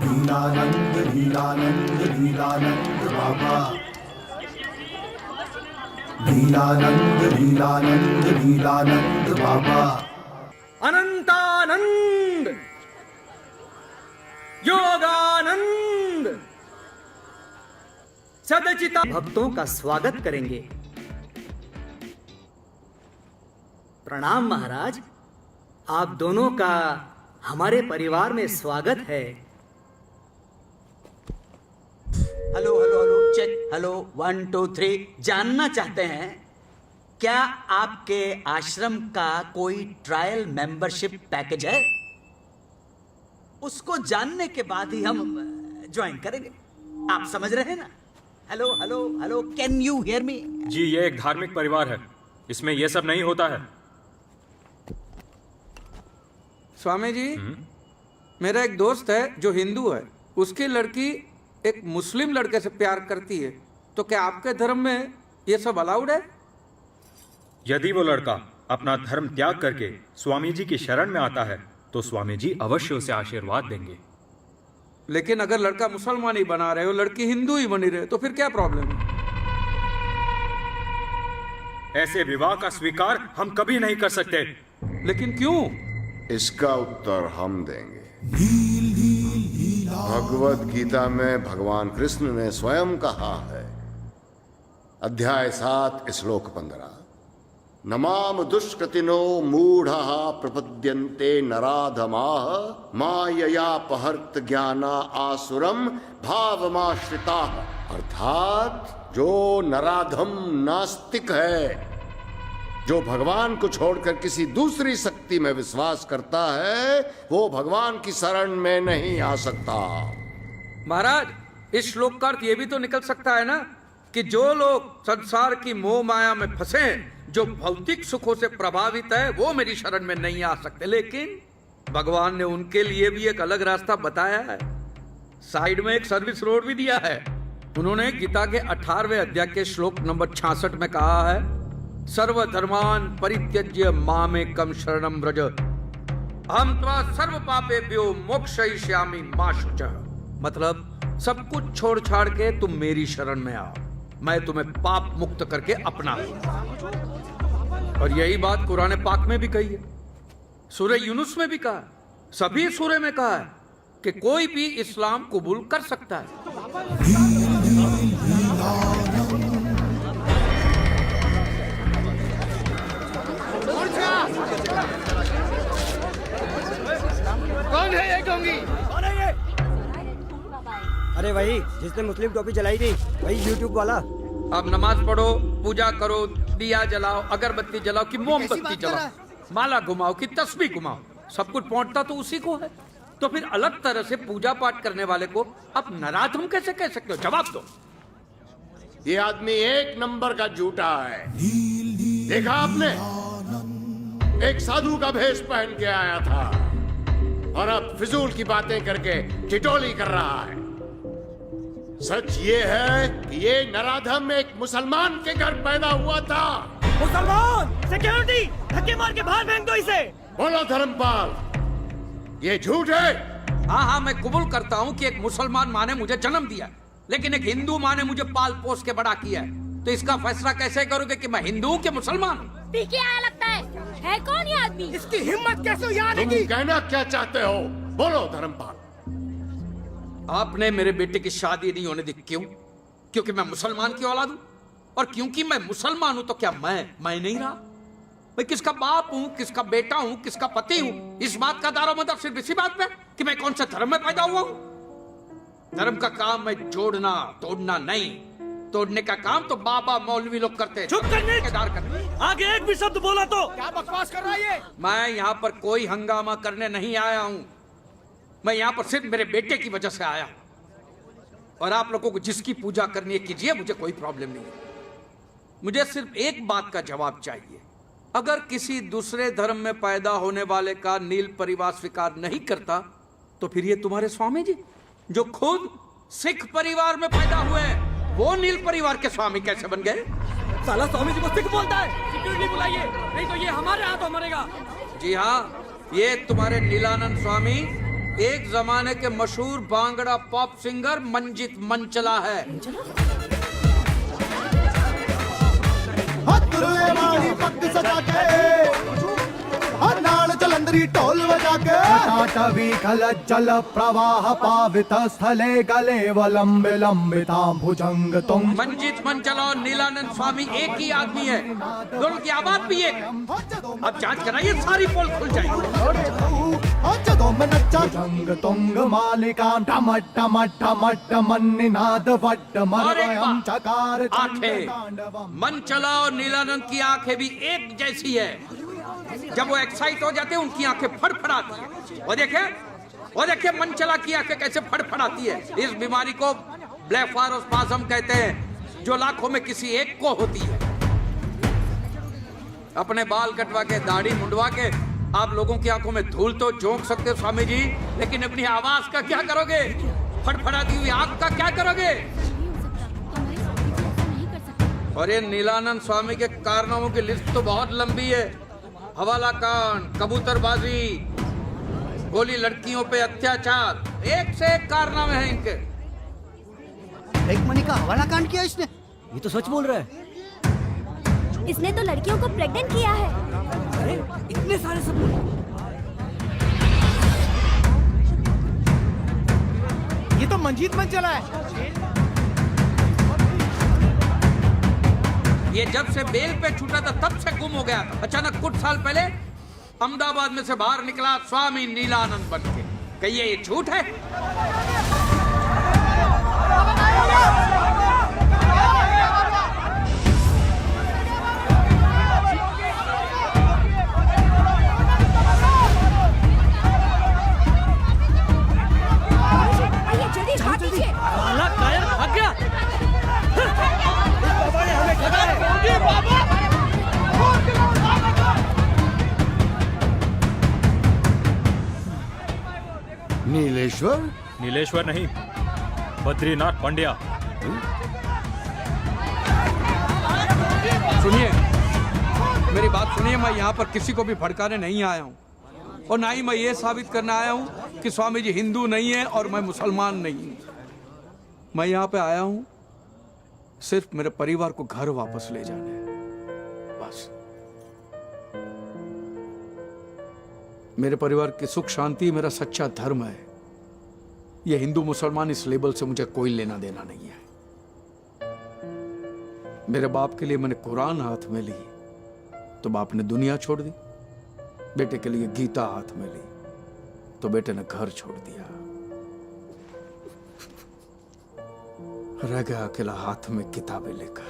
[SPEAKER 12] Leelanand Leelanand Leelanand Baba, Leelanand Leelanand Leelanand Baba.
[SPEAKER 21] Anantanand, Yoganand, सदचिता भक्तों का स्वागत करेंगे। प्रणाम महाराज, आप दोनों का हमारे परिवार में स्वागत है।
[SPEAKER 14] Hello hello hello check, hello 1 2 3। जानना चाहते हैं क्या आपके आश्रम का कोई ट्रायल मेंबरशिप पैकेज है? उसको जानने के बाद ही हम ज्वाइन करेंगे। आप समझ रहे हैं ना? Hello hello hello, can you hear me?
[SPEAKER 18] जी, ये एक धार्मिक परिवार है, इसमें ये सब नहीं होता है।
[SPEAKER 3] स्वामी जी, मेरा एक दोस्त है जो हिंदू है, उसकी लड़की एक मुस्लिम लड़के से प्यार करती है, तो क्या आपके धर्म में ये सब अलाउड है?
[SPEAKER 18] यदि वो लड़का अपना धर्म त्याग करके स्वामी जी की शरण में आता है तो स्वामी जी अवश्य उसे आशीर्वाद देंगे।
[SPEAKER 3] लेकिन अगर लड़का मुसलमान ही बना रहे हो, लड़की हिंदू ही बनी रहे, तो फिर क्या प्रॉब्लम है?
[SPEAKER 18] ऐसे विवाह का स्वीकार हम कभी नहीं कर सकते।
[SPEAKER 3] लेकिन क्यों?
[SPEAKER 1] इसका उत्तर हम देंगे। भगवत गीता में भगवान कृष्ण ने स्वयं कहा है, अध्याय 7 श्लोक 15, नमाम दुष्कृतिनो मूढ़ः प्रपद्यन्ते नराधमाः माययापहर्त ज्ञाना आसुरम भावमाश्रिताः। अर्थात जो नराधम नास्तिक है, जो भगवान को छोड़कर किसी दूसरी शक्ति में विश्वास करता है, वो भगवान की शरण में नहीं आ सकता।
[SPEAKER 3] महाराज, इस श्लोक का अर्थ ये भी तो निकल सकता है ना कि जो लोग संसार की मोह माया में फंसे, जो भौतिक सुखों से प्रभावित है, वो मेरी शरण में नहीं आ सकते। लेकिन भगवान ने उनके लिए भी एक अलग रास्ता बताया है, साइड में एक सर्विस रोड भी दिया है। उन्होंने गीता के 18वें अध्याय के श्लोक नंबर 66 में कहा है, सर्वधर्मान परित्यज्य मामेकं शरणं व्रज अहं त्वा सर्व पापेभ्यो मोक्षयिष्यामि मा शुचः। मतलब सब कुछ छोड़ छाड़ के तुम मेरी शरण में आओ, मैं तुम्हें पाप मुक्त करके अपना लूंगा। और यही बात कुरान पाक में भी कही है, सूरह यूनुस में भी कहा है, सभी सूरह में कहा है कि कोई भी इस्लाम कबूल कर सकता है।
[SPEAKER 12] कौन है ये गोंगी? कौन है ये?
[SPEAKER 21] अरे वही जिसने मुस्लिम टोपी जलाई थी, वही यूट्यूब वाला।
[SPEAKER 3] अब नमाज पढ़ो, पूजा करो, दिया जलाओ, अगरबत्ती जलाओ कि मोमबत्ती जलाओ, माला घुमाओ कि तस्बीह घुमाओ, सब कुछ पहुंचता तो उसी को है। तो फिर अलग तरह से पूजा पाठ करने वाले को अब नाराज हम कैसे कह सकते हो? जवाब दो।
[SPEAKER 1] ये आदमी एक नंबर का झूठा है। देखा आपने, एक साधु का भेष पहन के आया था और अब फिजूल की बातें करके ठिठोली कर रहा है। सच ये है कि ये नराधम एक मुसलमान के घर पैदा हुआ था।
[SPEAKER 20] मुसलमान! सिक्योरिटी! धक्के मार के बाहर फेंक दो इसे!
[SPEAKER 1] बोलो धर्मपाल, ये झूठ है?
[SPEAKER 3] हाँ हाँ, मैं कबूल करता हूँ कि एक मुसलमान माँ ने मुझे जन्म दिया, लेकिन एक हिंदू माँ ने मुझे पाल पोस के बड़ा किया है। तो इसका फैसला कैसे करोगे कि मैं हिंदू हूँ कि मुसलमान हूँ?
[SPEAKER 5] पीके आया लगता है कौन ये आदमी?
[SPEAKER 12] इसकी हिम्मत कैसे यहाँ
[SPEAKER 1] तुम कहना क्या चाहते हो? बोलो धर्मपाल।
[SPEAKER 3] आपने मेरे बेटे की शादी नहीं होने दी, क्यों? क्योंकि मैं मुसलमान की औलाद हूं, और क्योंकि मैं मुसलमान हूं तो क्या मैं नहीं रहा? मैं किसका बाप हूं, किसका बेटा हूं, किसका पति हूं? इस बात का दारोमदार सिर्फ इसी बात पे कि मैं कौन से धर्म में पैदा हुआ हूं। धर्म का काम है जोड़ना, तोड़ना नहीं। तोड़ने का काम तो बाबा मौलवी लोग करते हैं।
[SPEAKER 20] चुप करने! आगे एक भी शब्द बोला तो
[SPEAKER 12] क्या बकवास कर रहा है ये?
[SPEAKER 3] मैं यहाँ पर कोई हंगामा करने नहीं आया हूँ। मैं यहाँ पर सिर्फ मेरे बेटे की वजह से आया हूँ। और आप लोगों को जिसकी पूजा करनी है कीजिए, मुझे कोई प्रॉब्लम नहीं है। मुझे सिर्फ एक बात का जवाब चाहिए। अगर किसी दूसरे धर्म में पैदा होने वाले का नील परिवार स्वीकार नहीं करता, तो फिर ये तुम्हारे स्वामी जी जो खुद सिख परिवार में पैदा हुए हैं, वो नील परिवार के स्वामी कैसे बन गए?
[SPEAKER 20] साला स्वामी जी को सिख बोलता है। सिक्योरिटी बुलाइए, नहीं तो ये हमारे हाथों मरेगा।
[SPEAKER 3] जी हाँ, ये तुम्हारे नीलानंद स्वामी एक जमाने के मशहूर भांगड़ा पॉप सिंगर मंजित मंचला है।
[SPEAKER 2] जलंधरी ढोल बजा के टाटवी खल जल प्रवाह पावित स्थले गले वलंब लंबितां भुजंग तुम।
[SPEAKER 3] मंजित मंचला और नीलानंद स्वामी एक ही आदमी है, दोनों की आवाज भी एक। अब जांच कराइए, सारी पोल खुल जाएगी।
[SPEAKER 2] जंग तुंग मालिका डम डम डम डम निनाद वड्ड मरवयं चकार
[SPEAKER 3] आंखें, मंचला और नीलानंद की आंखें भी एक जैसी है। जब वो एक्साइट हो जाते हैं उनकी आंखें फड़फड़ाती है। वो देखे मंचला की आंखें कैसे फड़फड़ाती है। इस बीमारी को ब्लेफारोस्पाज्म कहते हैं, जो लाखों में किसी एक को होती है। अपने बाल कटवा के, दाढ़ी मुंडवा के आप लोगों की आंखों में धूल तो झोंक सकते हो स्वामी जी, लेकिन अपनी आवाज का क्या करोगे? फड़फड़ाती हुई आंख का क्या करोगे? और ये नीलानंद स्वामी के कारनामों की लिस्ट तो बहुत लंबी है। हवाला कांड, कबूतरबाजी, गोली लड़कियों पे अत्याचार, एक से एक कारनामे हैं इनके।
[SPEAKER 13] एक मनी का हवाला कांड किया इसने? ये तो सच बोल रहा है।
[SPEAKER 15] इसने तो लड़कियों को प्रेग्नेंट किया है।
[SPEAKER 20] अरे इतने सारे सबूत!
[SPEAKER 12] ये तो मंजीत मंचला है।
[SPEAKER 3] ये जब से बेल पे छूटा था तब से गुम हो गया। अचानक कुछ साल पहले अहमदाबाद में से बाहर निकला स्वामी नीलानंद बन के। कहिए ये झूठ है?
[SPEAKER 1] नीलेश्वर?
[SPEAKER 18] नीलेश्वर नहीं, बद्रीनाथ पंड्या।
[SPEAKER 3] सुनिए, मेरी बात सुनिए। मैं यहाँ पर किसी को भी भड़काने नहीं आया हूँ, और ना ही मैं ये साबित करने आया हूँ कि स्वामी जी हिंदू नहीं है और मैं मुसलमान नहीं हूँ। मैं यहाँ पे आया हूँ सिर्फ मेरे परिवार को घर वापस ले जाने, बस। मेरे परिवार की सुख शांति मेरा सच्चा धर्म है। ये हिंदू मुसलमान इस लेबल से मुझे कोई लेना देना नहीं है। मेरे बाप के लिए मैंने कुरान हाथ में ली तो बाप ने दुनिया छोड़ दी। बेटे के लिए गीता हाथ में ली तो बेटे ने घर छोड़ दिया। रह गया अकेला हाथ में किताबें लेकर।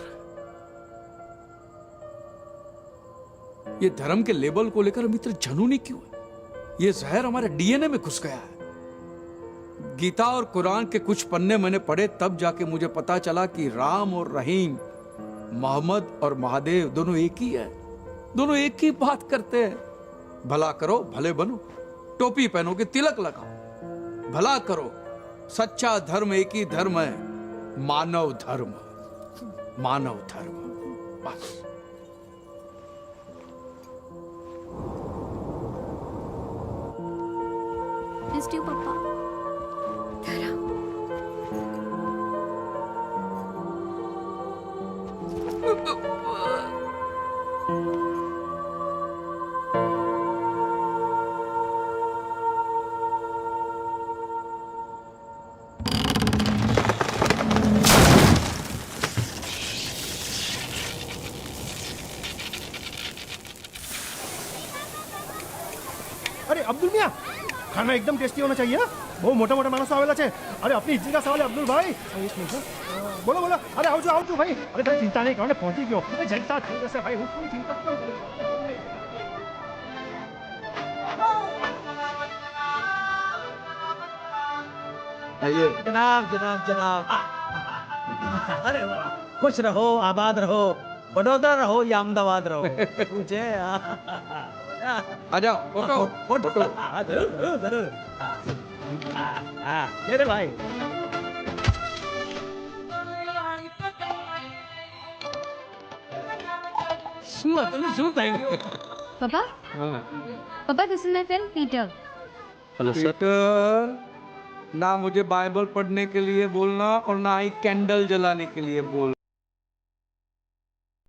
[SPEAKER 3] ये धर्म के लेबल को लेकर हम इतने जुनूनी क्यों है? ये जहर हमारे डीएनए में घुस गया है। गीता और कुरान के कुछ पन्ने मैंने पढ़े, तब जाके मुझे पता चला कि राम और रहीम, मोहम्मद और महादेव दोनों एक ही है, दोनों एक ही बात करते हैं। भला करो भले बनो, टोपी पहनो कि तिलक लगाओ, भला करो। सच्चा धर्म एक ही धर्म है, मानव धर्म, मानव धर्म। बस।
[SPEAKER 5] Missed you, Papa.
[SPEAKER 11] अरे अब्दुल मियाँ, खाना एकदम टेस्टी होना चाहिए। બહુ મોટા મોટા માણસો આવેલા છે। અરે આપની ઇજ્જત કા સવાલ है अब्दुल भाई। एक मिनट बोलो बोलो। अरे आओ भाई। अरे तारी चिंता नहीं करो, पहुंची गयो। अरे जनता जैसे भाई कोई चिंता क्यों करो।
[SPEAKER 7] जनाब जनाब जनाब, अरे वाह, खुश रहो, आबाद रहो, बड़ौदा रहो या अहमदाबाद रहो। मुझे
[SPEAKER 3] आ जाओ, फोटो
[SPEAKER 7] जरूर। मेरे भाई
[SPEAKER 5] Papa? Papa, this is my friend Peter.
[SPEAKER 3] Peter, ना मुझे बाइबल पढ़ने के लिए बोलना और ना ही कैंडल जलाने के लिए बोल।